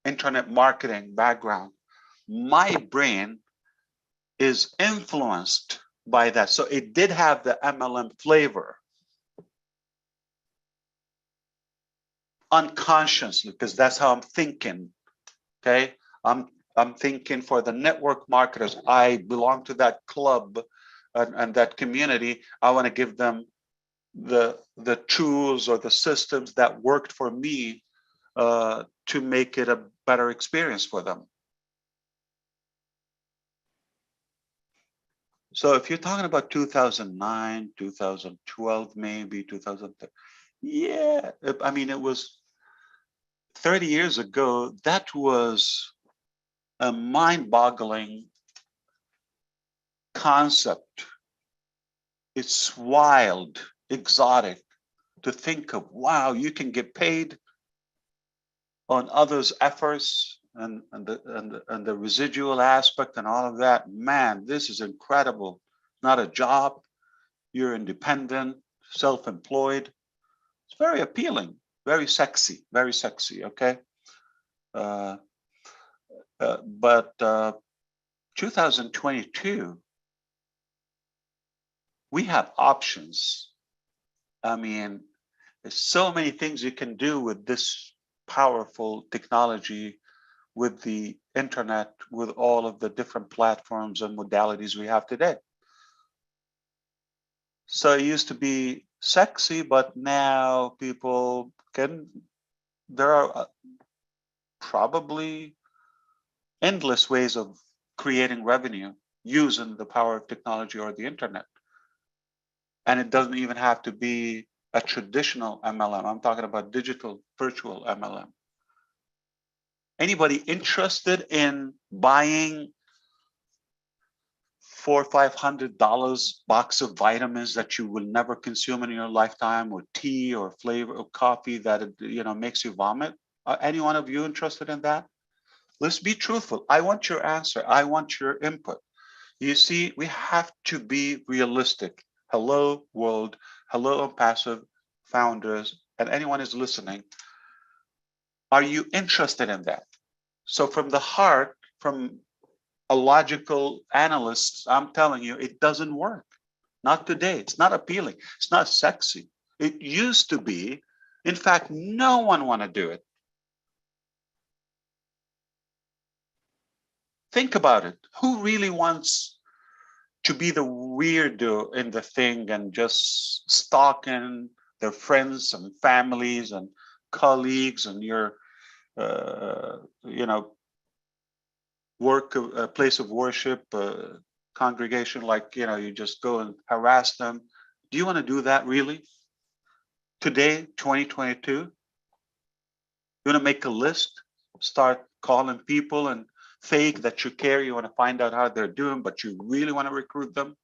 internet marketing background. My brain is influenced by that. So it did have the MLM flavor unconsciously, because that's how I'm thinking. Okay, I'm thinking for the network marketers. I belong to that club and that community. I want to give them the tools or the systems that worked for me to make it a better experience for them. So if you're talking about 2009, 2012, maybe 2013, yeah, I mean, it was 30 years ago. That was a mind-boggling concept. It's wild, exotic to think of. Wow, you can get paid on others' efforts and the residual aspect and all of that. Man, this is incredible. Not a job. You're independent, self-employed. It's very appealing, very sexy, very sexy. Okay, but 2022, we have options. I mean, there's so many things you can do with this powerful technology, with the internet, with all of the different platforms and modalities we have today. So it used to be sexy, but now people there are probably endless ways of creating revenue using the power of technology or the internet. And it doesn't even have to be a traditional MLM. I'm talking about digital virtual MLM. Anybody interested in buying $400 or $500 box of vitamins that you will never consume in your lifetime, or tea or flavor of coffee that makes you vomit? Are any one of you interested in that? Let's be truthful. I want your answer. I want your input. You see, we have to be realistic. Hello, world. Hello, ONPASSIVE founders, and anyone who's listening. Are you interested in that? So from the heart, from a logical analyst, I'm telling you, it doesn't work. Not today. It's not appealing. It's not sexy. It used to be. In fact, no one want to do it. Think about it. Who really wants to be the weirdo in the thing and just stalking their friends and families and colleagues and your, work, place of worship, congregation, like, you just go and harass them? Do you want to do that really? Today, 2022, you want to make a list, start calling people and fake that you care, you want to find out how they're doing, but you really want to recruit them?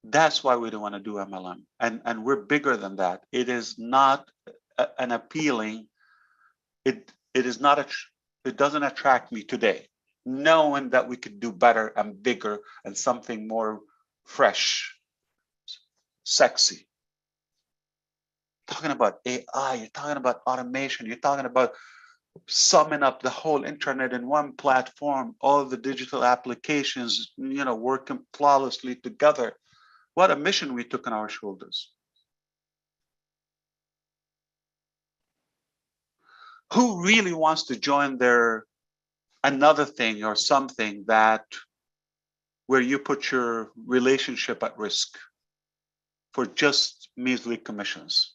That's why we don't want to do MLM. And we're bigger than that. It is not an appealing, it doesn't attract me today, knowing that we could do better and bigger and something more fresh, sexy. Talking about AI, you're talking about automation, you're talking about summing up the whole internet in one platform, all the digital applications, working flawlessly together. What a mission we took on our shoulders. Who really wants to join another thing or something where you put your relationship at risk for just measly commissions?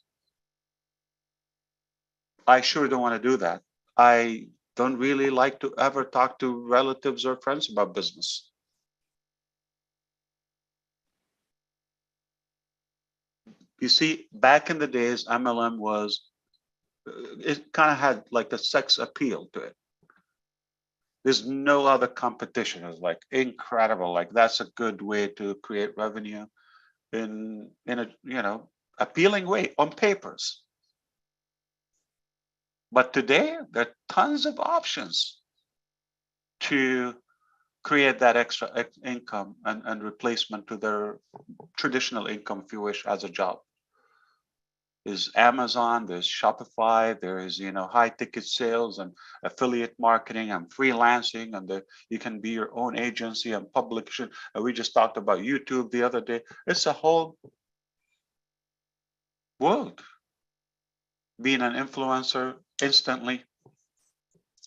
I sure don't want to do that. I don't really like to ever talk to relatives or friends about business. You see, back in the days, MLM it kind of had like a sex appeal to it. There's no other competition. It's like incredible. Like, that's a good way to create revenue in a appealing way on papers. But today, there are tons of options to create that extra income and replacement to their traditional income, if you wish, as a job. There's Amazon, there's Shopify, there is, high ticket sales and affiliate marketing and freelancing, and you can be your own agency and publication. We just talked about YouTube the other day. It's a whole world. Being an influencer instantly,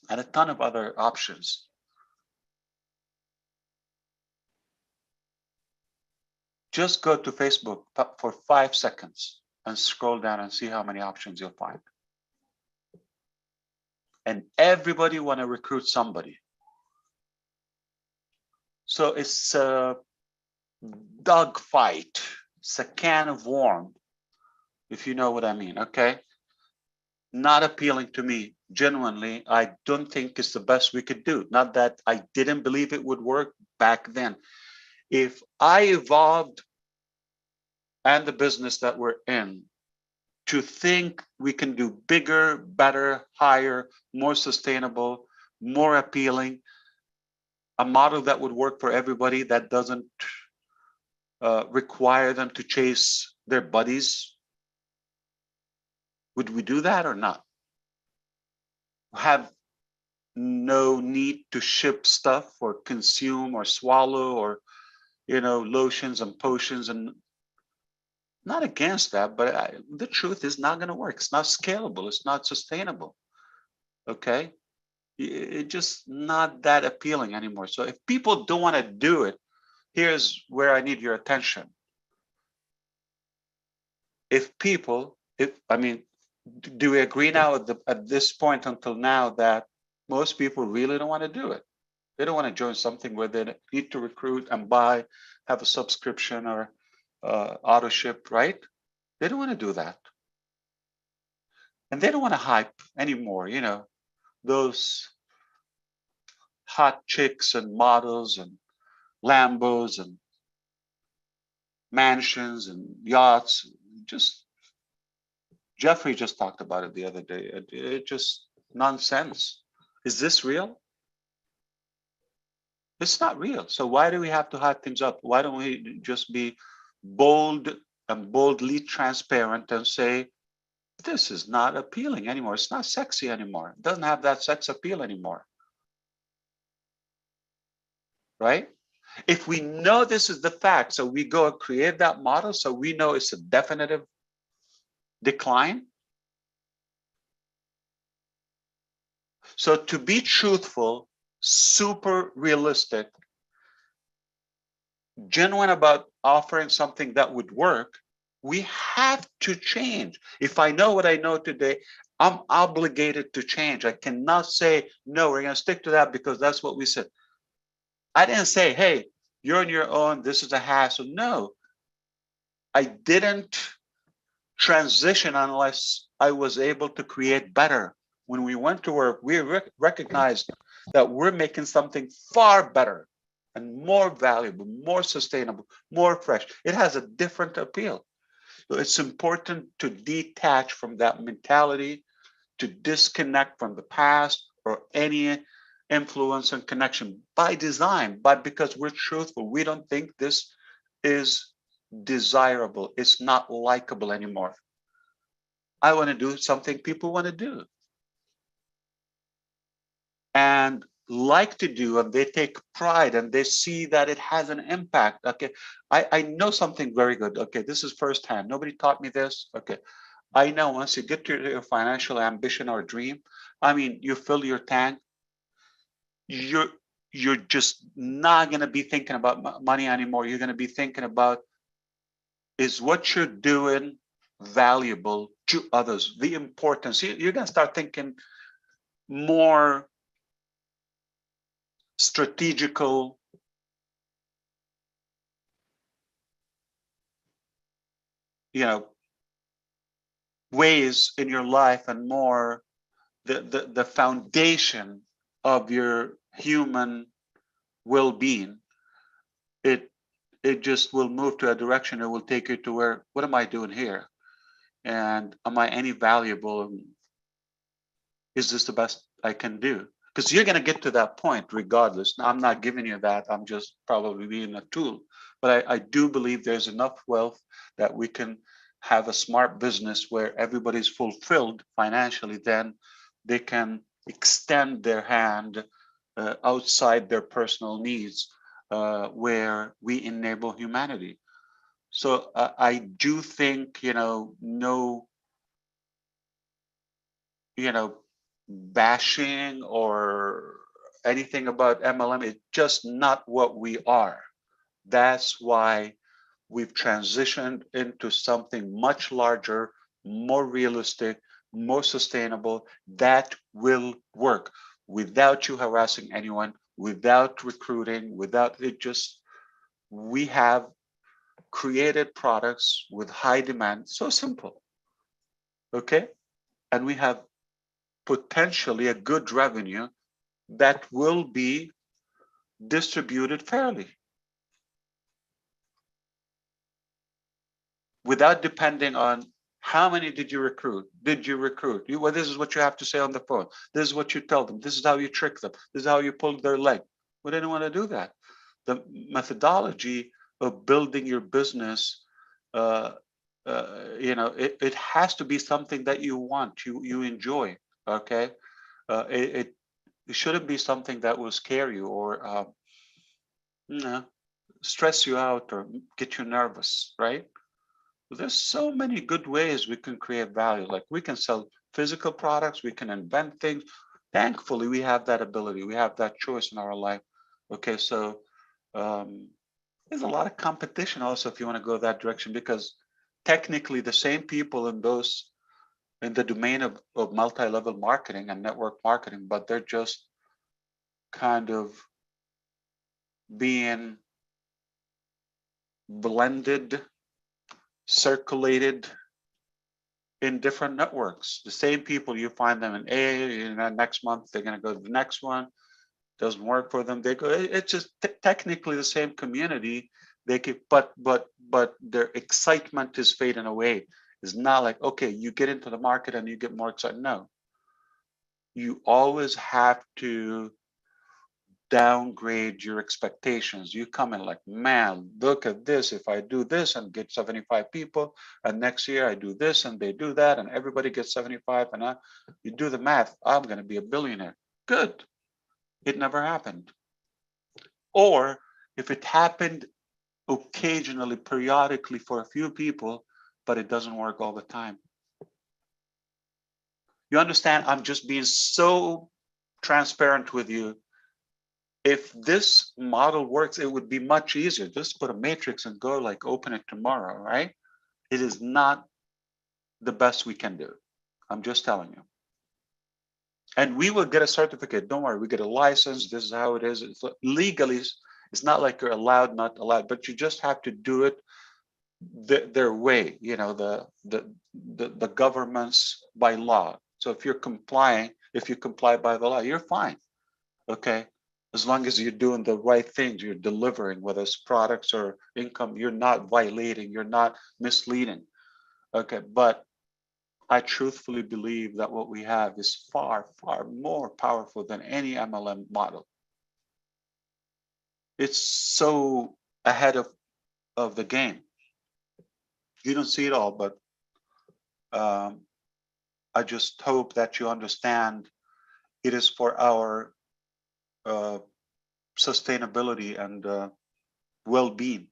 and a ton of other options. Just go to Facebook for 5 seconds and scroll down and see how many options you'll find. And everybody want to recruit somebody. So it's a dogfight. It's a can of worms, if you know what I mean, okay? Not appealing to me. Genuinely, I don't think it's the best we could do. Not that I didn't believe it would work back then. If I evolved and the business that we're in to think we can do bigger, better, higher, more sustainable, more appealing, a model that would work for everybody, that doesn't require them to chase their buddies, would we do that or not? Have no need to ship stuff or consume or swallow or, lotions and potions, and not against that, but the truth is not going to work. It's not scalable. It's not sustainable. Okay. It's just not that appealing anymore. So if people don't want to do it, here's where I need your attention. Do we agree now at this point until now that most people really don't want to do it? They don't want to join something where they need to recruit and buy, have a subscription or auto ship, right? They don't want to do that. And they don't want to hype anymore, those hot chicks and models and Lambos and mansions and yachts. Jeffrey just talked about it the other day. It just nonsense. Is this real? It's not real. So why do we have to hype things up? Why don't we just be bold and boldly transparent and say, this is not appealing anymore. It's not sexy anymore. It doesn't have that sex appeal anymore. Right? If we know this is the fact, so we go and create that model, so we know it's a definitive decline. So to be truthful, super realistic, genuine about offering something that would work, we have to change. If I know what I know today, I'm obligated to change. I cannot say, no, we're going to stick to that because that's what we said. I didn't say, hey, you're on your own, this is a hassle. No, I didn't transition unless I was able to create better. When we went to work, we recognized that we're making something far better and more valuable, more sustainable, more fresh. It has a different appeal. So it's important to detach from that mentality, to disconnect from the past or any influence and connection by design, but because we're truthful. We don't think this is desirable. It's not likable anymore. I want to do something people want to do and like to do, and they take pride and they see that it has an impact. Okay, I know something very good. Okay, this is firsthand. Nobody taught me this. Okay, I know once you get to your financial ambition or dream, I mean, you fill your tank, you're just not going to be thinking about money anymore. You're going to be thinking about, is what you're doing valuable to others? The importance. You're going to start thinking more strategical, ways in your life, and more the foundation of your human well-being. It just will move to a direction. It will take you to where, what am I doing here? And am I any valuable? Is this the best I can do? Because you're going to get to that point regardless. Now, I'm not giving you that. I'm just probably being a tool. But I do believe there's enough wealth that we can have a smart business where everybody's fulfilled financially, then they can extend their hand outside their personal needs, where we enable humanity. So I do think, no, bashing or anything about MLM. It's just not what we are. That's why we've transitioned into something much larger, more realistic, more sustainable, that will work without you harassing anyone, without recruiting, without it. Just, we have created products with high demand, so simple, okay? And we have potentially a good revenue that will be distributed fairly without depending on how many did you recruit? Did you recruit? Well, this is what you have to say on the phone. This is what you tell them. This is how you trick them. This is how you pull their leg. We didn't want to do that. The methodology of building your business, it has to be something that you want, you enjoy. Okay, it shouldn't be something that will scare you or stress you out or get you nervous, right? There's so many good ways we can create value. Like, we can sell physical products, we can invent things. Thankfully, we have that ability. We have that choice in our life. Okay, so there's a lot of competition also if you want to go that direction, because technically the same people in the domain of multi-level marketing and network marketing, but they're just kind of being blended, circulated in different networks. The same people, you find them in A, and next month they're going to go to the next one. Doesn't work for them. They go. It's just technically the same community. They could, but their excitement is fading away. It's not like, okay, you get into the market and you get more excited. No, you always have to downgrade your expectations. You come in like, man, look at this. If I do this and get 75 people, and next year I do this and they do that, and everybody gets 75, and you do the math, I'm going to be a billionaire. Good. It never happened. Or if it happened occasionally, periodically for a few people, but it doesn't work all the time. You understand? I'm just being so transparent with you. If this model works, it would be much easier. Just put a matrix and go, like, open it tomorrow, right? It is not the best we can do. I'm just telling you. And we will get a certificate. Don't worry, we get a license. This is how it is. It's legally, it's not like you're allowed, not allowed, but you just have to do it their way. The governments by law. So if you comply by the law, you're fine. Okay. As long as you're doing the right things, you're delivering, whether it's products or income, you're not violating, you're not misleading. Okay, but I truthfully believe that what we have is far, far more powerful than any MLM model. It's so ahead of the game. You don't see it all, but I just hope that you understand it is for our sustainability and well-being.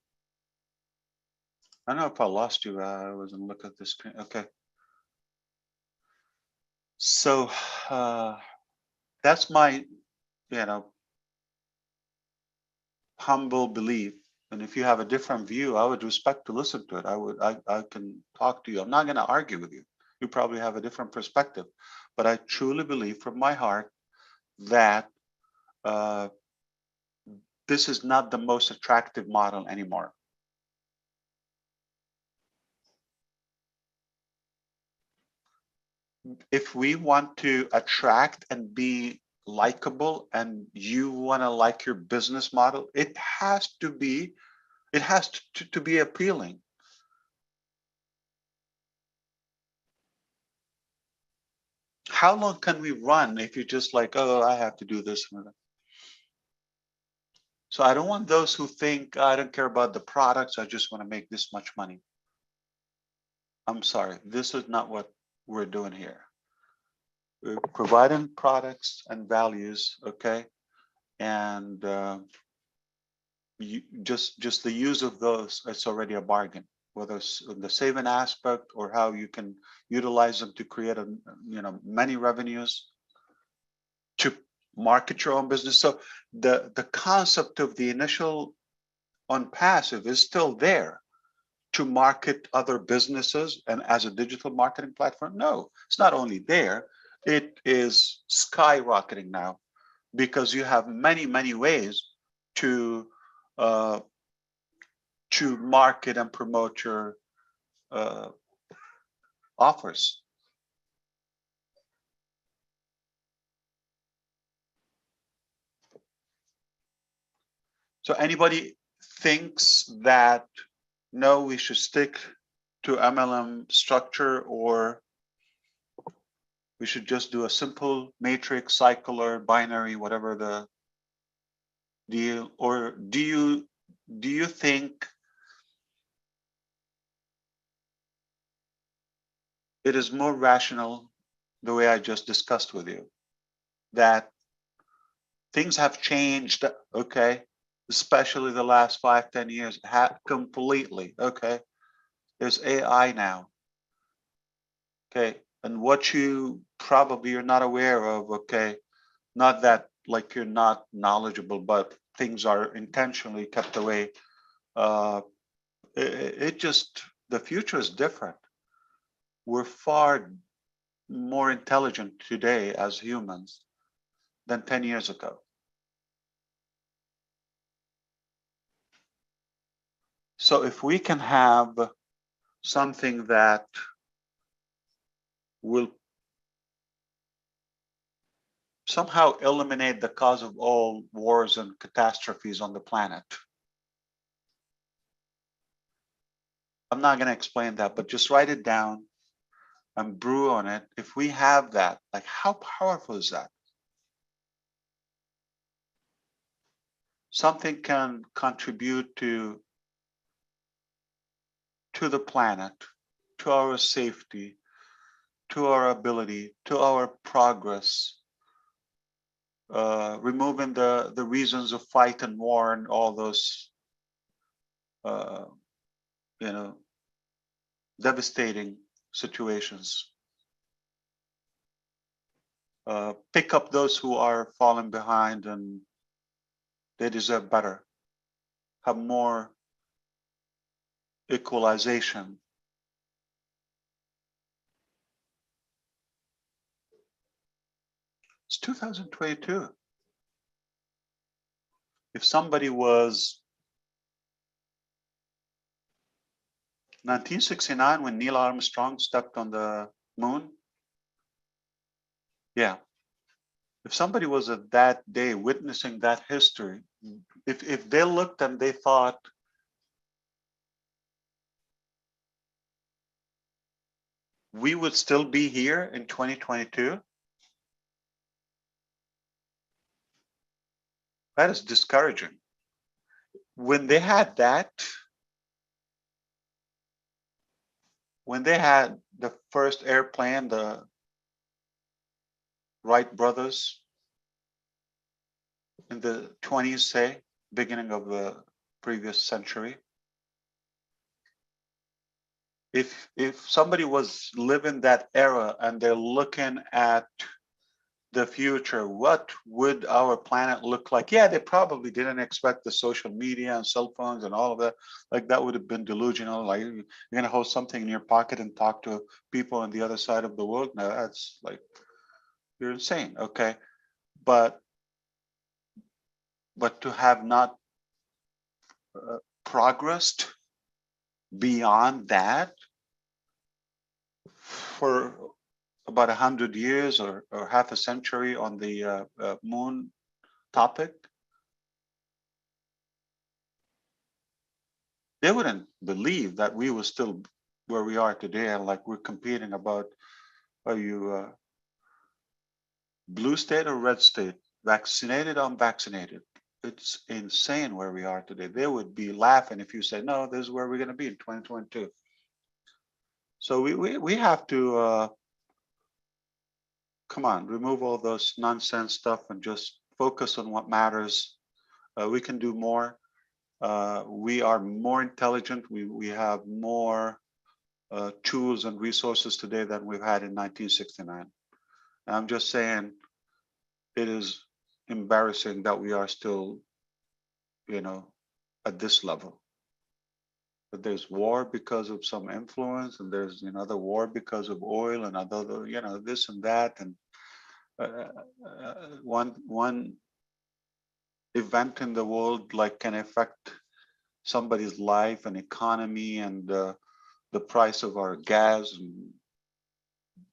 I don't know if I lost you. I wasn't looking at the screen. Okay. So that's my, humble belief. And if you have a different view, I would respect to listen to it. I can talk to you. I'm not going to argue with you. You probably have a different perspective, but I truly believe from my heart that this is not the most attractive model anymore. If we want to attract and be likable, and you want to like your business model, it has to be appealing. How long can we run if you're just like, oh, I have to do this? So I don't want those who think, I don't care about the products, I just want to make this much money. I'm sorry, this is not what we're doing here. We're providing products and values, okay? And just the use of those, it's already a bargain, whether it's the saving aspect or how you can utilize them to create many revenues to market your own business. So the concept of the initial ONPASSIVE is still there to market other businesses and as a digital marketing platform. No, it's not only there, it is skyrocketing now because you have many ways to market and promote your offers. So anybody thinks that no, we should stick to MLM structure, or we should just do a simple matrix, cycle, or binary, whatever the deal, or do you think it is more rational the way I just discussed with you, that things have changed, okay, especially the last 5-10 years, completely, okay? There's AI now, okay? And what you probably are not aware of, okay, not that like you're not knowledgeable, but things are intentionally kept away. It just, the future is different. We're far more intelligent today as humans than 10 years ago. So if we can have something that will somehow eliminate the cause of all wars and catastrophes on the planet. I'm not going to explain that, but just write it down and brew on it. If we have that, like, how powerful is that? Something can contribute to the planet, to our safety, to our ability, to our progress, removing the reasons of fight and war and all those, devastating situations. Pick up those who are falling behind and they deserve better. Have more equalization. It's 2022. If somebody was 1969 when Neil Armstrong stepped on the moon, yeah. If somebody was at that day witnessing that history, if they looked and they thought, we would still be here in 2022, that is discouraging. When they had that, when they had the first airplane, the Wright brothers in the 20s, say, beginning of the previous century, if somebody was living that era and they're looking at the future, what would our planet look like? Yeah, they probably didn't expect the social media and cell phones and all of that. Like, that would have been delusional. Like, you're going to hold something in your pocket and talk to people on the other side of the world. No, that's like, you're insane. Okay. But to have not progressed beyond that for about 100 years or half a century on the moon topic, they wouldn't believe that we were still where we are today, and like we're competing about, are you blue state or red state, vaccinated or unvaccinated? It's insane where we are today. They would be laughing if you say, no, this is where we're going to be in 2022. So we have to come on, remove all those nonsense stuff and just focus on what matters. We can do more. We are more intelligent. We have more tools and resources today than we've had in 1969. And I'm just saying, it is embarrassing that we are still, at this level. But there's war because of some influence, and there's another war because of oil, and another, this and that, and one event in the world like can affect somebody's life and economy, and the price of our gas and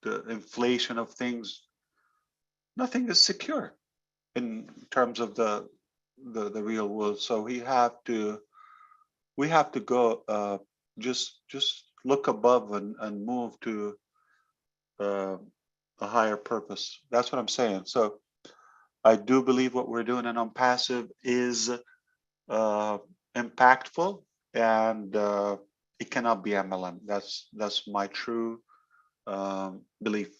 the inflation of things. Nothing is secure in terms of the real world. So we have to go just look above and move to a higher purpose. That's what I'm saying. So I do believe what we're doing in ONPASSIVE is impactful, and it cannot be MLM. That's my true belief.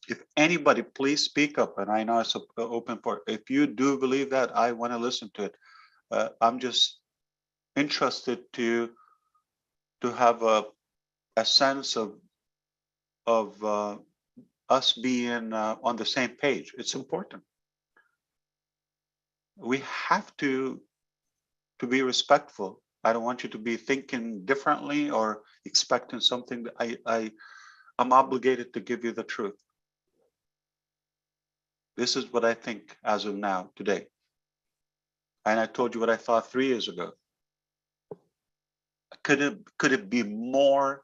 If anybody, please speak up. And I know it's open for, if you do believe that, I want to listen to it. I'm just interested to have a sense of us being on the same page. It's important. We have to be respectful. I don't want you to be thinking differently or expecting something. That I'm obligated to give you the truth. This is what I think as of now, today. And I told you what I thought 3 years ago. Could it be more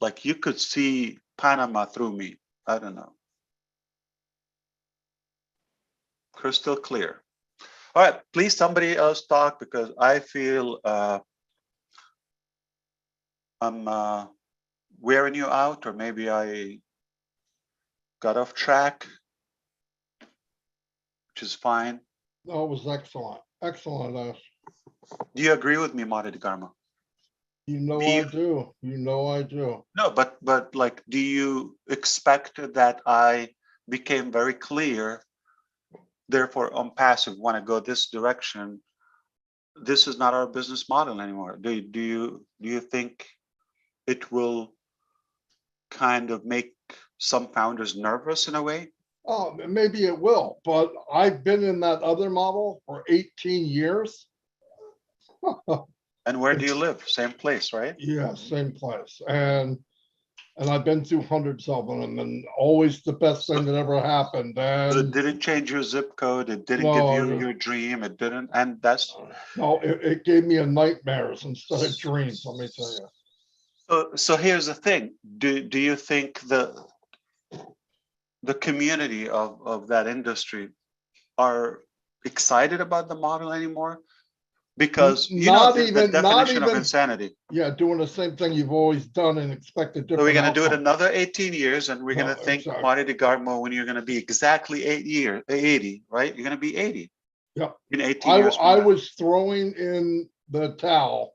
like you could see Panama through me? I don't know. Crystal clear. All right, please somebody else talk, because I feel I'm wearing you out, or maybe I got off track, which is fine. That was excellent. Excellent. Do you agree with me, Marty DeGarmo? You know I do. You know I do. No, but like, do you expect that I became very clear? Therefore, ONPASSIVE want to go this direction. This is not our business model anymore. Do you think it will kind of make some founders nervous in a way? Oh, maybe it will, but I've been in that other model for 18 years. And where do you live? Same place, right? Yeah, same place. And I've been through hundreds of them, and always the best thing that ever happened. And it didn't change your zip code. It didn't give you your dream. It didn't. And that's no, it gave me a nightmares instead of dreams. Let me tell you. So here's the thing. Do you think the community of that industry are excited about the model anymore? Because you know the definition of insanity. Yeah, doing the same thing you've always done and expect a different. So we're going to do it another 18 years, and we're going to think, exactly. Marty DeGarmo, when you're going to be exactly 80, right? You're going to be 80. Yeah. In 18 years. I was throwing in the towel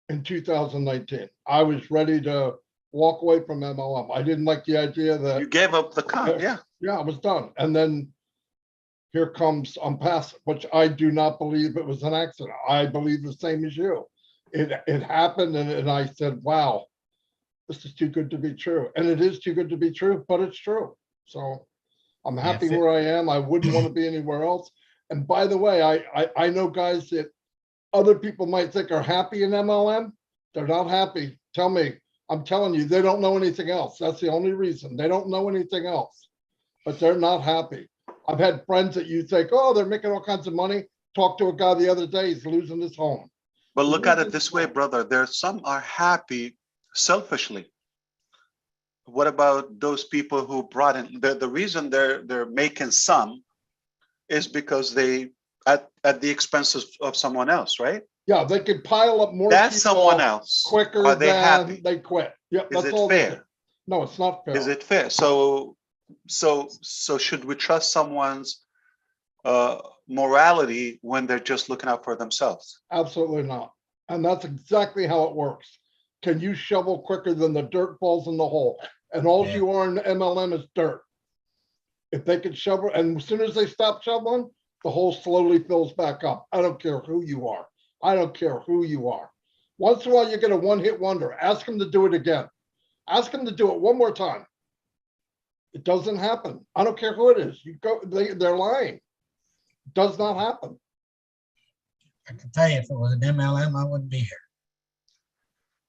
in 2019. I was ready to walk away from MLM. I didn't like the idea that you gave up the con. Yeah. Yeah, I was done. And then here comes ONPASSIVE, which I do not believe it was an accident. I believe the same as you. It happened, and I said, wow, this is too good to be true. And it is too good to be true, but it's true. So I'm happy where I am. I wouldn't want to be anywhere else. And by the way, I know guys that other people might think are happy in MLM. They're not happy. Tell me, I'm telling you, they don't know anything else. That's the only reason. They don't know anything else, but they're not happy. I've had friends that you think, oh, they're making all kinds of money. Talked to a guy the other day, he's losing his home. But look at it this way, brother. There's some are happy selfishly. What about those people who brought in the reason they're making some is because they at the expense of someone else, right? Yeah, they could pile up more. That's someone else. Quicker. Are they happy? They quit. Yep, is that's it all fair? No, it's not fair. Is it fair? So should we trust someone's morality when they're just looking out for themselves? Absolutely not. And that's exactly how it works. Can you shovel quicker than the dirt falls in the hole? And all Yeah. you are in the MLM is dirt. If they can shovel, and as soon as they stop shoveling, the hole slowly fills back up. I don't care who you are. I don't care who you are. Once in a while, you get a one-hit wonder. Ask them to do it again. Ask them to do it one more time. It doesn't happen. I don't care who it is. You go, they're lying. It does not happen. I can tell you, if it was an MLM, I wouldn't be here.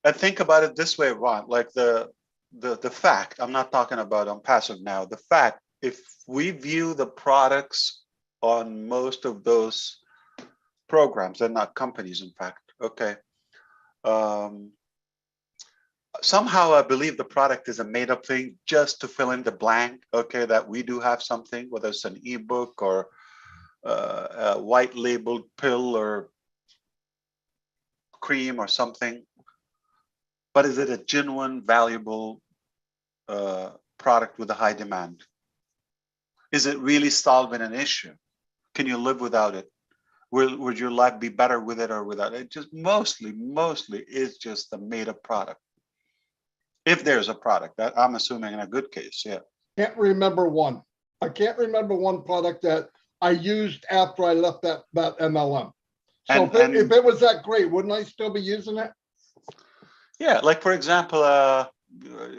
And think about it this way, Ron, like the fact, I'm not talking about ONPASSIVE now, the fact, if we view the products on most of those programs, they're not companies, in fact, okay. Somehow I believe the product is a made up thing just to fill in the blank, okay, that we do have something, whether it's an ebook or a white labeled pill or cream or something. But is it a genuine, valuable product with a high demand? Is it really solving an issue? Can you live without it? Would your life be better with it or without it? Just mostly it's just a made up product. If there's a product, that I'm assuming in a good case, yeah. Can't remember one. I can't remember one product that I used after I left that MLM. So if it was that great, wouldn't I still be using it? Yeah, like for example,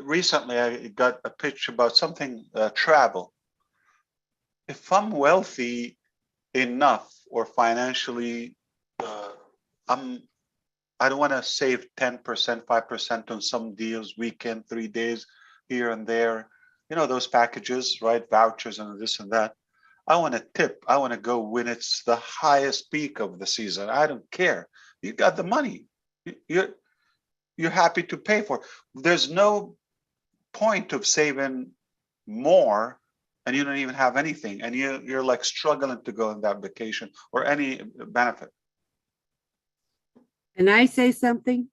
recently I got a pitch about something, travel. If I'm wealthy enough or financially, I don't want to save 10%, 5% on some deals, weekend, 3 days here and there. You know, those packages, right? Vouchers and this and that. I want to tip. I want to go when it's the highest peak of the season. I don't care. You got the money. You're happy to pay for it. There's no point of saving more and you don't even have anything. And you're like struggling to go on that vacation or any benefit. Can I say something?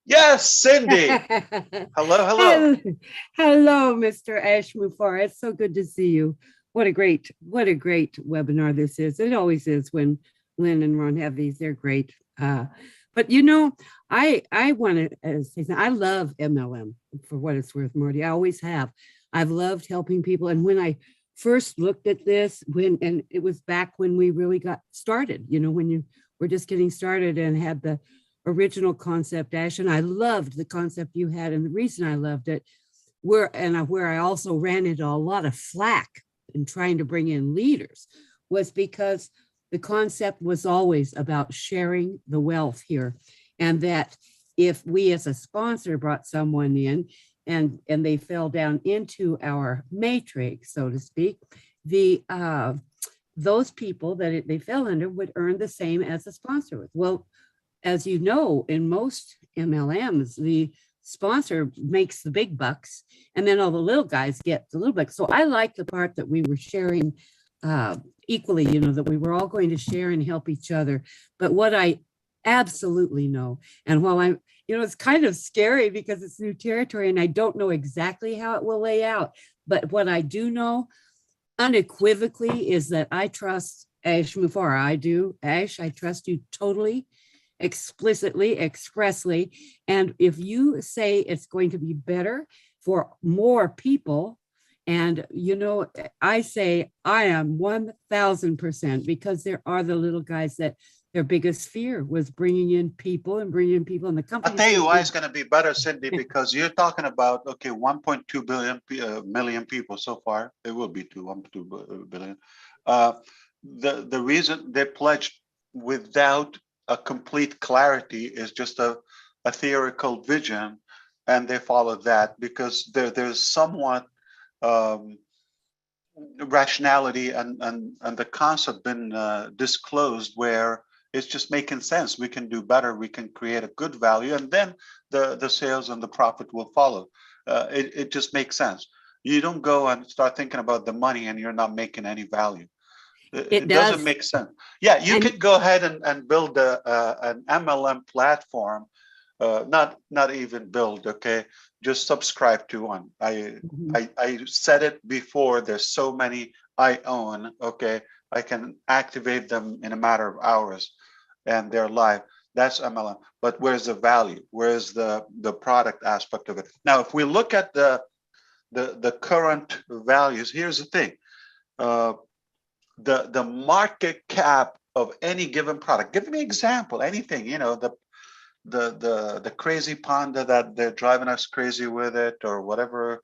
Yes, Cindy. Hello. Hello, Mr. Ash Mufareh. It's so good to see you. What a great webinar this is. It always is when Lynn and Ron have these. They're great. But you know, I want to say something. I love MLM for what it's worth, Marty. I always have. I've loved helping people. And when I first looked at this, and it was back when we really got started, you know, when you were just getting started and had the original concept, Ash, and I loved the concept you had. And the reason I loved it, where I also ran into a lot of flack in trying to bring in leaders, was because the concept was always about sharing the wealth here. And that if we as a sponsor brought someone in and they fell down into our matrix, so to speak, those people that they fell under would earn the same as the sponsor would. Well, as you know, in most MLMs, the sponsor makes the big bucks and then all the little guys get the little bucks. So I like the part that we were sharing equally, you know, that we were all going to share and help each other. But what I absolutely know, and while I'm, you know, it's kind of scary because it's new territory and I don't know exactly how it will lay out. But what I do know unequivocally is that I trust Ash Mufareh. I do. Ash, I trust you totally, explicitly, expressly. And if you say it's going to be better for more people, and, you know, I say I am 1000%, because there are the little guys that their biggest fear was bringing in people and in the company. I'll tell you why it's going to be better, Cindy, because you're talking about, okay, 1.2 million people so far. It will be 1.2 billion. The reason they pledged without a complete clarity is just a theoretical vision, and they follow that because there's somewhat rationality and the concept been disclosed where it's just making sense. We can do better. We can create a good value, and then the sales and the profit will follow. It just makes sense. You don't go and start thinking about the money and you're not making any value. It doesn't make sense. Yeah, you could go ahead and build an MLM platform, not even build, okay? Just subscribe to one. I said it before, there's so many I own, okay? I can activate them in a matter of hours and they're live. That's MLM. But where's the value? Where's the product aspect of it? Now, if we look at the current values, here's the thing. The market cap of any given product. Give me an example, anything, you know, the crazy panda that they're driving us crazy with it, or whatever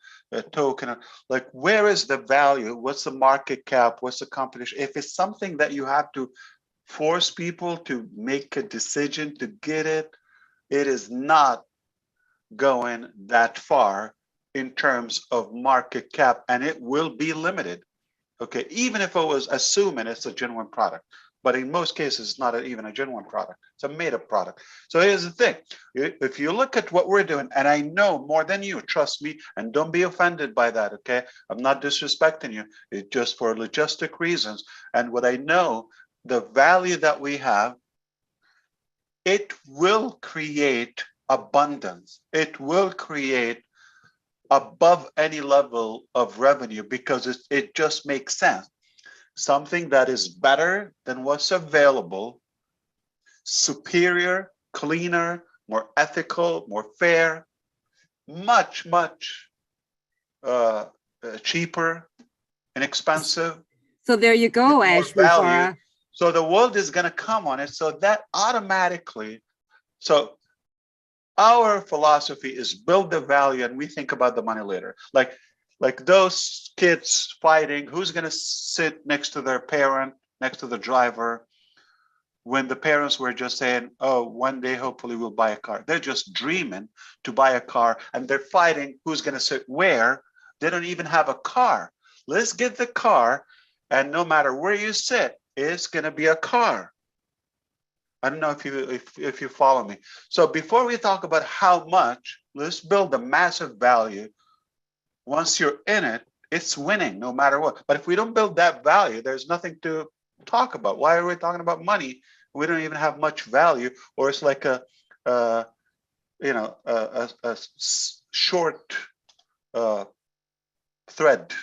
token, like, where is the value? What's the market cap? What's the competition? If it's something that you have to force people to make a decision to get it, it is not going that far in terms of market cap, and it will be limited. Okay, even if I was assuming it's a genuine product, but in most cases, it's not even a genuine product. It's a made-up product. So here's the thing. If you look at what we're doing, and I know more than you, trust me, and don't be offended by that, okay? I'm not disrespecting you. It's just for logistic reasons. And what I know, the value that we have, it will create abundance. It will create above any level of revenue, because it just makes sense. Something that is better than what's available, superior, cleaner, more ethical, more fair, much, much cheaper, inexpensive. So there you go, Ash Mufareh. So the world is going to come on it. So that automatically, so our philosophy is build the value and we think about the money later. Like those kids fighting, who's going to sit next to their parent, next to the driver, when the parents were just saying, oh, one day, hopefully we'll buy a car. They're just dreaming to buy a car, and they're fighting who's going to sit where. They don't even have a car. Let's get the car, and no matter where you sit, it's going to be a car. I don't know if you follow me. So before we talk about how much, let's build a massive value. Once you're in it, it's winning no matter what. But if we don't build that value, there's nothing to talk about. Why are we talking about money? We don't even have much value, or it's like a short thread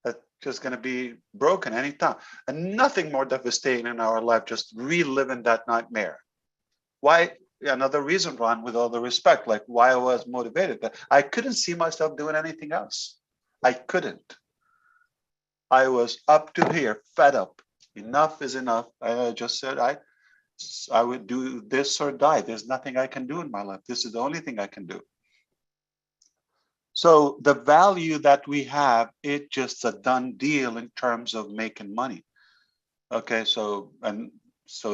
that's just going to be broken anytime. And nothing more devastating in our life, just reliving that nightmare. Why? Another reason, Ron, with all the respect, like why I was motivated, that I couldn't see myself doing anything else. I couldn't. I was up to here, fed up. Enough is enough. I just said I would do this or die. There's nothing I can do in my life. This is the only thing I can do. So the value that we have, it's just a done deal in terms of making money. Okay, so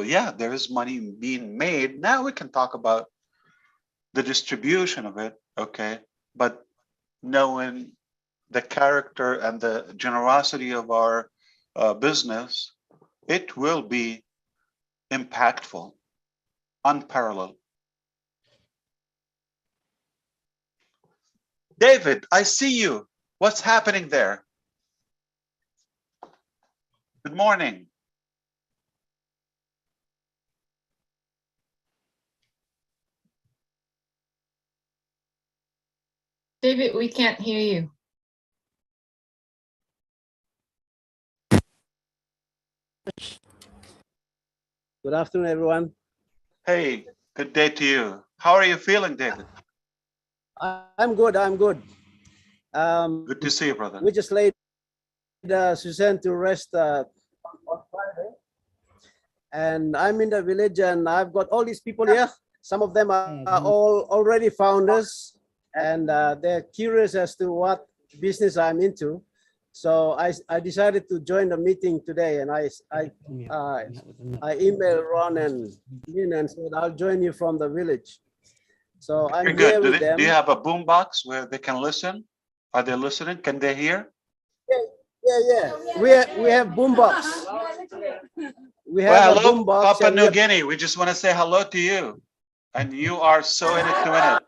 yeah, there is money being made. Now we can talk about the distribution of it, okay? But knowing the character and the generosity of our business, it will be impactful, unparalleled. David, I see you. What's happening there? Good morning. David, we can't hear you. Good afternoon, everyone. Hey, good day to you. How are you feeling, David? I'm good. I'm good. Good to see you, brother. We just laid Suzanne to rest on Friday, and I'm in the village, and I've got all these people here. Some of them are all already founders, and they're curious as to what business I'm into. So I decided to join the meeting today, and I emailed Ron and Lynn and said I'll join you from the village. So I'm here with them. Do you have a boom box where they can listen? Are they listening? Can they hear? Yeah. We have boom box. We have a boom box. Papua New Guinea. We just want to say hello to you, and you are so in it to win it.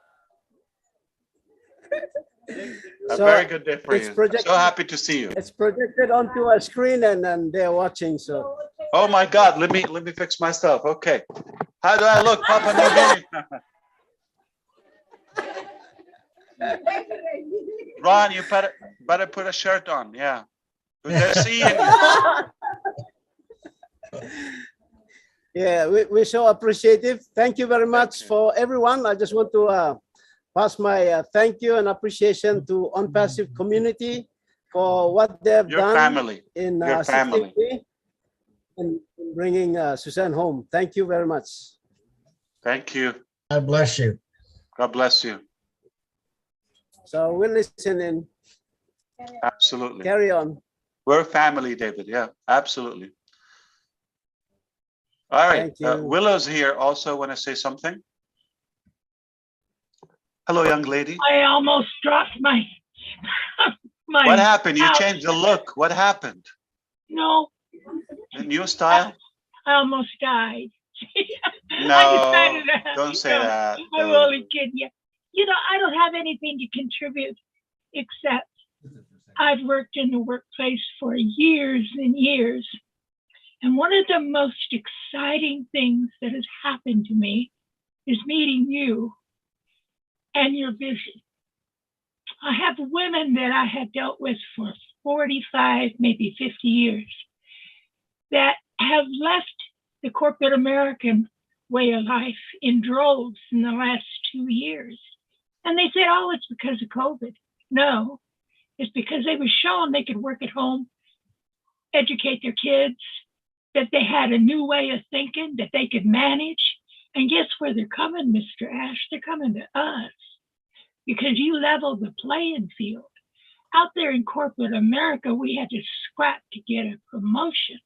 A very good day for you. So happy to see you. It's projected onto a screen, and they're watching. So. Oh my God! Let me fix myself. Okay. How do I look, Papua New Guinea? Ron, you better put a shirt on. Yeah. They're seeing you. Yeah, we're so appreciative. Thank you very much for everyone. I just want to pass my thank you and appreciation to ONPASSIVE community for what they have Your done family. in Your family. in bringing Suzanne home. Thank you very much. Thank you. God bless you. God bless you. So we'll listen in. Absolutely. Carry on. We're family, David. Yeah, absolutely. All right. Thank you. Willow's here. Also want to say something. Hello, young lady. I almost dropped my What happened? You changed the look. What happened? No. A new style? I almost died. No, don't say that. I'm only kidding you. You know, I don't have anything to contribute except I've worked in the workplace for years and years. And one of the most exciting things that has happened to me is meeting you and your vision. I have women that I have dealt with for 45, maybe 50 years that have left the corporate American way of life in droves in the last 2 years. And they said, oh, it's because of COVID. No, it's because they were shown they could work at home, educate their kids, that they had a new way of thinking, that they could manage. And guess where they're coming, Mr. Ash? They're coming to us because you leveled the playing field. Out there in corporate America, we had to scrap to get a promotion.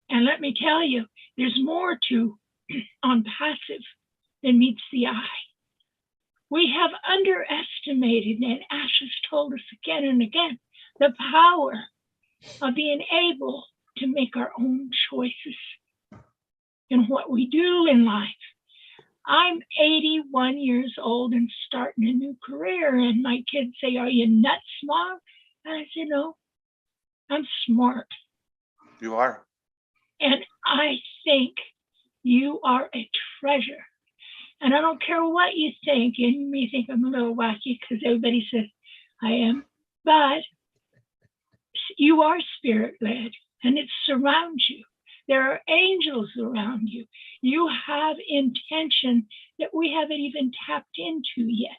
And let me tell you, there's more to ONPASSIVE than meets the eye. We have underestimated, and Ash has told us again and again, the power of being able to make our own choices in what we do in life. I'm 81 years old and starting a new career, and my kids say, are you nuts, Mom? And I said, no, I'm smart. You are. And I think you are a treasure. And I don't care what you think, and you may think I'm a little wacky because everybody says I am, but you are spirit-led, and it surrounds you. There are angels around you. You have intention that we haven't even tapped into yet.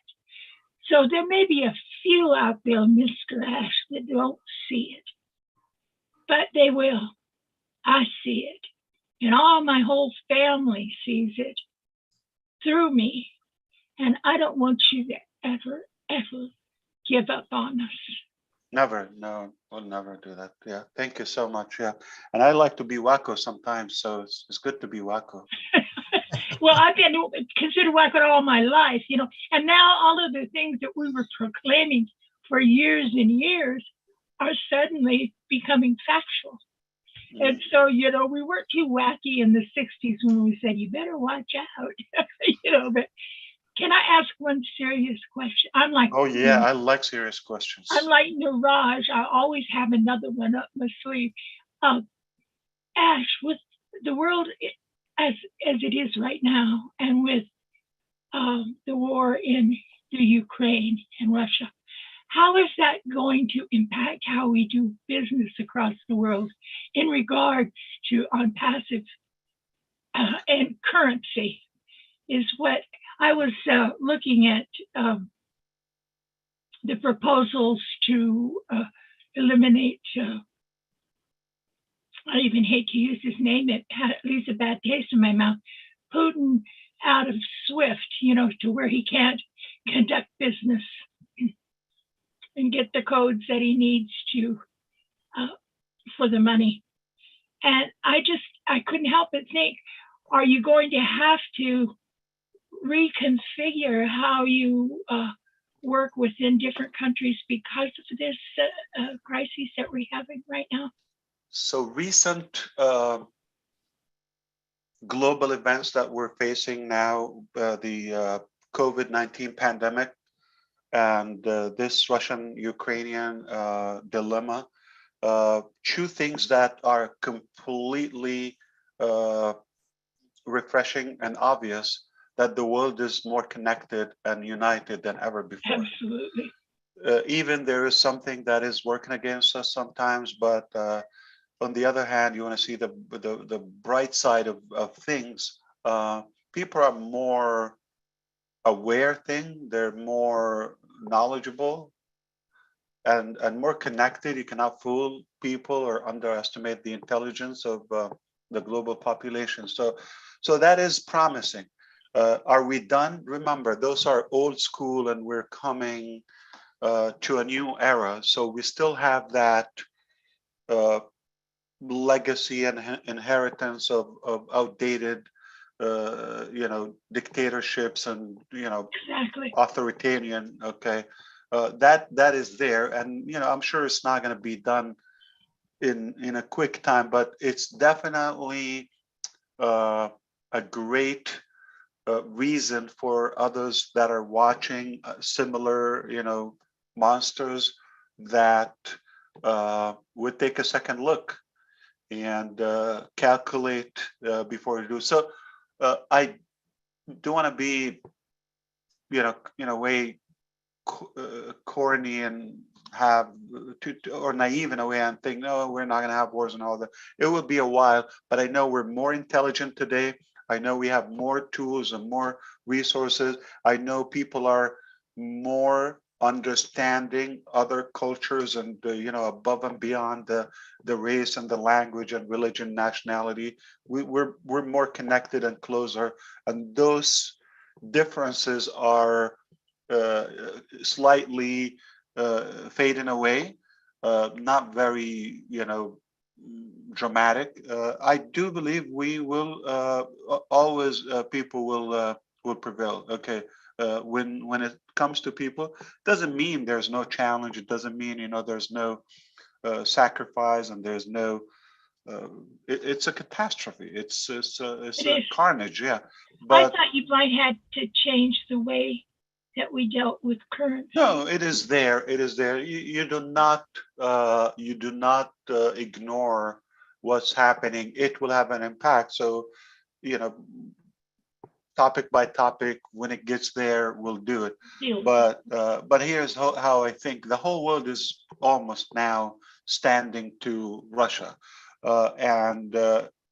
So there may be a few out there, Mr. Ash, that don't see it, but they will. I see it, and all my whole family sees it through me. And I don't want you to ever give up on us. Never, no, we'll never do that. Yeah, thank you so much. Yeah, and I like to be wacko sometimes, so it's good to be wacko. Well, I've been considered wacko all my life, you know, and now all of the things that we were proclaiming for years and years are suddenly becoming factual. And so, you know, we weren't too wacky in the 60s when we said, you better watch out, you know, but can I ask one serious question? I'm like, oh yeah, I like serious questions. I'm like Niraj. I always have another one up my sleeve. Ash, with the world as it is right now, and with the war in the Ukraine and Russia, how is that going to impact how we do business across the world in regard to ONPASSIVE and currency? Is what I was looking at the proposals to eliminate, I even hate to use his name, it leaves a bad taste in my mouth, Putin out of SWIFT, you know, to where he can't conduct business and get the codes that he needs to for the money. And I couldn't help but think, are you going to have to reconfigure how you work within different countries because of this crisis that we're having right now? So recent global events that we're facing now, the COVID-19 pandemic and this Russian-Ukrainian dilemma, two things that are completely refreshing and obvious, that the world is more connected and united than ever before. Absolutely. Even there is something that is working against us sometimes, but on the other hand, you want to see the bright side of things. People are more aware they're more knowledgeable and more connected. You cannot fool people or underestimate the intelligence of the global population. So that is promising. Are we done? Remember, those are old school, and we're coming to a new era. So we still have that legacy and inheritance of outdated dictatorships and Exactly. authoritarian. Okay, that is there, and I'm sure it's not going to be done in a quick time, but it's definitely a great reason for others that are watching similar monsters that would take a second look and calculate before you do. So I don't want to be, in a way, corny and have or naive in a way and think, no, we're not going to have wars and all that. It will be a while, but I know we're more intelligent today. I know we have more tools and more resources. I know people are more understanding other cultures and above and beyond the race and the language and religion, nationality. We're more connected and closer, and those differences are slightly fading away, not very dramatic. I do believe we will always people will prevail. Okay, when it comes to people, doesn't mean there's no challenge. It doesn't mean there's no sacrifice and there's no. It's a catastrophe. It's a carnage. Yeah, I but thought you might have to change the way that we dealt with currency. no, it is there. It is there. You do not ignore what's happening. It will have an impact. So, topic by topic, when it gets there, we'll do it. But here's how I think the whole world is almost now standing to Russia, and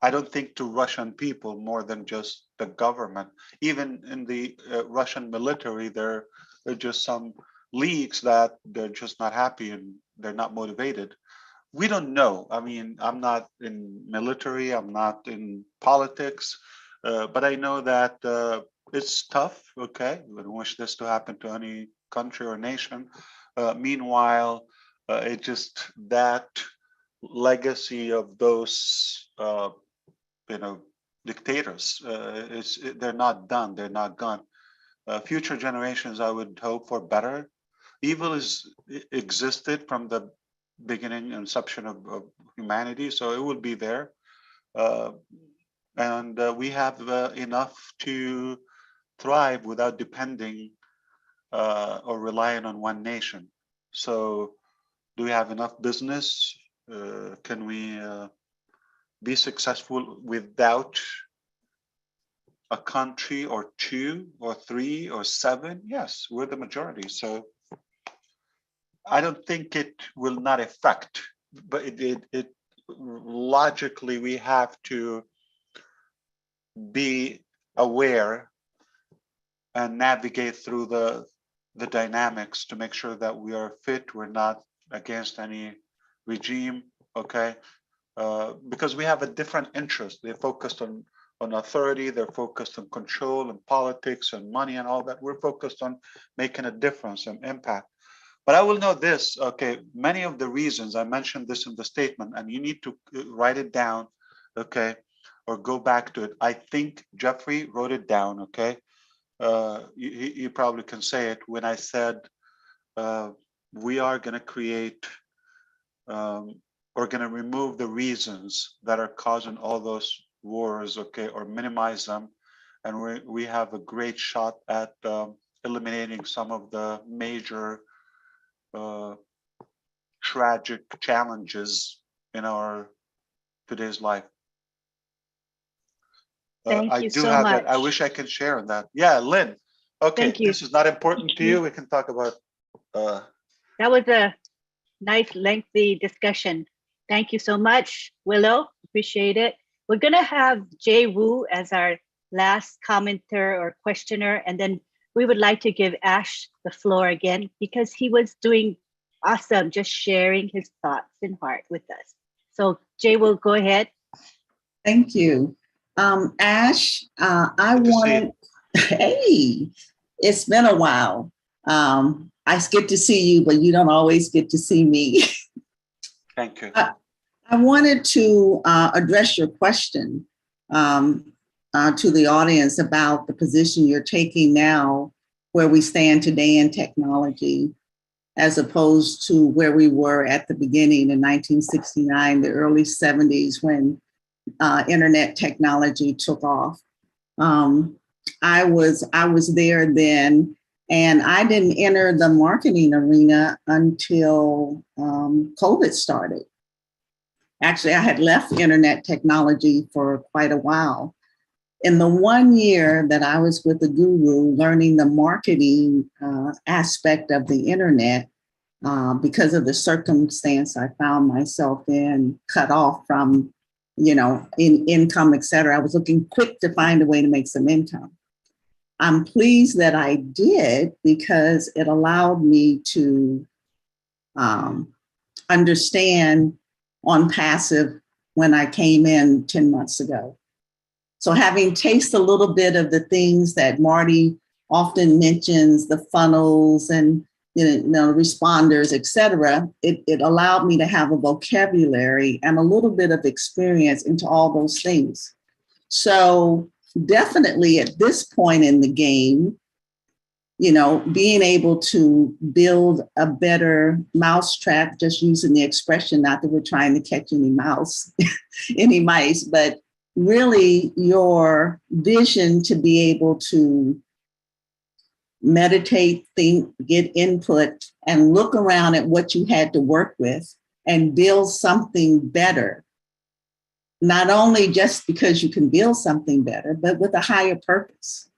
I don't think to Russian people more than just the government. Even in the Russian military, there are just some leaks that they're just not happy and they're not motivated. We don't know. I mean, I'm not in military, I'm not in politics, but I know that it's tough. Okay, we don't wish this to happen to any country or nation. Meanwhile, it just that legacy of those dictators. They're not done. They're not gone. Future generations, I would hope for better. Evil existed from the beginning inception of humanity, so it will be there, and we have enough to thrive without depending or relying on one nation. So, do we have enough business? Can we be successful without a country or two or three or seven? Yes, we're the majority. So I don't think it will not affect, but it logically we have to be aware and navigate through the dynamics to make sure that we are fit. We're not against any regime. Okay. Because we have a different interest. They're focused on authority, they're focused on control and politics and money and all that. We're focused on making a difference and impact. But I will know this, okay, many of the reasons, I mentioned this in the statement, and you need to write it down, okay, or go back to it. I think Jeffrey wrote it down, okay? You probably can say it when I said we are going to create we're going to remove the reasons that are causing all those wars, okay, or minimize them. And we have a great shot at eliminating some of the major tragic challenges in our today's life. Thank I you do so have much. that. I wish I could share on that. Yeah, Lynn. Okay, Thank you. this is not important to you. We can talk about. That was a nice, lengthy discussion. Thank you so much, Willow. Appreciate it. We're going to have Jay Wu as our last commenter or questioner, and then we would like to give Ash the floor again because he was doing awesome, just sharing his thoughts and heart with us. So Jay Wu, go ahead. Thank you. Ash, I wanted, hey, it's been a while. I get to see you, but you don't always get to see me. Thank you. I wanted to address your question to the audience about the position you're taking now, where we stand today in technology, as opposed to where we were at the beginning in 1969, the early 70s, when internet technology took off. I was there then, and I didn't enter the marketing arena until COVID started. Actually, I had left internet technology for quite a while. In the 1 year that I was with the guru learning the marketing aspect of the internet, because of the circumstance I found myself in, cut off from, in income, et cetera, I was looking quick to find a way to make some income. I'm pleased that I did because it allowed me to understand ONPASSIVE when I came in 10 months ago. So having tasted a little bit of the things that Marty often mentions, the funnels and responders, et cetera, it allowed me to have a vocabulary and a little bit of experience into all those things. So definitely at this point in the game, being able to build a better mousetrap, just using the expression, not that we're trying to catch any mice, but really your vision to be able to meditate, think, get input, and look around at what you had to work with and build something better. Not only just because you can build something better, but with a higher purpose.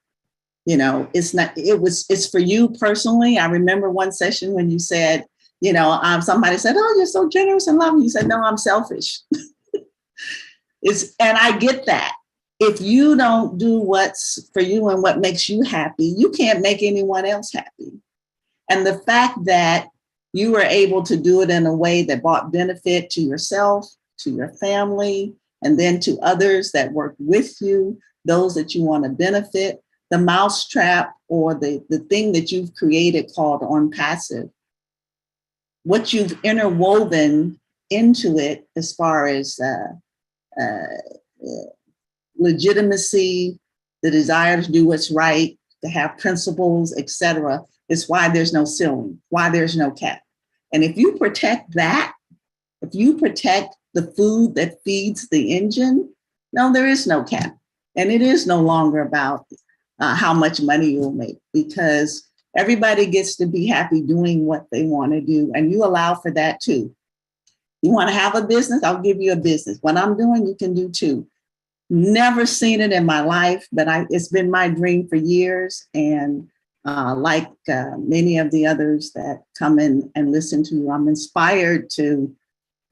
It's for you personally. I remember one session when you said, somebody said, "Oh, you're so generous and loving." You said, "No, I'm selfish." And I get that. If you don't do what's for you and what makes you happy, you can't make anyone else happy. And the fact that you were able to do it in a way that brought benefit to yourself, to your family, and then to others that work with you, those that you want to benefit, the mousetrap or the thing that you've created called ONPASSIVE, what you've interwoven into it as far as legitimacy, the desire to do what's right, to have principles, etc., is why there's no ceiling, why there's no cap. And if you protect that, if you protect the food that feeds the engine, no, there is no cap. And it is no longer about how much money you'll make, because everybody gets to be happy doing what they want to do. And you allow for that too. You want to have a business? I'll give you a business. What I'm doing, you can do too. Never seen it in my life, but it's been my dream for years. And like many of the others that come in and listen to you, I'm inspired to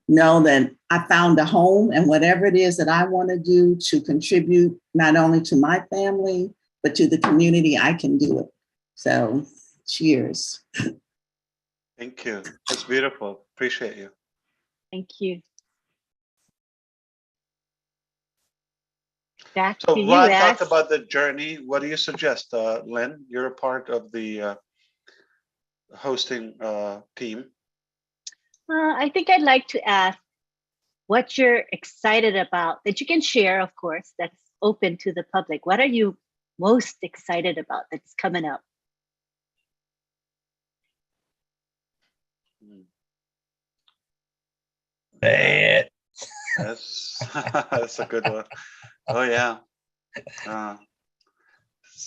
know that I found a home, and whatever it is that I want to do to contribute not only to my family, but to the community, I can do it. So cheers. Thank you. That's beautiful. Appreciate you. Thank you. Back so to you, Ron Ash. talked about the journey. What do you suggest, Lynn? You're a part of the hosting team. I think I'd like to ask what you're excited about that you can share, of course, that's open to the public. What are you most excited about that's coming up? Bad. That's a good one. Oh yeah.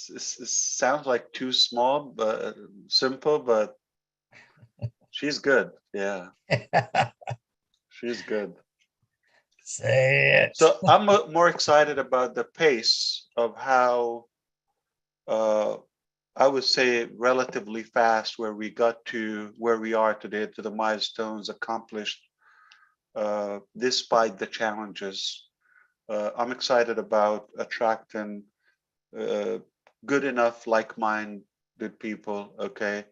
It sounds like too small, but simple, but she's good. Yeah. She's good. Say it. So I'm more excited about the pace of how I would say relatively fast where we got to where we are today, to the milestones accomplished despite the challenges. I'm excited about attracting good enough, like-minded people, okay,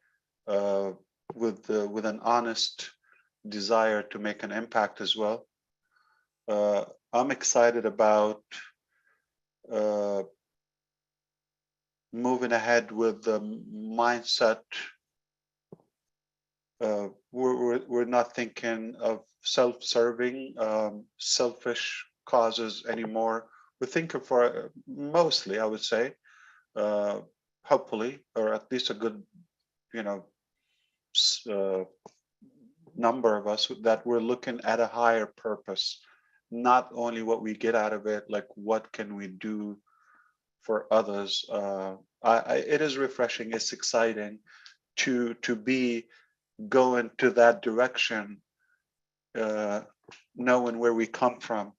with an honest desire to make an impact as well. I'm excited about moving ahead with the mindset. We're not thinking of self-serving, selfish causes anymore. We're thinking for mostly, I would say, hopefully, or at least a good, number of us, that we're looking at a higher purpose, not only what we get out of it, like what can we do for others. It is refreshing. It's exciting to be going to that direction, knowing where we come from,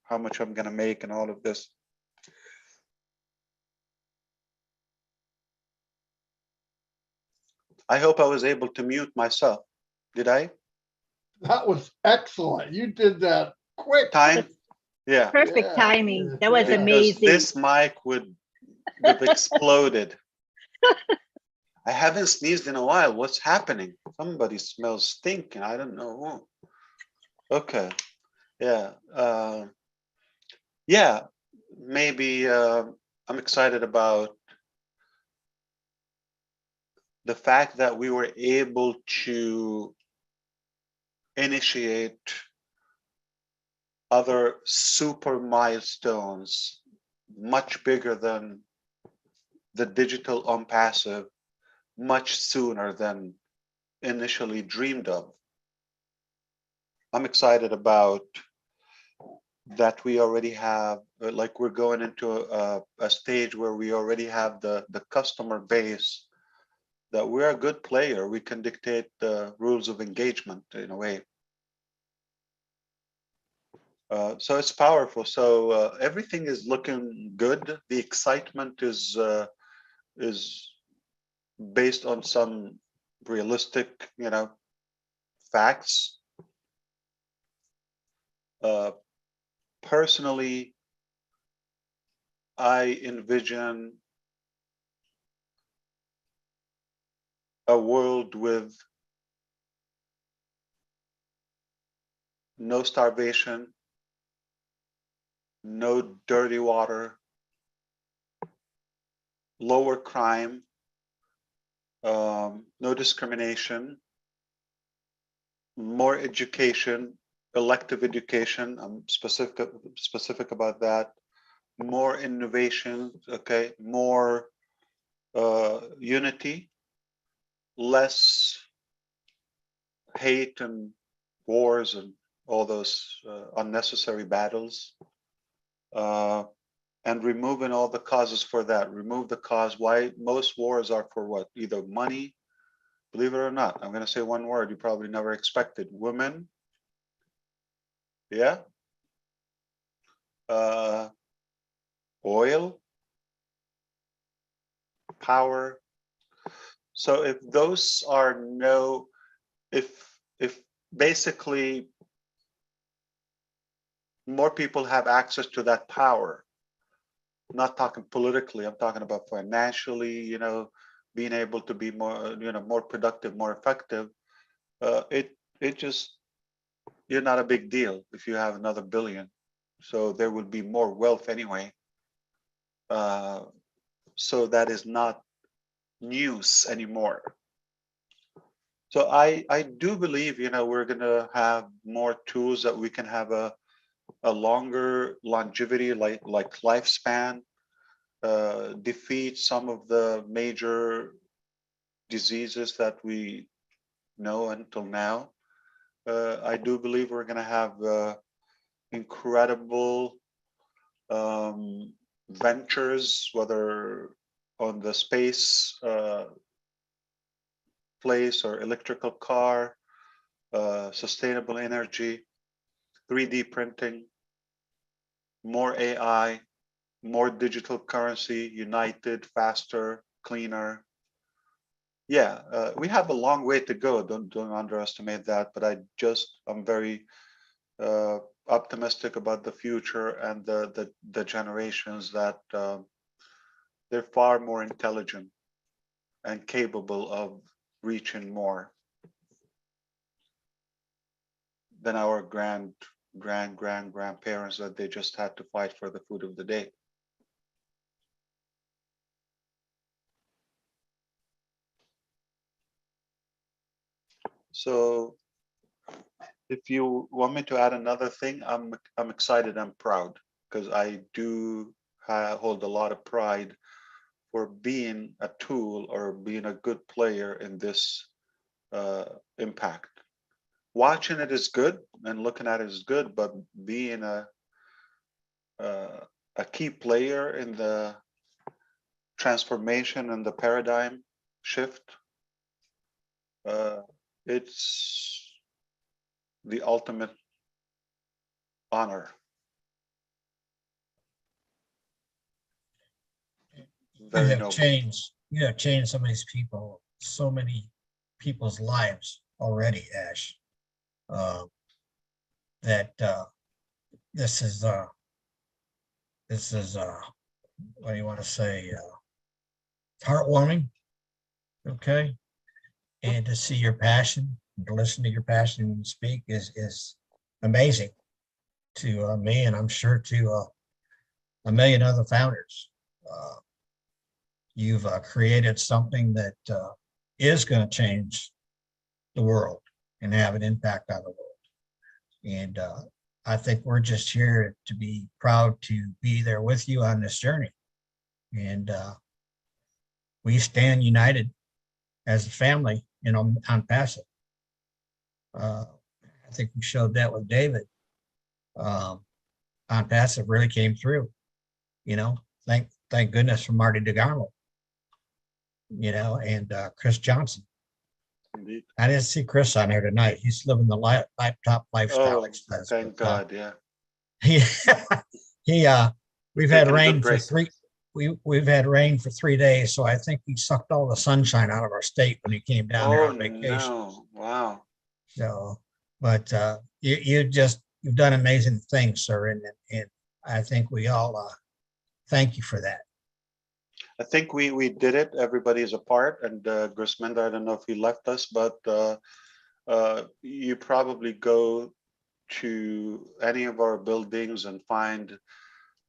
how much I'm going to make, and all of this. I hope I was able to mute myself. Did I? That was excellent. You did that quick. Time? Yeah. Perfect timing. That was Because amazing. this mic would have exploded. I haven't sneezed in a while. What's happening? Somebody smells stinking. I don't know who. Okay. Yeah. Yeah. Maybe I'm excited about the fact that we were able to initiate other super milestones, much bigger than the digital ONPASSIVE, much sooner than initially dreamed of. I'm excited about that we already have, like we're going into a stage where we already have the customer base, that we're a good player. We can dictate the rules of engagement in a way. So it's powerful. So everything is looking good. The excitement is based on some realistic, facts. Personally, I envision a world with no starvation, no dirty water, lower crime, no discrimination, more education, elective education. I'm specific about that. More innovation, okay, more unity, less hate and wars and all those unnecessary battles, and removing all the causes for that. Remove the cause. Why most wars are for what? Either money, believe it or not. I'm going to say one word you probably never expected: women. Yeah. Oil, power. So if those are if basically more people have access to that power, I'm not talking politically, I'm talking about financially, being able to be more, more productive, more effective, it just, you're not a big deal if you have another billion. So there would be more wealth anyway. So that is not news anymore. So I do believe, we're going to have more tools that we can have a longer longevity, like lifespan, defeat some of the major diseases that we know until now. I do believe we're going to have incredible ventures, whether on the space place or electrical car, sustainable energy, 3D printing, more AI, more digital currency, united, faster, cleaner. we have a long way to go. Don't underestimate that. But I'm very optimistic about the future and the generations that they're far more intelligent and capable of reaching more than our grandparents that they just had to fight for the food of the day. So if you want me to add another thing, I'm excited and proud, because I do hold a lot of pride for being a tool or being a good player in this impact. Watching it is good and looking at it is good, but being a key player in the transformation and the paradigm shift, it's the ultimate honor. Very you noble. have changed so many people's lives already, Ash. That this is what do you want to say? Heartwarming, okay, and to see your passion, to listen to your passion when you speak is amazing to me, and I'm sure to a million other founders. You've created something that is going to change the world and have an impact on the world. And I think we're just here to be proud to be there with you on this journey. And we stand united as a family, on ONPASSIVE. I think we showed that with David. ONPASSIVE really came through. Thank goodness for Marty DeGarmo, and Chris Johnson. Indeed. I didn't see Chris on here tonight. He's living the laptop lifestyle. Oh, thank God, yeah. We've had rain for we've had rain for 3 days, so I think he sucked all the sunshine out of our state when he came down here on vacation. No. Wow. So, but you've done amazing things, sir, and I think we all thank you for that. I think we did it. Everybody is a part, and Grisminda, I don't know if he left us, but you probably go to any of our buildings and find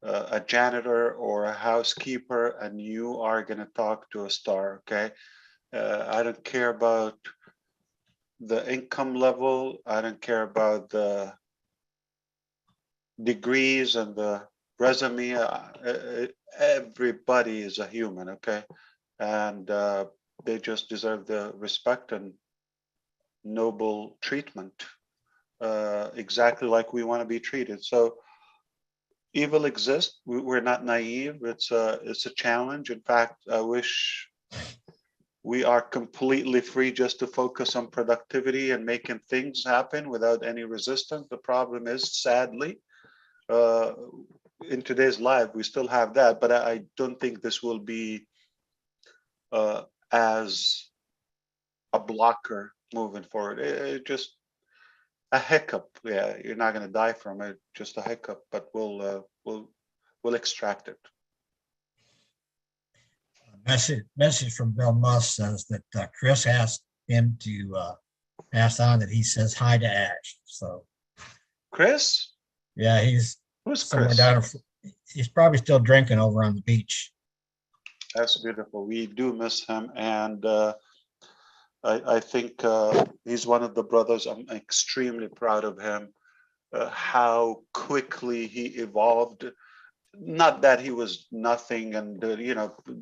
a janitor or a housekeeper, and you are going to talk to a star. Okay, I don't care about the income level. I don't care about the degrees and the resume. Everybody is a human, okay, and they just deserve the respect and noble treatment, exactly like we want to be treated. So evil exists. We're not naive. It's a challenge. In fact, I wish we are completely free just to focus on productivity and making things happen without any resistance. The problem is, sadly, in today's life, we still have that, but I don't think this will be as a blocker moving forward. It just a hiccup. Yeah, you're not going to die from it. Just a hiccup, but we'll extract it. Message from Bill Musk says that Chris asked him to pass on that he says hi to Ash. So Chris? Yeah, who's somewhere Chris? down. He's probably still drinking over on the beach. That's beautiful. We do miss him, and I think he's one of the brothers. I'm extremely proud of him. How quickly he evolved. Not that he was nothing, and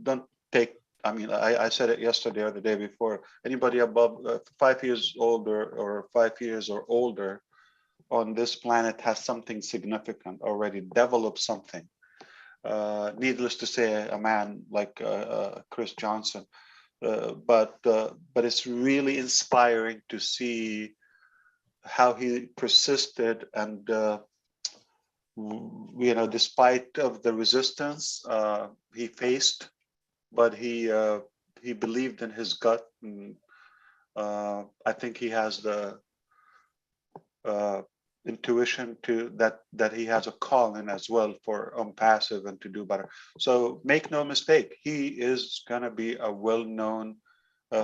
don't take. I mean, I said it yesterday or the day before. Anybody above 5 years older or 5 years or older on this planet has something significant already, developed something. Needless to say, a man like Chris Johnson, but it's really inspiring to see how he persisted, and despite of the resistance he faced, but he he believed in his gut, and I think he has the intuition to that he has a calling as well for ONPASSIVE and to do better. So make no mistake, he is going to be a well-known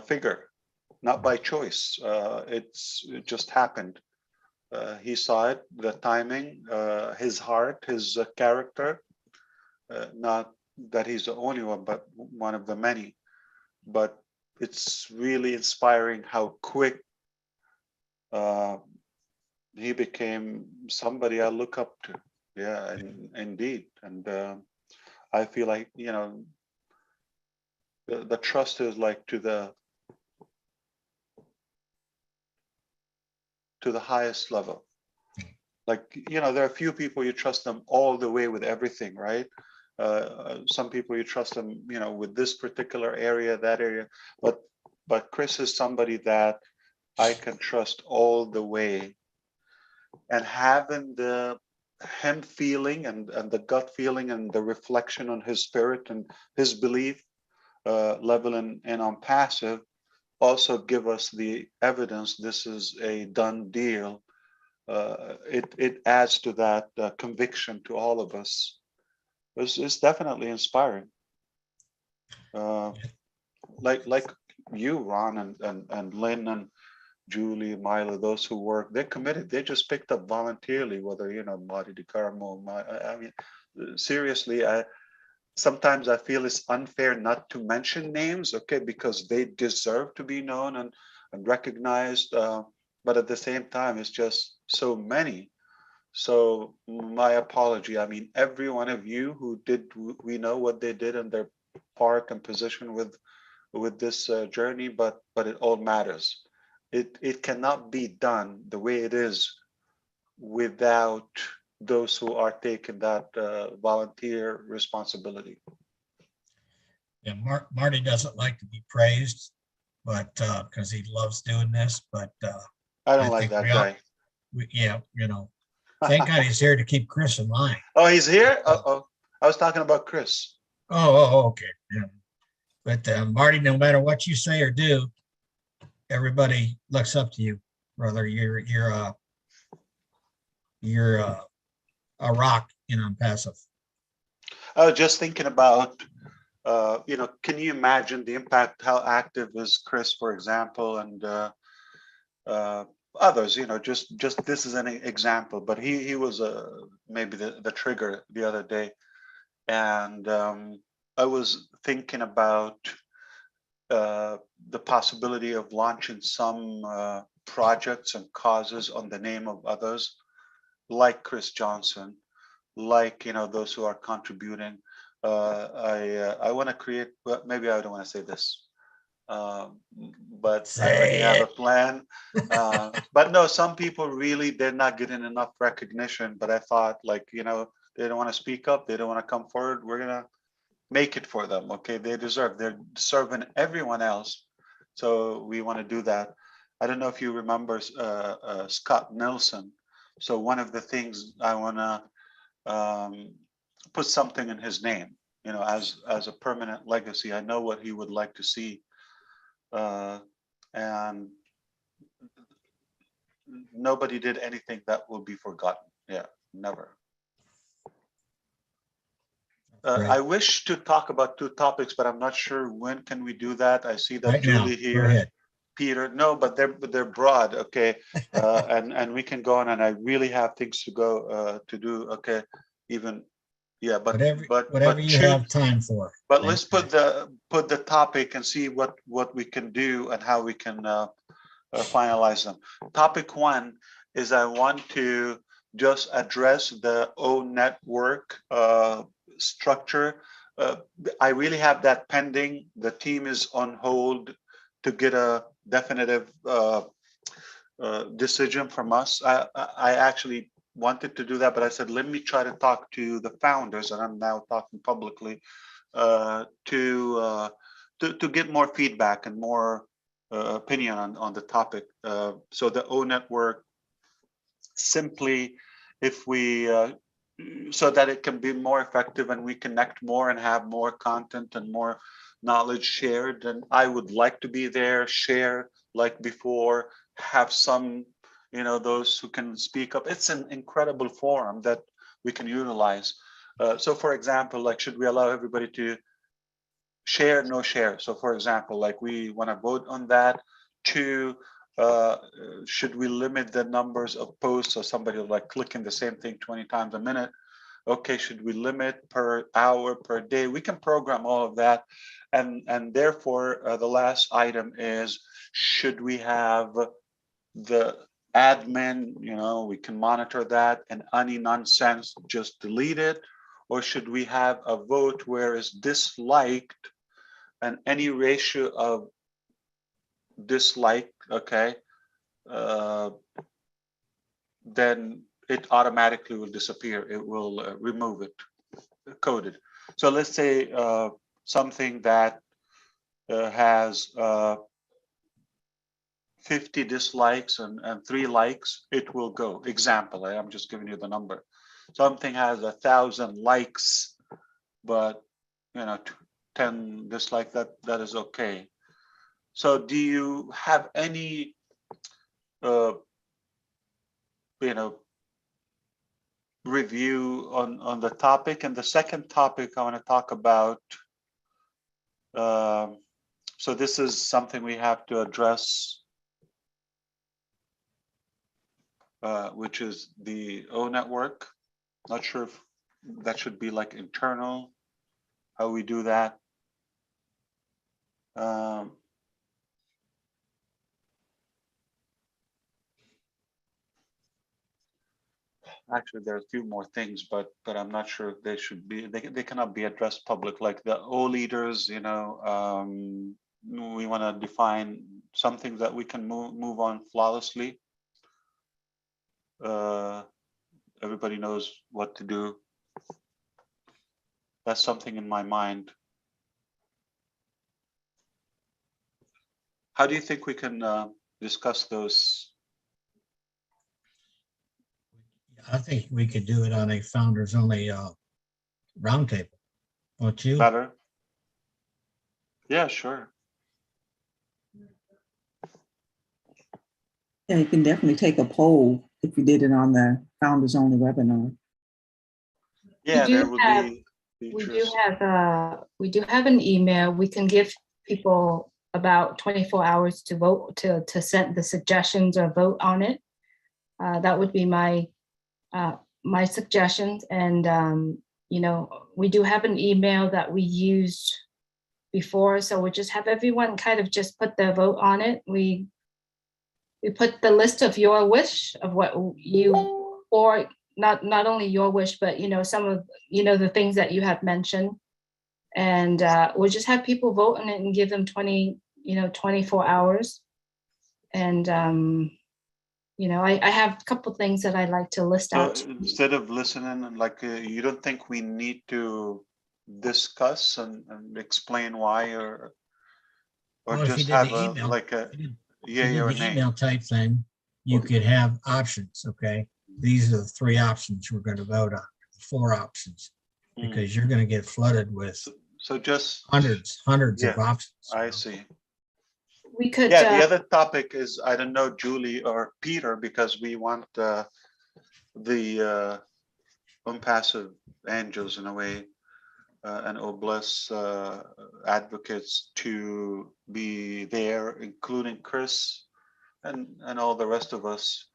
figure, not by choice. It just happened. He saw it, the timing, his heart, his character. Not that he's the only one, but one of the many. But it's really inspiring how quick he became somebody I look up to. Yeah, indeed. And I feel like, you know, the trust is like to the highest level. Like, you know, there are a few people you trust them all the way with everything, right? Some people you trust them, you know, with this particular area, that area. But Chris is somebody that I can trust all the way. And having him feeling and the gut feeling and the reflection on his spirit and his belief level in ONPASSIVE also give us the evidence this is a done deal. It adds to that conviction to all of us. It's definitely inspiring. Like you, Ron, and Lynn and Julie, Milo, those who work, they're committed. They just picked up voluntarily, whether, you know, Marty DiCarmo, I mean, seriously, sometimes I feel it's unfair not to mention names, okay, because they deserve to be known and recognized. But at the same time, it's just so many. So my apology. I mean, every one of you who did, we know what they did and their part and position with this journey, but it all matters. It cannot be done the way it is without those who are taking that volunteer responsibility. Yeah, Marty doesn't like to be praised, but because he loves doing this, but I don't like that guy. Yeah, you know, thank God he's here to keep Chris in line. Oh, he's here? Uh-oh. I was talking about Chris. Okay. Yeah. But Marty, no matter what you say or do, everybody looks up to you, brother. You're a rock in ONPASSIVE. I was just thinking about, you know, can you imagine the impact? How active is Chris, for example, and others? You know, just this is an example, but he was maybe the trigger the other day, and I was thinking about the possibility of launching some projects and causes on the name of others, like Chris Johnson, like, you know, those who are contributing. I want to create, well, maybe I don't want to say this, but I already have a plan. But no, some people really, they're not getting enough recognition. But I thought, like, you know, they don't want to speak up, they don't want to come forward. We're gonna make it for them. Okay, they deserve. They're serving everyone else, so we want to do that. I don't know if you remember Scott Nelson. So one of the things I want to put something in his name, you know, as a permanent legacy. I know what he would like to see, and nobody did anything that will be forgotten. Yeah, never. I wish to talk about two topics, but I'm not sure when can we do that. I see that right Julie now. here. Go ahead. Peter, no, but they're broad, okay, and we can go on, and I really have things to go to do, okay, even, yeah, but whatever you have time for. But let's put the topic and see what we can do and how we can finalize them. Topic one is I want to just address the O network structure. I really have that pending. The team is on hold to get a definitive decision from us. I actually wanted to do that, but I said, let me try to talk to the founders, and I'm now talking publicly, to get more feedback and more opinion on the topic. So the O network, simply, if we, so that it can be more effective and we connect more and have more content and more knowledge shared, and I would like to be there, share like before, have some, those who can speak up. It's an incredible forum that we can utilize. So for example, like, should we allow everybody to share, no share? So for example, like, we want to vote on that. Two, should we limit the numbers of posts, so somebody like clicking the same thing 20 times a minute? Okay, should we limit per hour, per day? We can program all of that. And therefore, the last item is, should we have the admin, we can monitor that, and any nonsense, just delete it? Or should we have a vote where it's disliked, and any ratio of dislike, okay, then it automatically will disappear. It will remove it, coded. So let's say something that has 50 dislikes and 3 likes, it will go. Example, I'm just giving you the number. Something has 1,000 likes, but 10 dislike, that is okay. So do you have any review on the topic? And the second topic I want to talk about, so this is something we have to address, which is the O network. Not sure if that should be like internal, how we do that. Actually, there are a few more things, but I'm not sure if they should be. They cannot be addressed public. Like the O leaders, we want to define something that we can move on flawlessly. Everybody knows what to do. That's something in my mind. How do you think we can discuss those? I think we could do it on a founders only roundtable. Don't you? Better. Yeah, sure. Yeah, you can definitely take a poll if you did it on the founders only webinar. Yeah, there will be features. We do have an email. We can give people about 24 hours to vote, to send the suggestions or vote on it. That would be my suggestions. And we do have an email that we used before, so we just have everyone kind of just put their vote on it. We put the list of your wish of what you, or not only your wish, but some of the things that you have mentioned, and we'll just have people vote on it and give them 24 hours. And I have a couple things that I'd like to list out. Instead of listening, and like, you don't think we need to discuss and explain why, or Well, just have a email, like a yay or nay email type thing? You could have options. Okay, these are the 3 options we're going to vote on. 4 options, because you're going to get flooded with just hundreds of options. I see. We could. Yeah, the other topic is, I don't know, Julie or Peter, because we want the ONPASSIVE angels in a way, and OBLESS advocates to be there, including Chris and all the rest of us.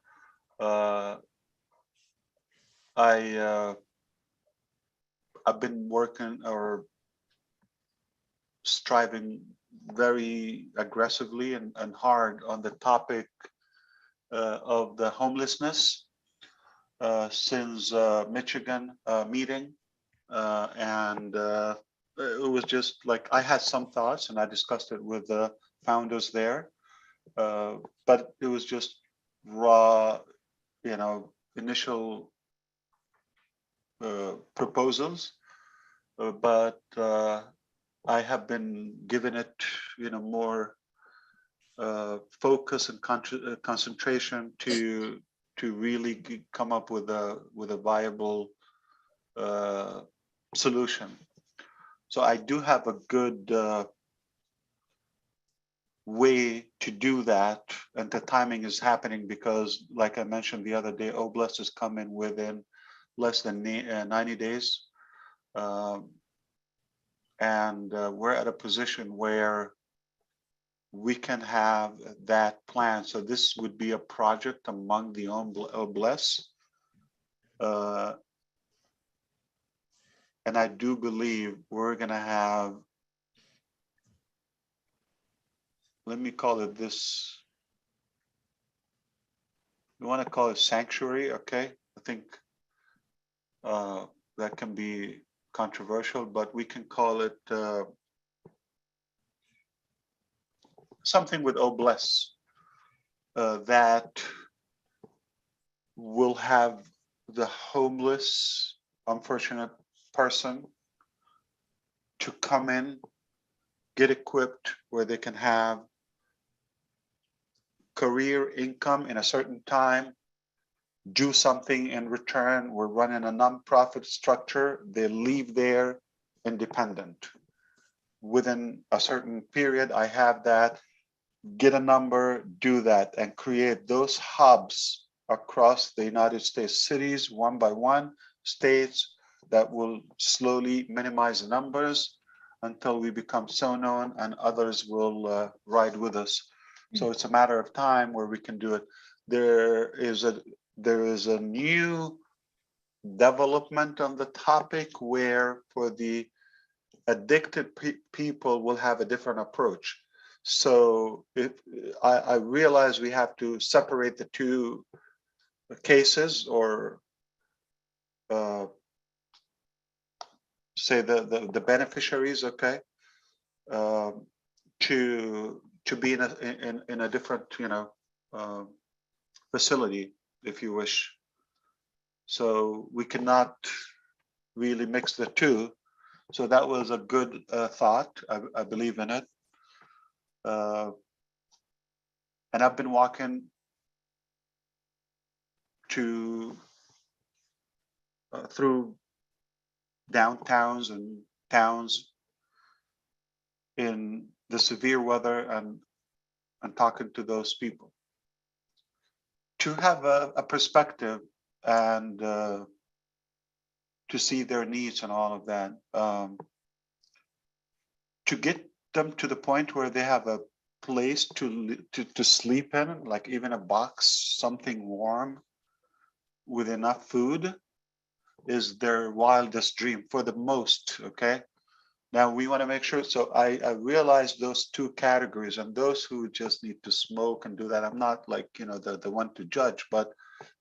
I've been working or striving very aggressively and hard on the topic of the homelessness since Michigan meeting, and it was just like, I had some thoughts and I discussed it with the founders there, but it was just raw, initial proposals, but I have been given it, more focus and concentration to really come up with a viable solution. So I do have a good way to do that, and the timing is happening because, like I mentioned the other day, Oblast is coming within less than 90 days. And we're at a position where we can have that plan. So this would be a project among the Oblast. And I do believe we're going to have, let me call it this, we want to call it sanctuary, okay? I think that can be controversial, but we can call it something with Oblast that will have the homeless, unfortunate person to come in, get equipped where they can have career income in a certain time, do something in return. We're running a nonprofit structure. They leave there independent. Within a certain period, I have that, get a number, do that, and create those hubs across the United States, cities, one by one, states, that will slowly minimize the numbers until we become so known and others will ride with us. So it's a matter of time where we can do it. There is a new development on the topic where for the addicted people will have a different approach. So I realize we have to separate the two cases, or say the beneficiaries, okay, to be in a different, facility, if you wish. So we cannot really mix the two. So that was a good thought. I believe in it. And I've been walking through downtowns and towns in the severe weather and talking to those people to have a perspective and to see their needs and all of that, to get them to the point where they have a place to sleep in, like even a box, something warm with enough food, is their wildest dream for the most, okay? Now we want to make sure, so I realize those two categories, and those who just need to smoke and do that, I'm not like, the one to judge, but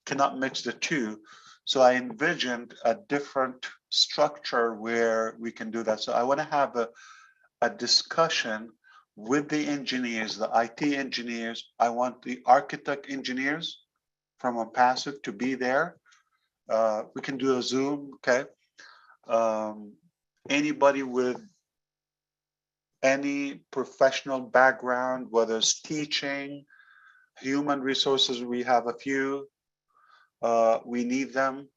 cannot mix the two. So I envisioned a different structure where we can do that. So I want to have a discussion with the engineers, the IT engineers. I want the architect engineers from ONPASSIVE to be there. We can do a Zoom, okay? Anybody with any professional background, whether it's teaching, human resources, we have a few. We need them.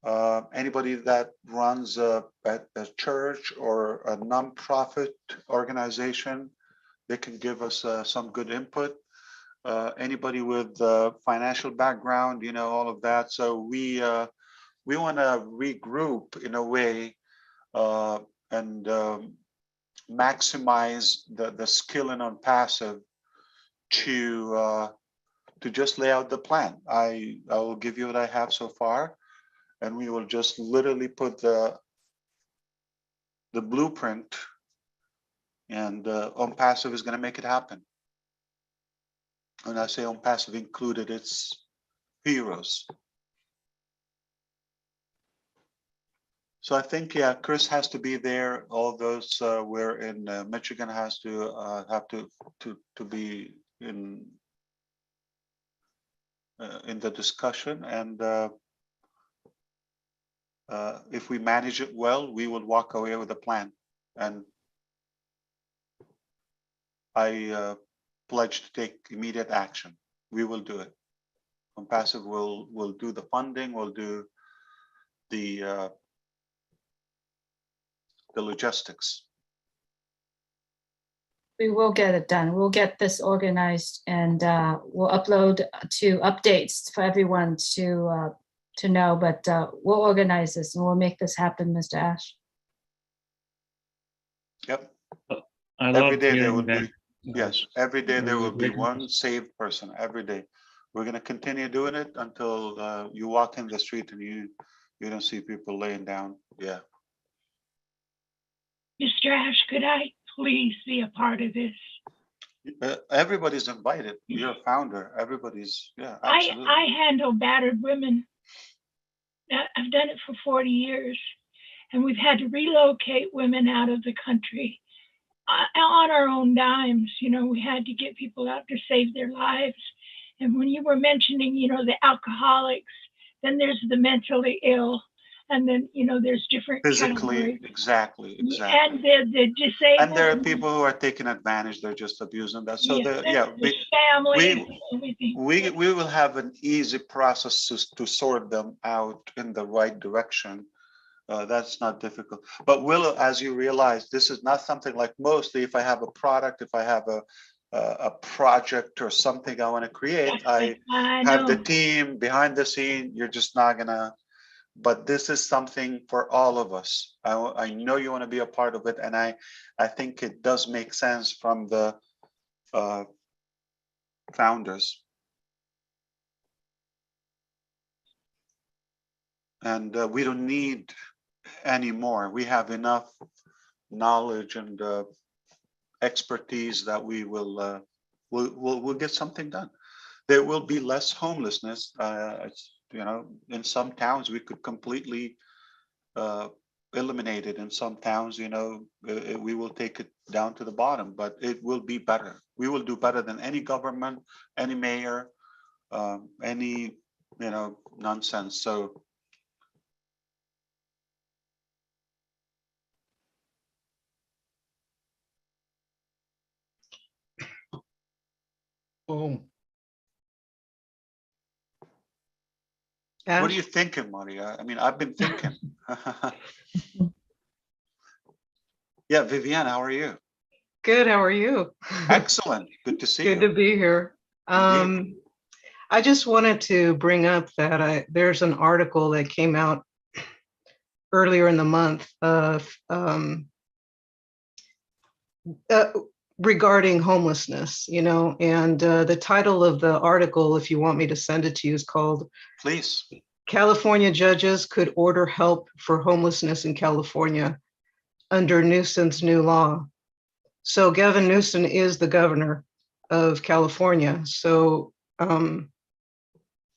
Anybody that runs a church or a nonprofit organization, they can give us some good input. Anybody with financial background, all of that. So we want to regroup in a way and maximize the skill in ONPASSIVE to just lay out the plan. I will give you what I have so far, and we will just literally put the blueprint, and ONPASSIVE is going to make it happen. When I say ONPASSIVE included, it's heroes. So I think, yeah, Chris has to be there. All those we're in Michigan has to have to be in the discussion, and if we manage it well, we will walk away with a plan. And I pledge to take immediate action. We will do it. ONPASSIVE will do the funding, will do the logistics. We will get it done. We'll get this organized, and we'll upload to updates for everyone to know. But we'll organize this and we'll make this happen, Mr. Ash. Yep. I Every love day there hearing will that. be, yes, every day there will be Great. one saved person every day. We're going to continue doing it until you walk in the street and you don't see people laying down. Yeah. Mr. Ash, could I please be a part of this? Everybody's invited. You're a founder. Everybody's, yeah, absolutely. I handle battered women. I've done it for 40 years, and we've had to relocate women out of the country on our own dimes. You know, we had to get people out to save their lives. And when you were mentioning, you know, the alcoholics, then there's the mentally ill, and then, you know, there's different Physically, categories. exactly. And the disabled. And there are people who are taking advantage. They're just abusing that. So the families, everything. we will have an easy process to sort them out in the right direction. That's not difficult. But Willow, as you realize, this is not something like mostly if I have a product, if I have a project or something I want to create, I have the team behind the scene. You're just not gonna. But this is something for all of us. I know you want to be a part of it, and I think it does make sense from the founders. And we don't need any more. We have enough knowledge and expertise that we will we'll get something done. There will be less homelessness. You know, in some towns we could completely eliminate it. In some towns, you know, we will take it down to the bottom, but it will be better. We will do better than any government, any mayor, any, you know, nonsense. So boom. What are you thinking, Maria? I mean, I've been thinking. Yeah, Viviane, how are you? Good, how are you? Excellent, good to see you. Good to be here. I just wanted to bring up that there's an article that came out earlier in the month of regarding homelessness, you know, and the title of the article, if you want me to send it to you, is called Please. California Judges Could Order Help for Homelessness in California Under Newsom's New Law. So Gavin Newsom is the governor of California. So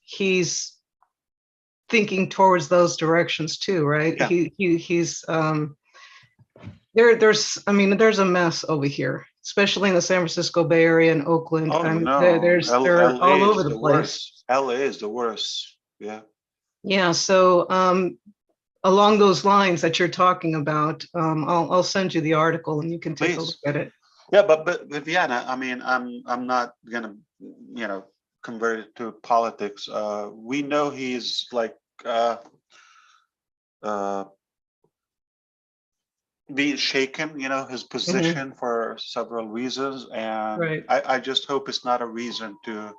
he's thinking towards those directions too, right? Yeah. He's there's a mess over here, especially in the San Francisco Bay Area and Oakland. Oh, no. They're all over the place. LA is the worst. Yeah. Yeah. So along those lines that you're talking about, I'll send you the article and you can take a look at it. Yeah, but Viviana, I mean, I'm not gonna, you know, convert it to politics. We know he's like being shaken, you know, his position for several reasons, and I just hope it's not a reason to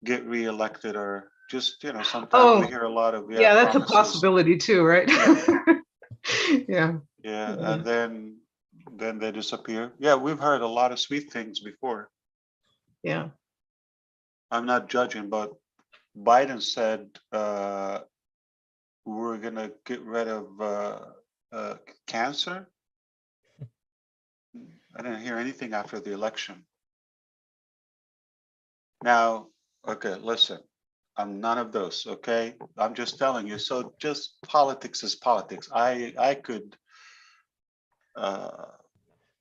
get reelected or just, you know, sometimes we hear a lot of that's promises. a possibility too, right? Yeah. And then they disappear. Yeah, we've heard a lot of sweet things before. Yeah. I'm not judging, but Biden said we're gonna get rid of cancer. I didn't hear anything after the election. Now, okay, listen, I'm none of those, okay? I'm just telling you. So just politics is politics. I could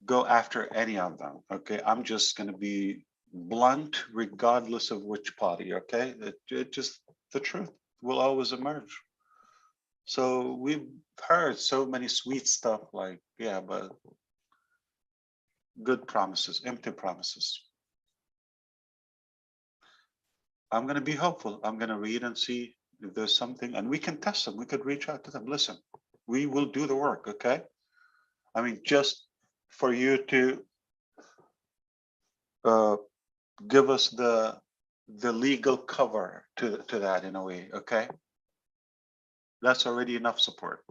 go after any of them, okay? I'm just gonna be blunt regardless of which party, okay? It just, the truth will always emerge. So we've heard so many sweet stuff like, yeah, but good promises, empty promises. I'm going to be hopeful. I'm going to read and see if there's something, and we can test them. We could reach out to them. Listen, we will do the work, okay? I mean, just for you to give us the legal cover to that in a way, okay? That's already enough support.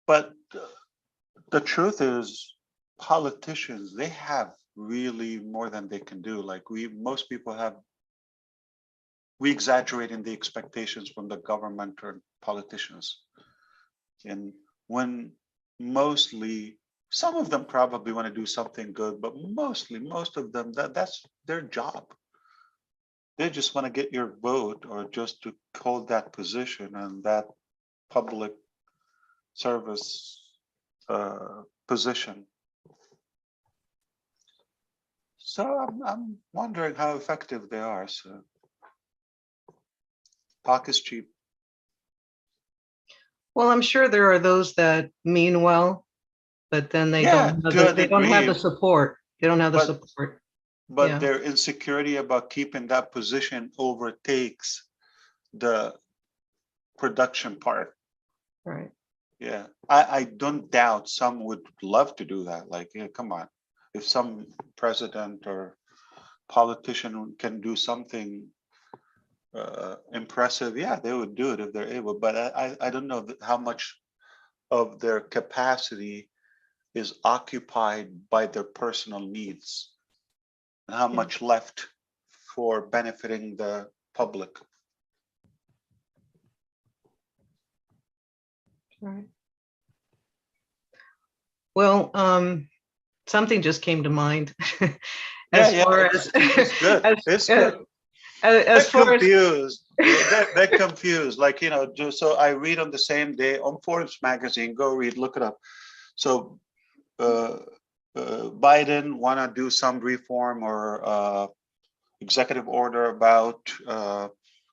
But the truth is, politicians, they have really more than they can do. Like most people we exaggerate in the expectations from the government or politicians. And when mostly, some of them probably want to do something good, but most of them, that's their job. They just want to get your vote or just to hold that position and that public service position. So I'm wondering how effective they are. So talk is cheap. Well, I'm sure there are those that mean well, but then they don't have the support. They don't have the support. But their insecurity about keeping that position overtakes the production part. Right. Yeah, I don't doubt some would love to do that. Like, yeah, come on, if some president or politician can do something impressive, yeah, they would do it if they're able. But I don't know how much of their capacity is occupied by their personal needs and how much left for benefiting the public. Right. Well, something just came to mind. As confused. They're confused. Like, you know, so I read on the same day on Forbes magazine, go read, look it up. So Biden want to do some reform or executive order about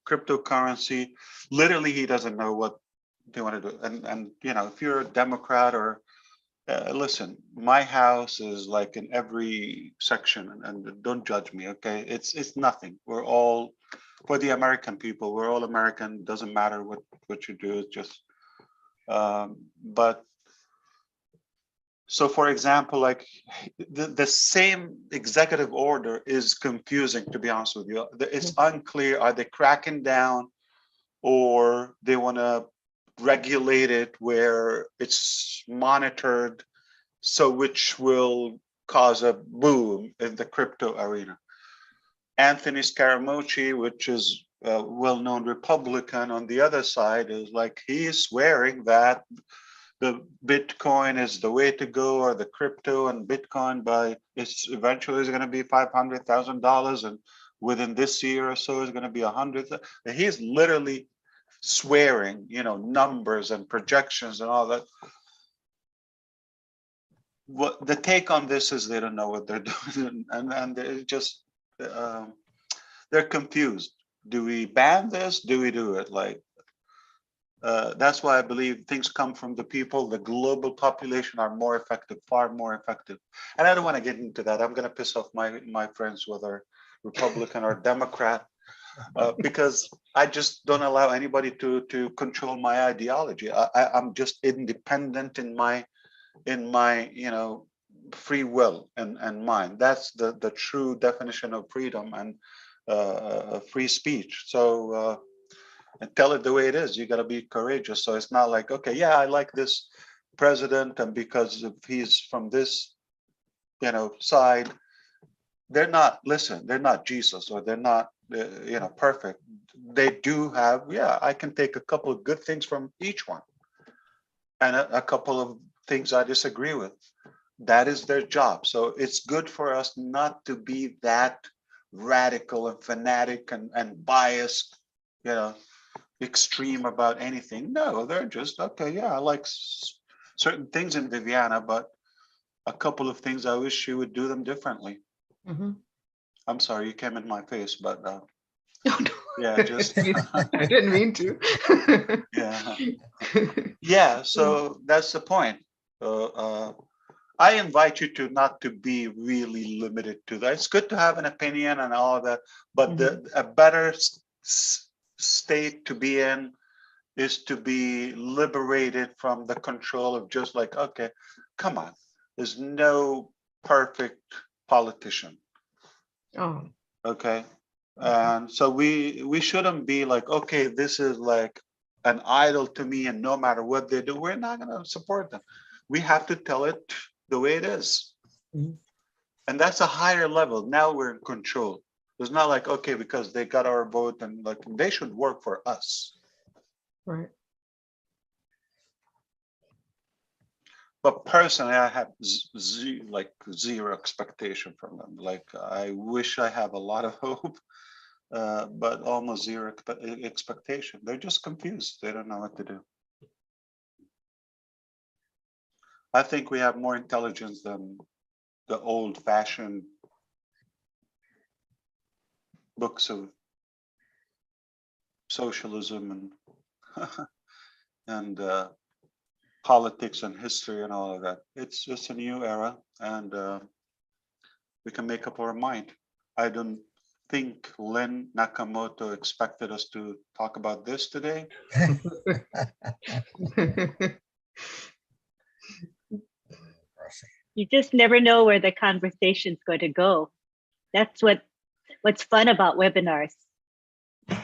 cryptocurrency. Literally, he doesn't know what they want to do. And you know, if you're a Democrat or listen, my house is like in every section, and don't judge me, okay? It's nothing. We're all, for the American people, we're all American. Doesn't matter what you do. It's just, but so for example, like the same executive order is confusing, to be honest with you. It's unclear, are they cracking down or they want to regulate it where it's monitored, so which will cause a boom in the crypto arena. Anthony Scaramucci, which is a well-known Republican on the other side, is like, he's swearing that the Bitcoin is the way to go, or the crypto and Bitcoin it's eventually is going to be $500,000, and within this year or so is going to be 100. He's literally swearing, you know, numbers and projections and all that. What the take on this is, they don't know what they're doing, and they're just they're confused. Do we ban this? Do we do it? Like that's why I believe things come from the people. The global population are more effective, far more effective. And I don't want to get into that. I'm going to piss off my friends, whether Republican or Democrat, because I just don't allow anybody to control my ideology. I'm just independent in my you know, free will and mind. That's the true definition of freedom and free speech. So and tell it the way it is. You got to be courageous. So it's not like, okay, yeah, I like this president, and because if he's from this, you know, side, they're not, listen, they're not Jesus, or they're not you know, perfect. They do have, yeah, I can take a couple of good things from each one and a couple of things I disagree with. That is their job. So it's good for us not to be that radical and fanatic and biased, you know, extreme about anything. No, they're just, okay, yeah, I like certain things in Viviana, but a couple of things I wish she would do them differently. I'm sorry, you came in my face, but yeah, just I didn't mean to. Yeah, so that's the point. I invite you to not to be really limited to that. It's good to have an opinion and all of that, but a better state to be in is to be liberated from the control of just like, okay, come on, there's no perfect politician. Oh, Okay. And so we shouldn't be like, okay, this is like an idol to me, and no matter what they do, we're not going to support them. We have to tell it the way it is. And that's a higher level. Now we're in control. It's not like, okay, because they got our vote and like they should work for us. right. But personally, I have like zero expectation from them. Like I wish I have a lot of hope, but almost zero expectation. They're just confused. They don't know what to do. I think we have more intelligence than the old-fashioned books of socialism and politics and history and all of that. It's just a new era, and we can make up our mind. I don't think Lynn Nakamoto expected us to talk about this today. You just never know where the conversation's going to go. That's what's fun about webinars. Yeah,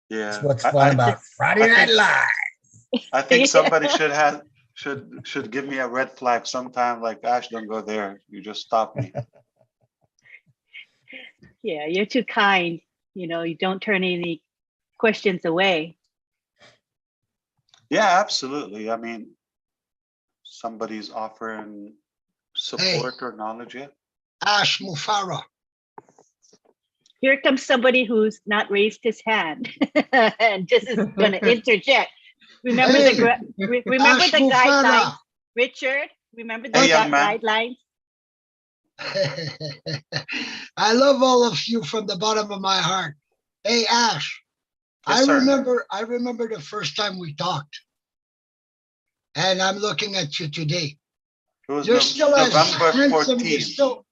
That's what's fun about Friday Night Live. I think somebody should give me a red flag sometime. Like, Ash, don't go there. You just stop me. Yeah, you're too kind. You know, you don't turn any questions away. Yeah, absolutely. I mean, somebody's offering support or knowledge. Yeah. Ash Mufareh. Here comes somebody who's not raised his hand and just is going to interject. Remember remember the guidelines, Richard? Remember the guidelines? I love all of you from the bottom of my heart. Hey, Ash, yes, I remember the first time we talked, and I'm looking at you today. You're still as handsome.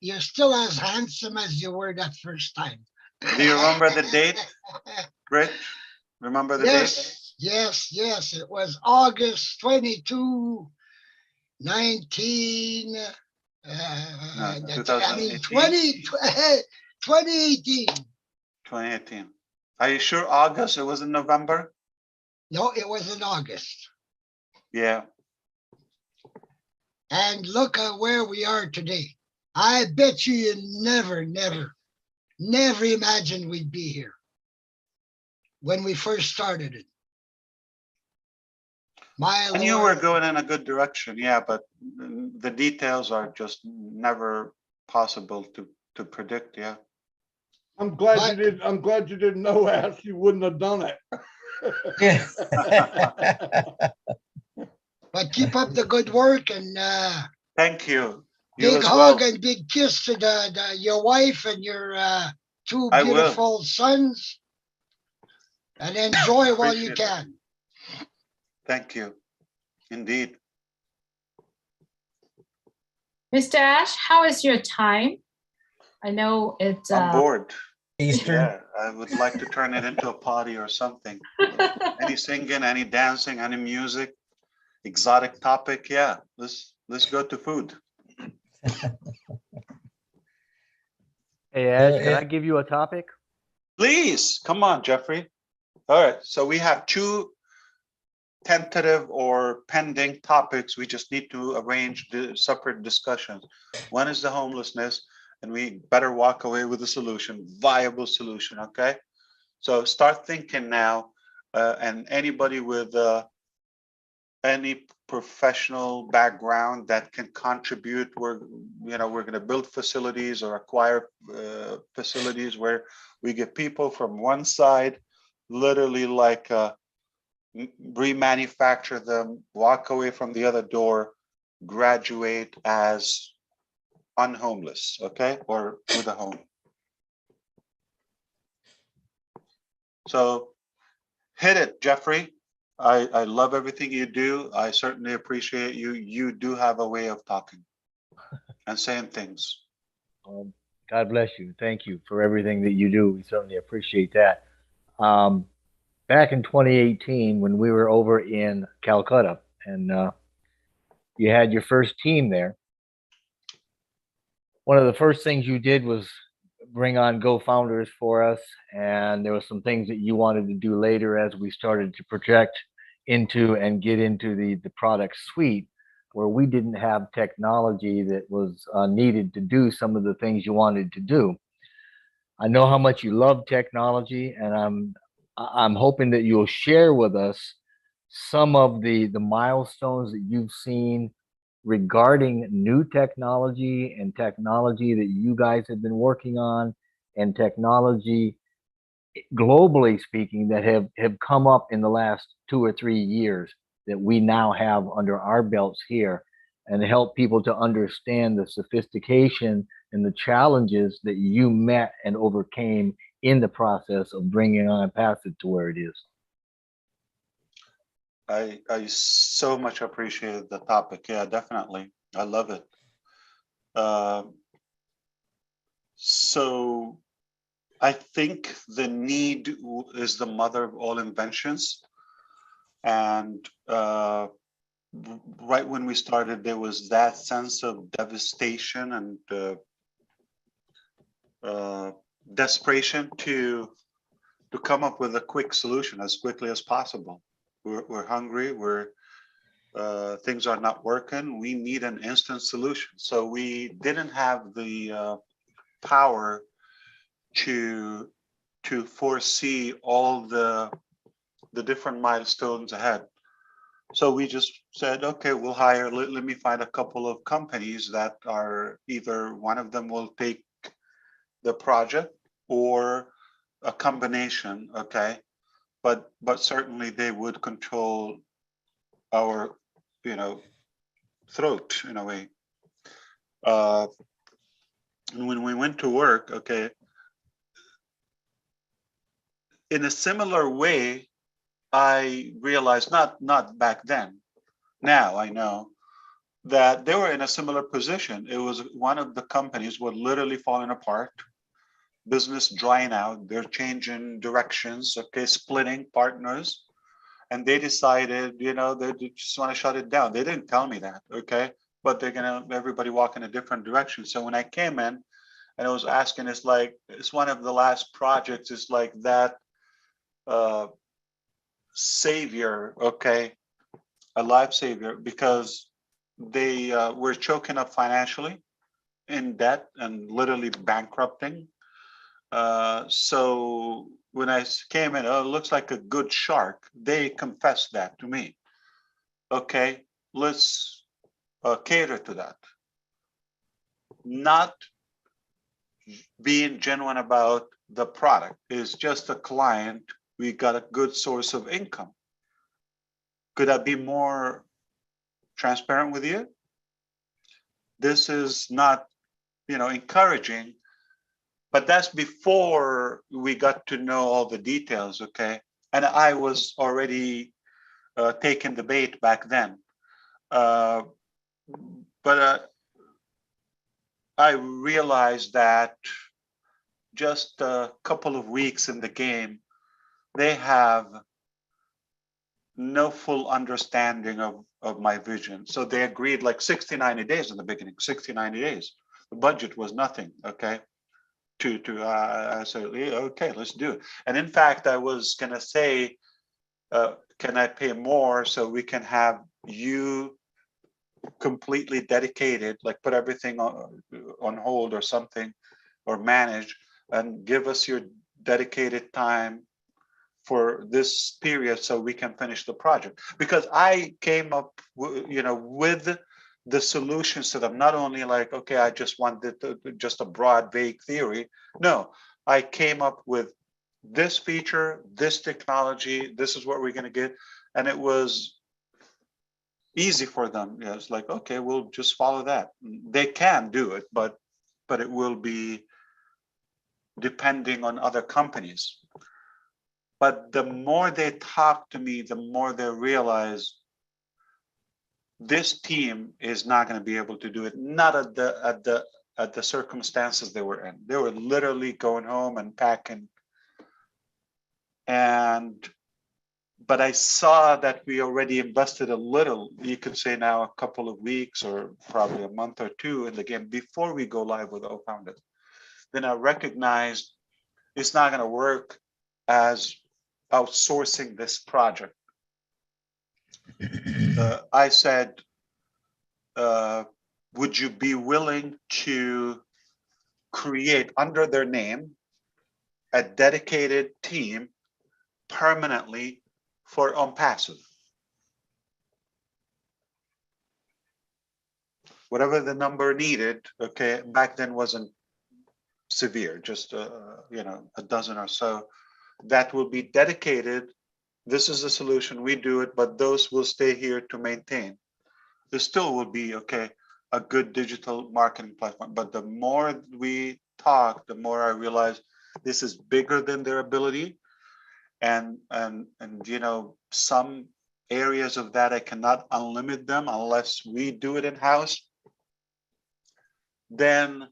You're still as handsome as you were that first time. Do you remember the date, Rich? Remember the date? Yes. It was August 22, 2018. Are you sure August? It was in November? No, it was in August. Yeah. And look at where we are today. I bet you never imagined we'd be here when we first started it. I knew we were going in a good direction, yeah, but the details are just never possible to predict, yeah. I'm glad you didn't know, Ash. You wouldn't have done it. But keep up the good work, and thank you. Big hug and big kiss to your wife and your two beautiful sons, and enjoy while you can. Thank you. Indeed. Mr. Ash, how is your time? I know it's I'm bored. Eastern. Yeah, I would like to turn it into a party or something. Any singing, any dancing, any music, exotic topic. Yeah, let's go to food. Hey, Ash, can I give you a topic? Please, come on, Jeffrey. All right, so we have two tentative or pending topics. We just need to arrange the separate discussions. One is the homelessness, and we better walk away with a solution, viable solution, okay? So start thinking now, and anybody with any professional background that can contribute, we're going to build facilities or acquire facilities where we get people from one side, literally like remanufacture them, walk away from the other door, graduate as unhomeless, okay, or with a home. So hit it, Jeffrey. I love everything you do. I certainly appreciate you. You do have a way of talking and saying things. God bless you. Thank you for everything that you do. We certainly appreciate that. Back in 2018, when we were over in Calcutta, and you had your first team there, one of the first things you did was bring on Go Founders for us. And there were some things that you wanted to do later as we started to project into and get into the product suite, where we didn't have technology that was needed to do some of the things you wanted to do. I know how much you love technology, and I'm hoping that you'll share with us some of the milestones that you've seen regarding new technology and technology that you guys have been working on, and technology globally speaking that have come up in the last 2 or 3 years that we now have under our belts here, and help people to understand the sophistication and the challenges that you met and overcame in the process of bringing ONPASSIVE to where it is. I so much appreciate the topic. Yeah, definitely. I love it. So I think the need is the mother of all inventions. And right when we started, there was that sense of devastation and desperation to come up with a quick solution as quickly as possible. We're hungry, things are not working, we need an instant solution. So we didn't have the power to foresee all the different milestones ahead. So we just said, okay, we'll hire, let me find a couple of companies that are either one of them will take the project or a combination, okay? But certainly they would control our, throat in a way. And when we went to work, okay, in a similar way, I realized, not back then, now I know, that they were in a similar position. It was one of the companies were literally falling apart, business drying out, they're changing directions, okay, splitting partners. And they decided, they just want to shut it down. They didn't tell me that, okay? But they're gonna, everybody walk in a different direction. So when I came in and I was asking, it's like, it's one of the last projects, it's like that savior, okay? A life savior, because they were choking up financially, in debt and literally bankrupting. So when I came in, oh, it looks like a good shark. They confessed that to me. Okay, let's cater to that. Not being genuine about the product. It's just a client. We got a good source of income. Could I be more transparent with you? This is not, encouraging, but that's before we got to know all the details, okay? And I was already taking the bait back then. But I realized that just a couple of weeks in the game, they have no full understanding of my vision. So they agreed like 60, 90 days in the beginning, 60, 90 days. The budget was nothing, okay? I said, okay, let's do it. And in fact, I was gonna say, can I pay more so we can have you completely dedicated, like put everything on hold or something, or manage, and give us your dedicated time for this period so we can finish the project. Because I came up, with the solutions to them, not only like, okay, I just wanted just a broad, vague theory. No, I came up with this feature, this technology, this is what we're going to get. And it was easy for them. Yeah, it's like, okay, we'll just follow that. They can do it, but it will be depending on other companies. But the more they talk to me, the more they realize this team is not going to be able to do it. Not at the circumstances they were in. They were literally going home and packing. And but I saw that we already invested a little, you could say now a couple of weeks or probably a month or two in the game before we go live with O-Founded. Then I recognized it's not going to work as outsourcing this project. I said, would you be willing to create under their name a dedicated team permanently for ONPASSIVE? Whatever the number needed, okay, back then wasn't severe, just you know, a dozen or so, that will be dedicated. This is the solution, we do it, but those will stay here to maintain. There still will be, okay, a good digital marketing platform, but the more we talk, the more I realize this is bigger than their ability. And you know, some areas of that I cannot unlimit them unless we do it in-house. Then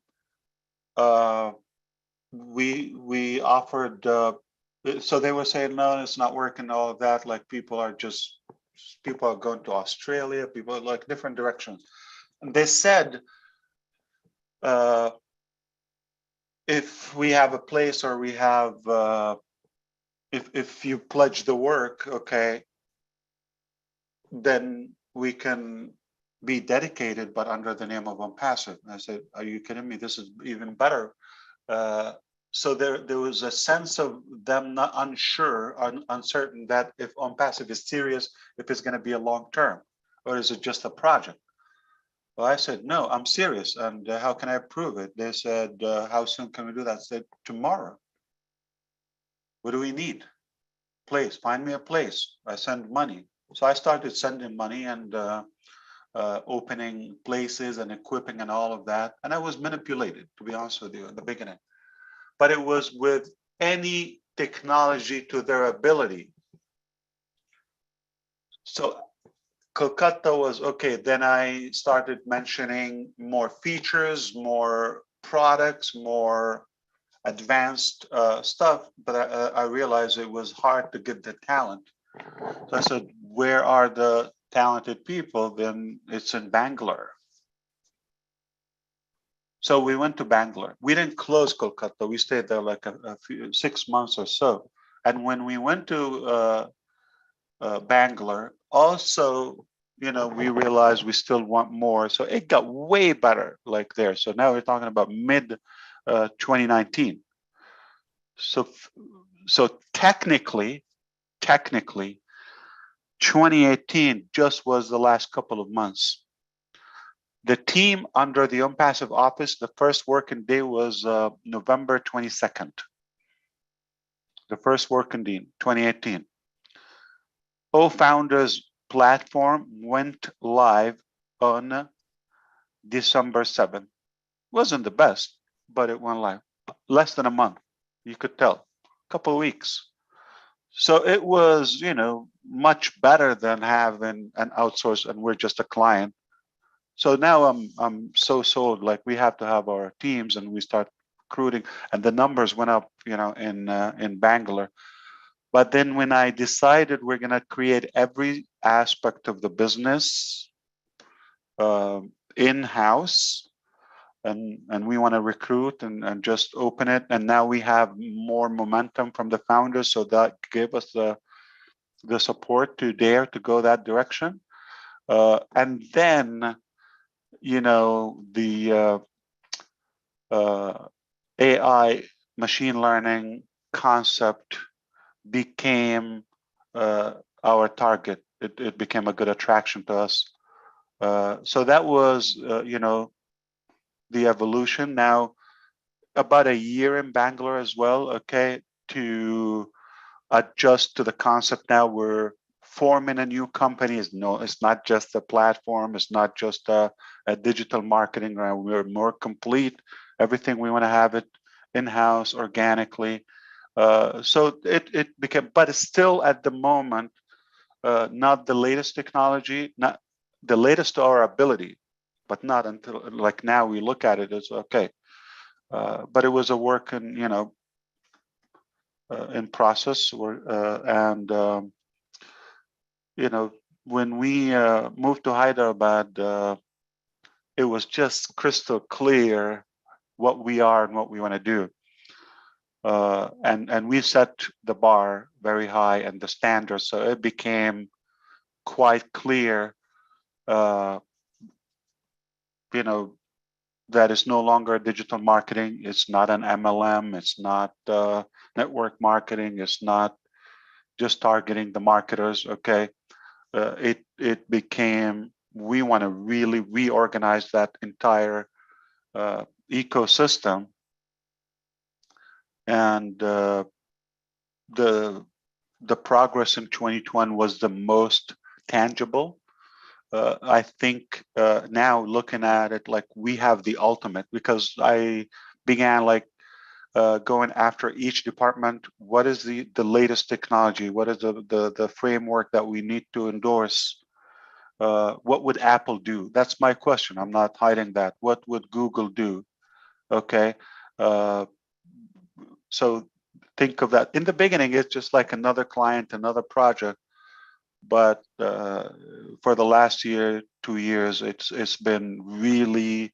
we offered, so they were saying, no, it's not working, all of that, like people are going to Australia, people are like different directions. And they said, if we have a place or we have, if you pledge the work, okay, then we can be dedicated, but under the name of ONPASSIVE. And I said, are you kidding me? This is even better. So there was a sense of them not unsure, uncertain that if ONPASSIVE is serious, if it's going to be a long term, or is it just a project? Well, I said, no, I'm serious. And how can I prove it? They said, how soon can we do that? I said, tomorrow. What do we need? Place, find me a place. I send money. So I started sending money and opening places and equipping and all of that. And I was manipulated, to be honest with you, in the beginning. But it was with any technology to their ability. So Kolkata was okay. Then I started mentioning more features, more products, more advanced stuff. But I realized it was hard to get the talent. So I said, where are the talented people? Then it's in Bangalore. So we went to Bangalore. We didn't close Kolkata. We stayed there like a few, 6 months or so. And when we went to Bangalore, also, you know, we realized we still want more. So it got way better like there. So now we're talking about mid 2019. So technically, 2018 just was the last couple of months. The team under the ONPASSIVE office, the first working day was November 22nd. The first working day, 2018. O-Founders platform went live on December 7th. Wasn't the best, but it went live. Less than a month, you could tell. A couple of weeks. So it was, you know, much better than having an outsource and we're just a client. So now I'm so sold, like we have to have our teams and we start recruiting, and the numbers went up, you know, in Bangalore. But then when I decided we're going to create every aspect of the business in-house, and we want to recruit and just open it, and now we have more momentum from the founders, so that gave us the support to dare to go that direction. And then, you know, the AI machine learning concept became our target. It became a good attraction to us. So that was, you know, the evolution. Now, about a year in Bangalore as well, okay, to adjust to the concept. Now we're forming a new company. It's not just a platform. It's not just a digital marketing. We're more complete. Everything we want to have it in-house organically. So it became, but it's still at the moment, not the latest technology, not the latest to our ability, but not until like now we look at it as okay. But it was a work in, you know, in process, and when we moved to Hyderabad, it was just crystal clear what we are and what we want to do. And we set the bar very high and the standards, so it became quite clear, that it's no longer digital marketing. It's not an MLM. It's not network marketing. It's not just targeting the marketers. Okay, it became, we want to really reorganize that entire ecosystem, and the progress in 2020 was the most tangible. I think now looking at it, like, we have the ultimate, because I began going after each department. What is the latest technology? What is the framework that we need to endorse? What would Apple do? That's my question. I'm not hiding that. What would Google do? Okay. So think of that. In the beginning, it's just like another client, another project. But for the last year, 2 years, it's been really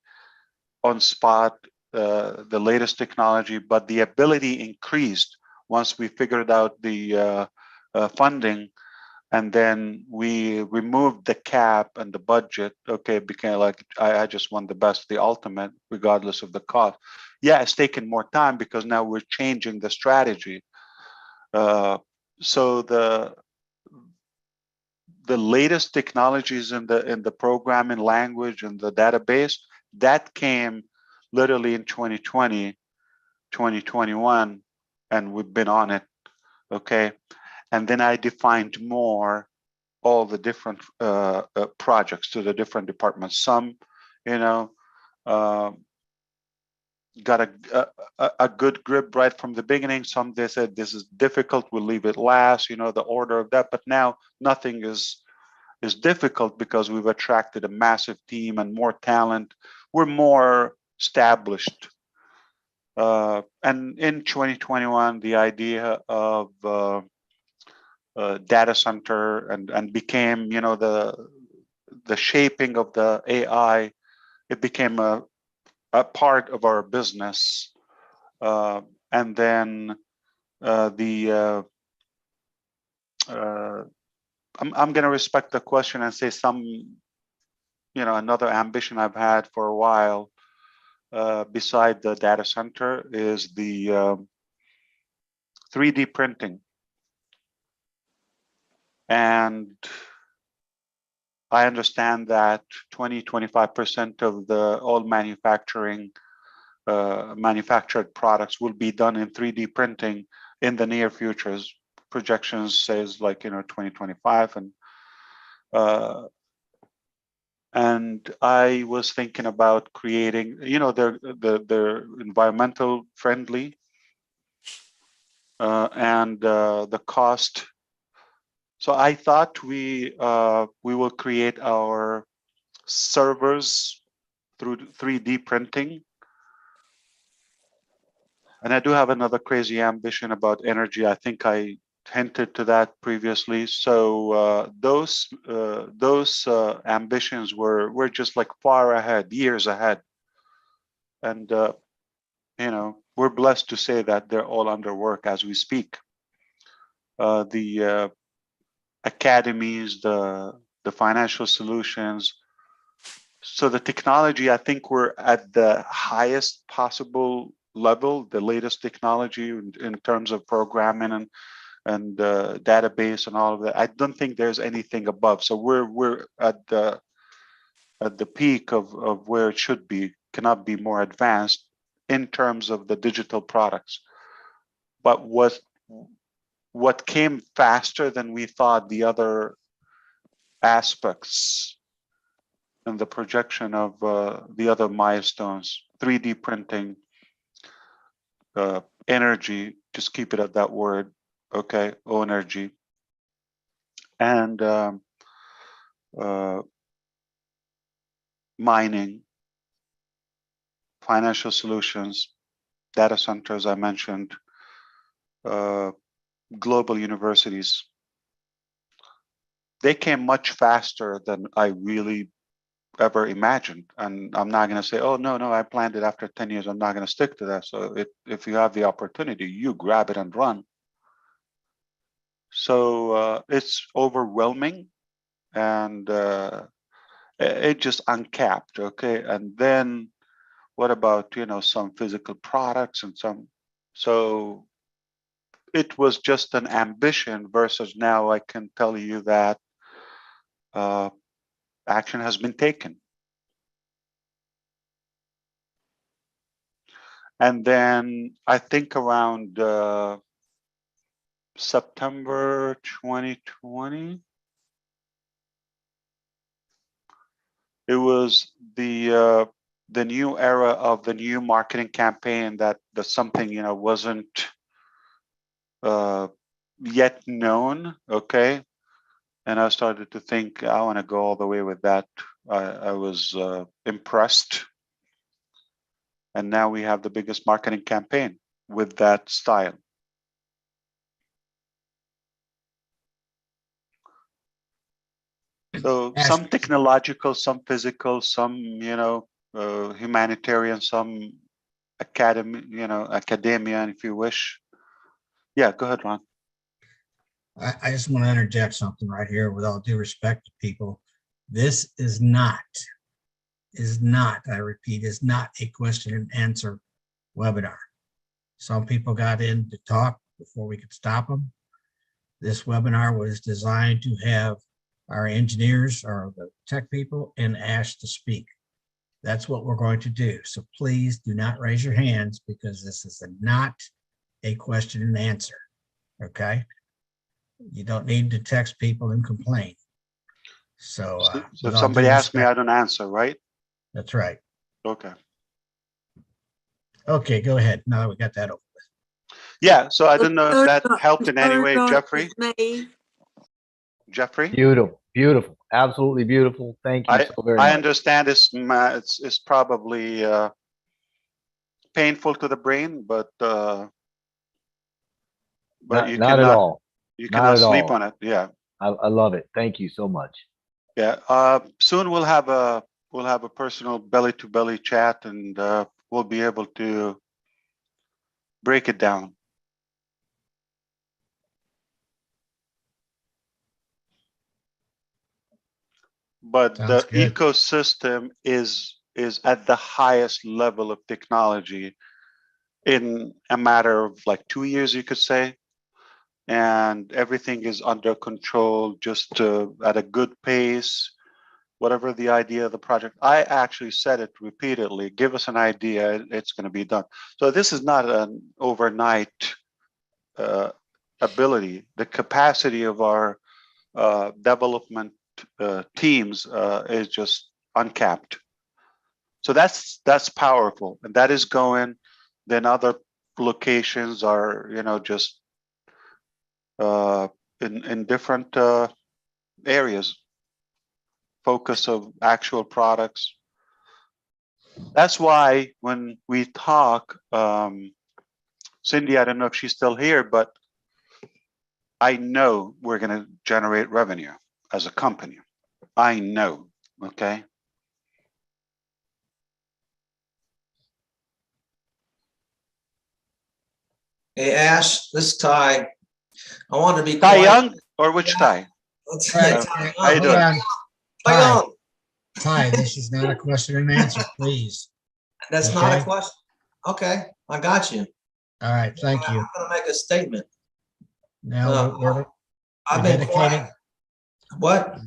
on spot, the latest technology, but the ability increased once we figured out the funding, and then we removed the cap and the budget. Okay, it became like, I just want the best, the ultimate, regardless of the cost. Yeah, it's taken more time because now we're changing the strategy. So the latest technologies in the programming language and the database, that came literally in 2020, 2021, and we've been on it. Okay, and then I defined more all the different projects to the different departments. Some, got a good grip right from the beginning. Some, they said, this is difficult, we'll leave it last, the order of that. But now nothing is difficult because we've attracted a massive team and more talent. We're more established. And in 2021, the idea of data center and became, the shaping of the AI, it became a part of our business. And then I'm going to respect the question and say another ambition I've had for a while, beside the data center, is the 3D printing. And I understand that 20-25% of all manufactured products will be done in 3D printing in the near future. Projections says 2025, and I was thinking about creating, they're environmental friendly, and the cost. So I thought we will create our servers through 3D printing. And I do have another crazy ambition about energy. I think I hinted to that previously. So those ambitions were just far ahead, years ahead. And we're blessed to say that they're all under work as we speak. The academies, the financial solutions. So the technology, I think we're at the highest possible level, the latest technology in terms of programming and database and all of that. I don't think there's anything above. So we're at the peak of where it should be. Cannot be more advanced in terms of the digital products. But what came faster than we thought, the other aspects and the projection of the other milestones, 3D printing, energy, just keep it at that word, okay, energy, and mining, financial solutions, data centers, I mentioned, global universities. they came much faster than I really ever imagined. And I'm not going to say, oh, no, I planned it after 10 years. I'm not going to stick to that. So if you have the opportunity, you grab it and run. So it's overwhelming, and it just uncapped. Okay. And then what about, some physical products and some, so it was just an ambition versus now I can tell you that action has been taken. And then I think around September 2020, it was the new era of the new marketing campaign that something wasn't yet known. Okay, and I started to think I want to go all the way with that. I was impressed, and now we have the biggest marketing campaign with that style. So some technological, some physical, some humanitarian, some academia, if you wish. Yeah, go ahead, Ron. I just want to interject something right here with all due respect to people. This is not, I repeat, is not a question and answer webinar. Some people got in to talk before we could stop them. This webinar was designed to have our engineers or the tech people and Ash to speak. That's what we're going to do. So please do not raise your hands, because this is not a question and answer. Okay. You don't need to text people and complain. So if somebody asks me, I don't answer, right? That's right. Okay. Okay, go ahead. Now that we got that over with. Yeah, so I don't know if that helped in any way, Jeffrey. Jeffrey? Beautiful, absolutely beautiful. Thank you so very much. I understand it's probably painful to the brain, but you not at all. You cannot sleep on it. Yeah, I love it. Thank you so much. Yeah. Soon we'll have a personal belly-to-belly chat, and we'll be able to break it down. But the ecosystem is at the highest level of technology in a matter of like 2 years, you could say. And everything is under control, just at a good pace. Whatever the idea of the project, I actually said it repeatedly, give us an idea, it's going to be done. So this is not an overnight ability. The capacity of our development teams is just uncapped. So that's powerful, and that is going. Then other locations are, just in different areas, focus of actual products. That's why when we talk, Cindy, I don't know if she's still here, but I know we're going to generate revenue as a company. I know, okay? Hey, Ash, this is Ty. I want to be Ty Young, or which Ty? How you doing? Ty, this is not a question and answer, please. That's not a question. Okay, I got you. All right, thank you. I'm going to make a statement. Now we're I've been quiet. What?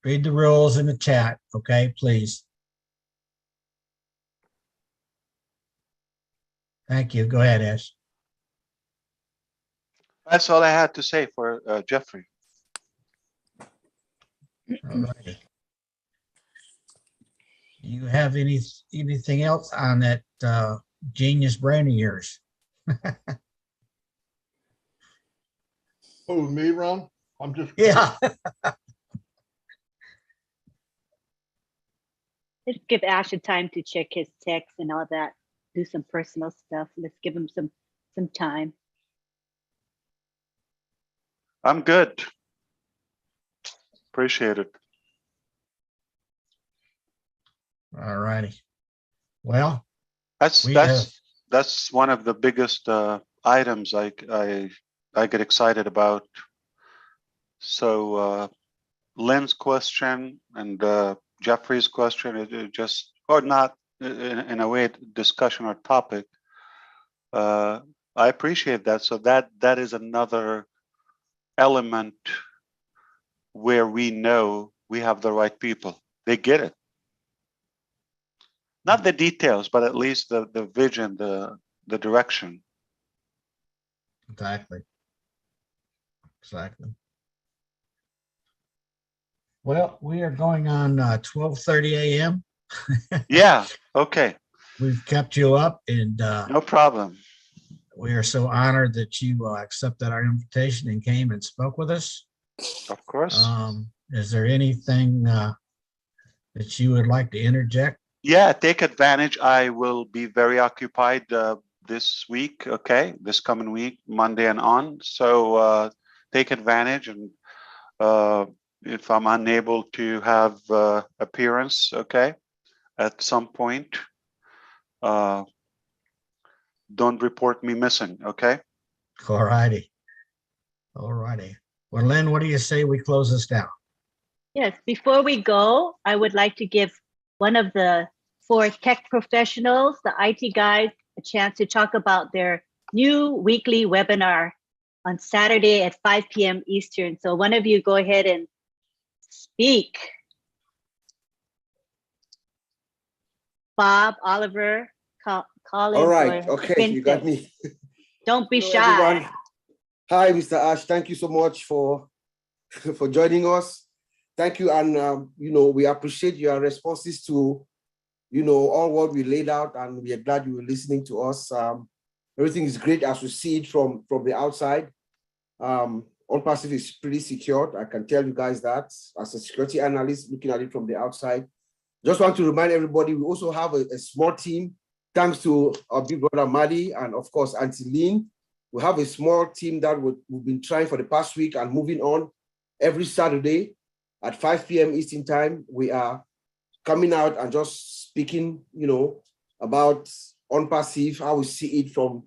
Read the rules in the chat, okay, please. Thank you. Go ahead, Ash. That's all I had to say for Jeffrey. All right. Do you have anything else on that genius brain of yours? Oh, me, Ron? I'm just yeah. Let's give Ash a time to check his text and all that. Do some personal stuff. Let's give him some time. I'm good. Appreciate it. All righty. Well, that's one of the biggest items I get excited about. So Lynn's question and Jeffrey's question, it just, or not in a way, discussion or topic. I appreciate that. So that is another element where we know we have the right people. They get it. Not the details, but at least the vision, the direction. Exactly. Exactly. Well, we are going on 12:30 a.m. Yeah. Okay. We've kept you up, and no problem. We are so honored that you accepted our invitation and came and spoke with us. Of course. Is there anything that you would like to interject? Yeah, take advantage. I will be very occupied this week, okay? This coming week, Monday and on. So take advantage, and if I'm unable to have appearance, okay, at some point, don't report me missing, okay? All righty. All righty. Well, Lynn, what do you say we close this down? Yes, before we go, I would like to give one of the 4 tech professionals, the IT guys, a chance to talk about their new weekly webinar on Saturday at 5 p.m. Eastern. So one of you go ahead and speak. Bob, Oliver, Colin. All right, okay, you got me. Don't be shy. Everyone. Hi, Mr. Ash. Thank you so much for joining us. Thank you, and we appreciate your responses to all what we laid out, and we are glad you were listening to us. Everything is great as we see it from the outside. ONPASSIVE is pretty secured. I can tell you guys that as a security analyst looking at it from the outside. Just want to remind everybody, we also have a small team, thanks to our big brother Madi and of course Auntie Lynn. We have a small team that we've been trying for the past week and moving on. Every Saturday at 5 p.m. Eastern time, we are coming out and just speaking, about ONPASSIVE, how we see it from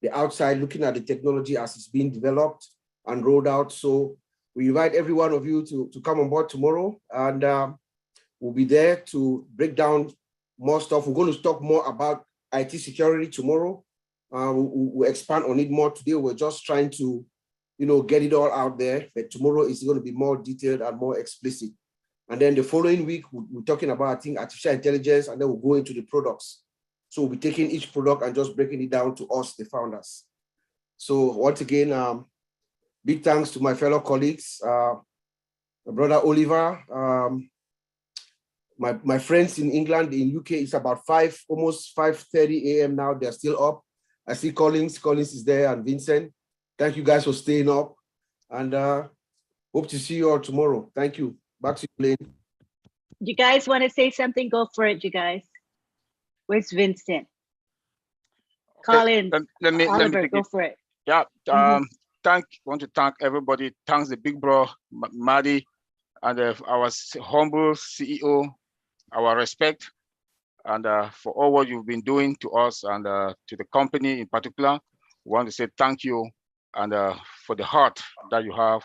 the outside, looking at the technology as it's being developed and rolled out. So we invite every one of you to come on board tomorrow, and we'll be there to break down more stuff. We're going to talk more about IT security tomorrow. We'll expand on it more today. We're just trying to, get it all out there, but tomorrow is going to be more detailed and more explicit. And then the following week, we're talking about, I think, artificial intelligence, and then we'll go into the products. So we'll be taking each product and just breaking it down to us, the founders. So once again, big thanks to my fellow colleagues, my brother Oliver, my friends in England, in UK, it's about almost 5:30 a.m. now. They're still up. I see Collins is there, and Vincent. Thank you guys for staying up, and hope to see you all tomorrow. Thank you. Back to you, Lynn. You guys want to say something? Go for it, you guys. Where's Vincent? Colin, Oliver, go for it. Yeah, want to thank everybody. Thanks the big bro, Madi, and our humble CEO, our respect, and for all what you've been doing to us and to the company in particular. We want to say thank you, and for the heart that you have.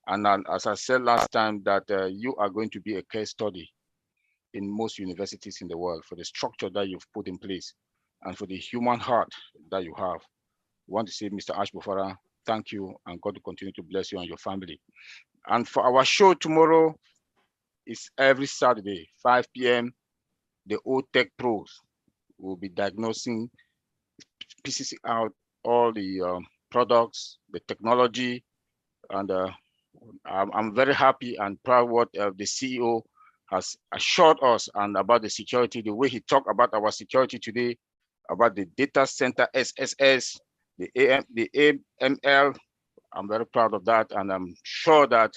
And as I said last time, that you are going to be a case study in most universities in the world for the structure that you've put in place and for the human heart that you have. We want to say, Mr. Ash Mufareh, thank you, and God will continue to bless you and your family. And for our show tomorrow, it's every Saturday, 5 p.m. The old tech pros will be diagnosing, piecing out all the products, the technology, and I'm very happy and proud what the CEO has assured us and about the security, the way he talked about our security today, about the data center SSS, the AML. I'm very proud of that, and I'm sure that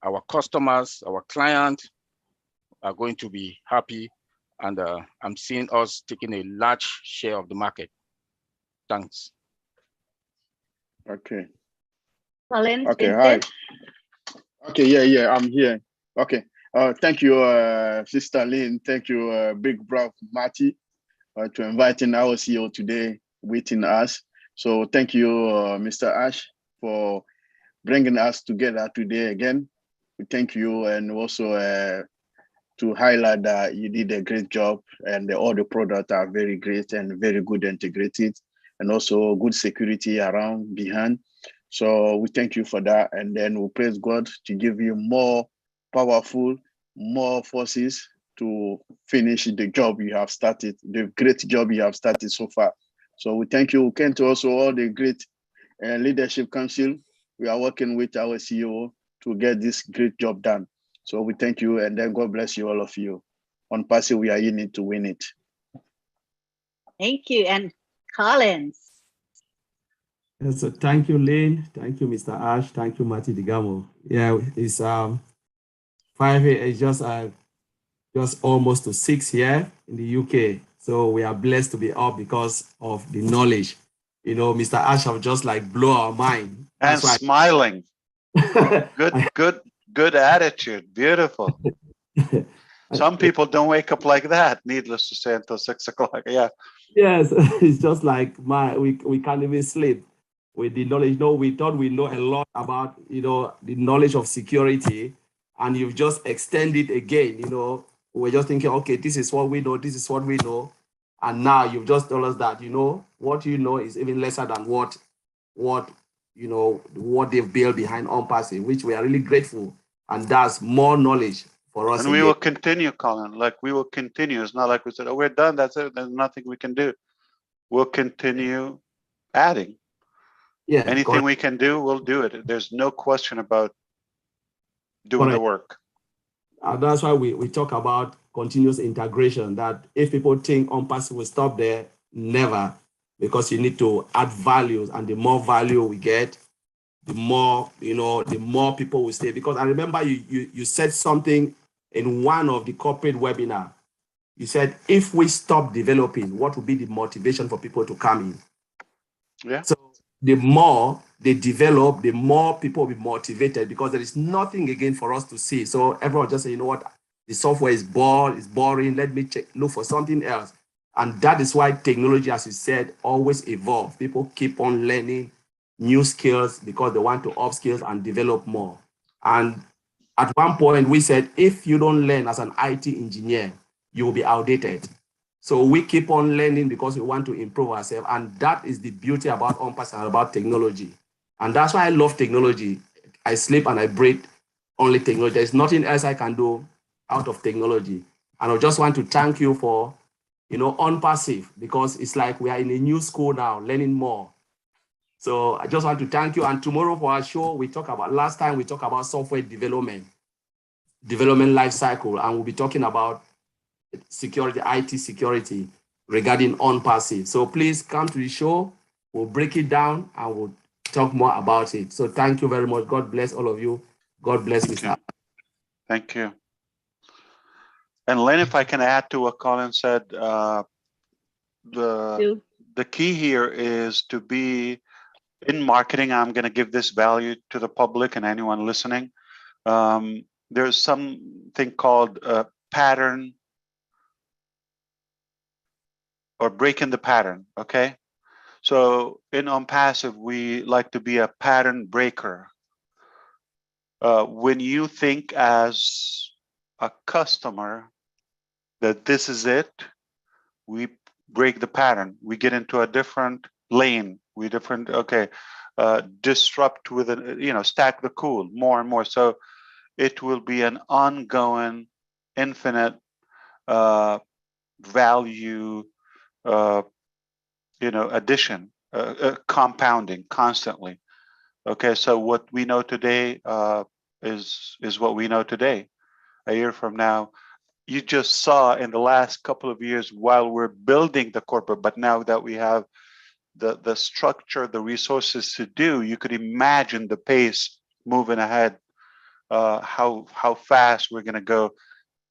our customers, our clients are going to be happy, and I'm seeing us taking a large share of the market. Thanks. Okay. Colin, okay, hi. Okay, yeah, I'm here. Okay. Thank you, Sister Lynn. Thank you, Big Bro Marty, to inviting our CEO today within us. So thank you, Mr. Ash, for bringing us together today again. We thank you, and also to highlight that you did a great job, and all the products are very great and very good integrated, and also good security around behind. So we thank you for that, and then we praise God to give you more powerful, more forces to finish the job you have started, the great job you have started so far. So we thank you. We can to also all the great leadership council. We are working with our CEO to get this great job done. So we thank you, and then God bless you, all of you. ONPASSIVE, we are in it to win it. Thank you. And Collins. Yes, so thank you, Lynn. Thank you, Mr. Ash. Thank you, Marty Digamo. Yeah, it's 5 is just almost to 6 here in the UK. So we are blessed to be up because of the knowledge. You know, Mr. Ash have just like blow our mind. That's and smiling. Good attitude. Beautiful. Some people don't wake up like that, needless to say, until 6 o'clock. Yeah. Yes, it's just like we can't even sleep with the knowledge. No, we thought we know a lot about, the knowledge of security, and you've just extended again. We're just thinking, okay, this is what we know, this is what we know. And now you've just told us that, what you know is even lesser than what they've built behind ONPASSIVE, which we are really grateful. And that's more knowledge for us. And we will continue, Colin. Like, we will continue. It's not like we said, oh, we're done. That's it. There's nothing we can do. We'll continue adding. Yeah. Anything we can do, we'll do it. There's no question about doing the work. That's why we talk about continuous integration, that if people think ONPASSIVE will stop there, never, because you need to add values, and the more value we get, the more, the more people will stay. Because I remember you said something in one of the corporate webinar. You said, if we stop developing, what would be the motivation for people to come in? Yeah. So the more they develop, the more people will be motivated, because there is nothing again for us to see. So everyone just say, you know what, the software is boring. Let me look for something else. And that is why technology, as you said, always evolves. People keep on learning new skills because they want to upskill and develop more. And at one point we said, if you don't learn as an IT engineer, you will be outdated. So we keep on learning because we want to improve ourselves. And that is the beauty about ONPASSIVE and about technology. And that's why I love technology. I sleep and I breathe only technology. There's nothing else I can do out of technology. And I just want to thank you for, ONPASSIVE, because it's like we are in a new school now, learning more. So I just want to thank you. And tomorrow for our show, last time we talked about software development life cycle, and we'll be talking about security, IT security regarding ONPASSIVE. So please come to the show. We'll break it down and we'll talk more about it. So thank you very much. God bless all of you. God bless Mr. Thank you. And Lynn, if I can add to what Colin said, the key here is to be in marketing. I'm going to give this value to the public and anyone listening. There's something called a pattern, or breaking the pattern. Okay. So in ONPASSIVE, we like to be a pattern breaker. When you think as a customer that this is it, we break the pattern. We get into a different lane. Disrupt with stack the cool more and more. So it will be an ongoing, infinite value, addition, compounding constantly. Okay, so what we know today is what we know today. A year from now, you just saw in the last couple of years while we're building the corporate, but now that we have the structure, the resources to do, you could imagine the pace moving ahead, how fast we're going to go,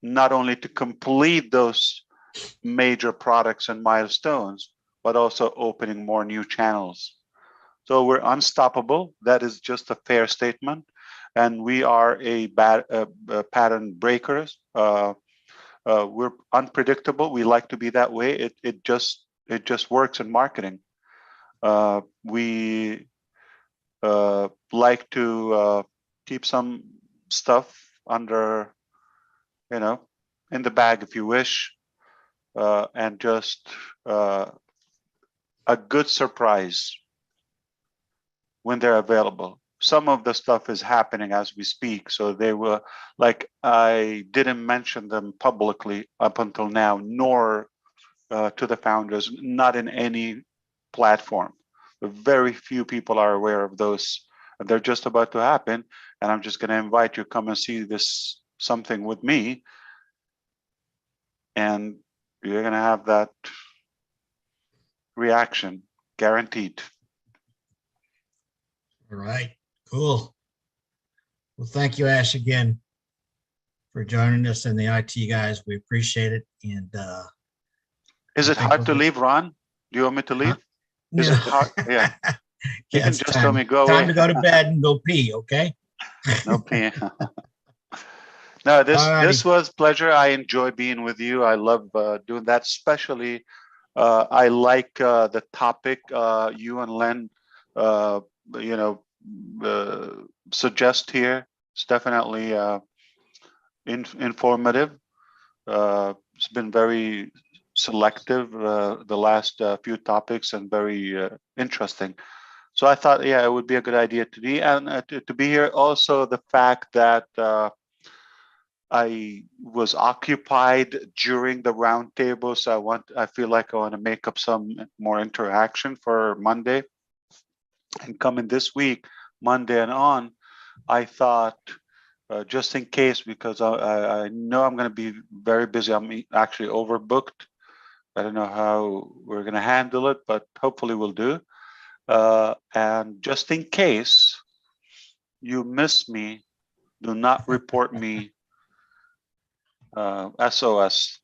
not only to complete those major products and milestones, but also opening more new channels. So we're unstoppable. That is just a fair statement. and we are a pattern breakers. We're unpredictable. We like to be that way. It just works in marketing. We like to keep some stuff under, in the bag, if you wish, and just a good surprise when they're available. Some of the stuff is happening as we speak, so they were like, I didn't mention them publicly up until now, nor to the founders, not in any platform. Very few people are aware of those. They're just about to happen, and I'm just going to invite you to come and see this something with me, and you're going to have that reaction, guaranteed. All right, cool. Well, thank you, Ash, again for joining us and the IT guys. We appreciate it. And is it hard to leave, Ron? Do you want me to leave? Is it hard? Yeah. You can just tell me go away. Time to go to bed and go pee, okay? No pee. No, this was pleasure. I enjoy being with you. I love doing that. Especially, I like the topic you and Lynn, suggest here. It's definitely informative. It's been very selective the last few topics, and very interesting. So I thought, yeah, it would be a good idea to be here. Also, the fact that I was occupied during the roundtable, so I feel like I want to make up some more interaction for Monday. And coming this week, Monday and on, I thought, just in case, because I know I'm going to be very busy. I'm actually overbooked. I don't know how we're going to handle it, but hopefully we'll do. And just in case you miss me, do not report me SOS.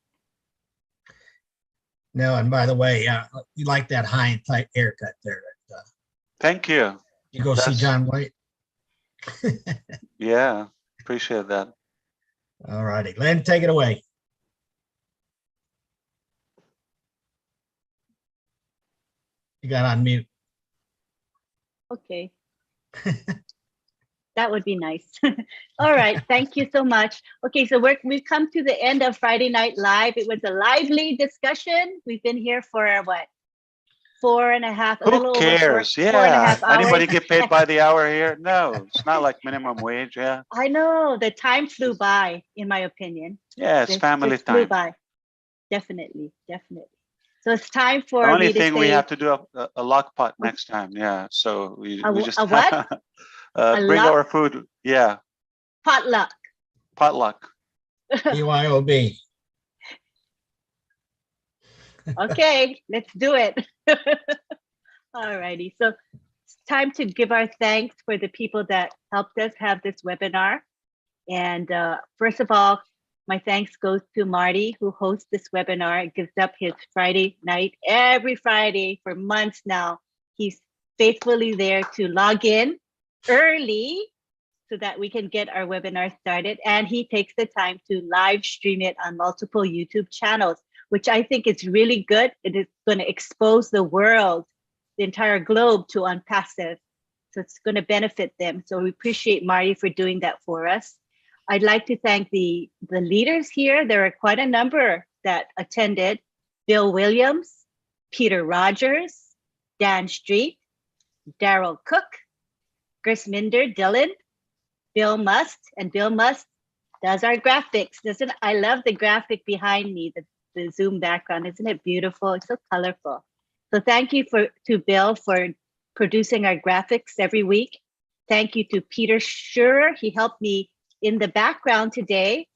No, and by the way, you like that high and tight haircut there. Thank you. You go see John White? Yeah, appreciate that. All righty. Lynn, take it away. You got on mute. Okay. That would be nice. All right. Thank you so much. Okay, so we've come to the end of Friday Night Live. It was a lively discussion. We've been here for what? 4.5. Who cares? Yeah. 4.5 hours. Anybody get paid by the hour here? No, it's not like minimum wage. Yeah. I know the time flew by, in my opinion. Yeah, it's family time. Flew by. Definitely. So it's time for the only me to thing say, we have to do a lock pot next time. Yeah. So we just a what? Bring our food. Yeah. Potluck. BYOB. Okay, let's do it. All righty. So it's time to give our thanks for the people that helped us have this webinar. And first of all, my thanks goes to Marty, who hosts this webinar. It gives up his Friday night every Friday for months now. He's faithfully there to log in early so that we can get our webinar started. And he takes the time to live stream it on multiple YouTube channels, which I think is really good. It is going to expose the world, the entire globe, to ONPASSIVE. So it's going to benefit them. So we appreciate Marty for doing that for us. I'd like to thank the leaders here. There are quite a number that attended. Bill Williams, Peter Rogers, Dan Street, Daryl Cook, Chris Minder, Dylan, Bill Must, and Bill Must does our graphics. I love the graphic behind me, the Zoom background. Isn't it beautiful? It's so colorful. So thank you to Bill for producing our graphics every week. Thank you to Peter Schurer. He helped me in the background today,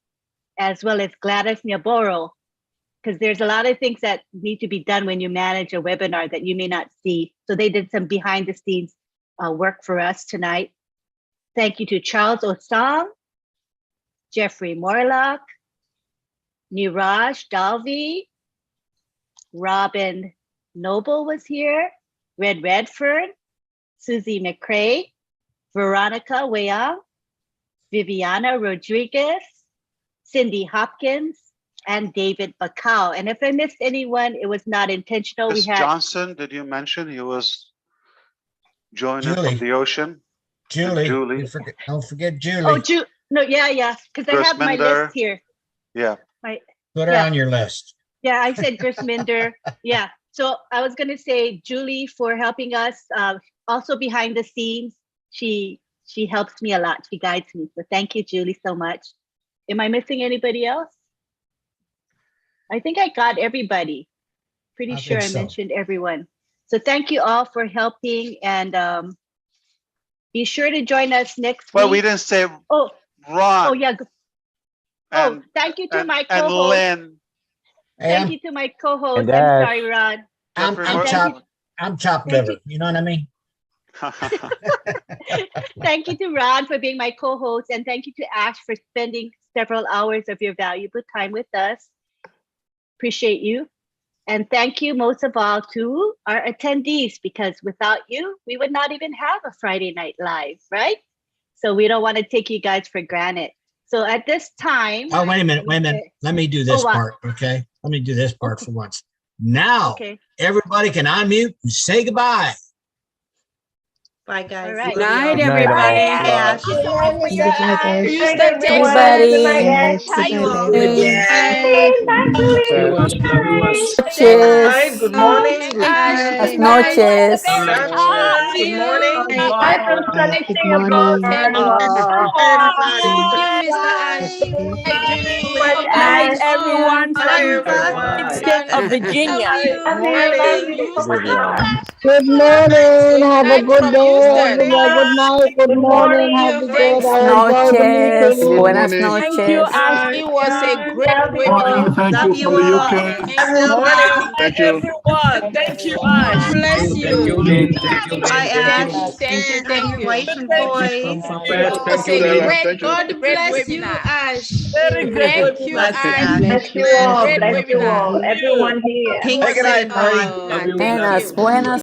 as well as Gladys Nyaboro, because there's a lot of things that need to be done when you manage a webinar that you may not see. So they did some behind the scenes work for us tonight. Thank you to Charles Osang, Jeffrey Morlock, Niraj Dalvi, Robin Noble was here, Red Redford, Susie McCrae, Veronica Weyang, Viviana Rodriguez, Cindy Hopkins, and David Bacau. And if I missed anyone, it was not intentional. Miss Johnson, did you mention he was joining from the ocean? Julie. Julie. Don't forget Julie. Oh, no, yeah. Because I have my list here. Yeah. Put her on your list. Yeah, I said Grisminder. Yeah. So I was going to say Julie for helping us. Also behind the scenes, she helps me a lot. She guides me. So thank you, Julie, so much. Am I missing anybody else? I think I got everybody. Pretty sure I mentioned everyone. So thank you all for helping, and be sure to join us next week. Well, we didn't say Ron. Oh, yeah. Thank you to my co-host. And Lynn. Thank you to my co-host. I'm sorry, Ron. I'm chopped liver. You know what I mean? Thank you to Ron for being my co-host, and thank you to Ash for spending several hours of your valuable time with us. Appreciate you. And thank you most of all to our attendees, because without you, we would not even have a Friday Night Live, right? So we don't want to take you guys for granted. So at this time. Oh, wait a minute. Let me do this part, okay? Let me do this part for once. Now, everybody can unmute and say goodbye. Bye, guys. All right. Good night, everybody. Ash. Good night, Houston, Texas. Hi, you all. Good Noches. Good morning. Buenas noches. Good morning. Bye from sunny Singapore. Thank you, Mr. Ash. Good night, everyone from state of Virginia. Good morning. Have a good day, everyone. Good night. Good morning. Have a good. Buenas noches. Buenas Thank you, noches. Ash. It was a great webinar. Thank you for the UK. Thank you, everyone. Thank you, Ash. Bless you. Bye, Ash. Thank you. Thank you, wife and boys. It was a great, God bless you, webinar. Ash. Very great Thank webinar. you, Ash. Bless you all. Bless you all. Everyone here. Everyone here. Buenas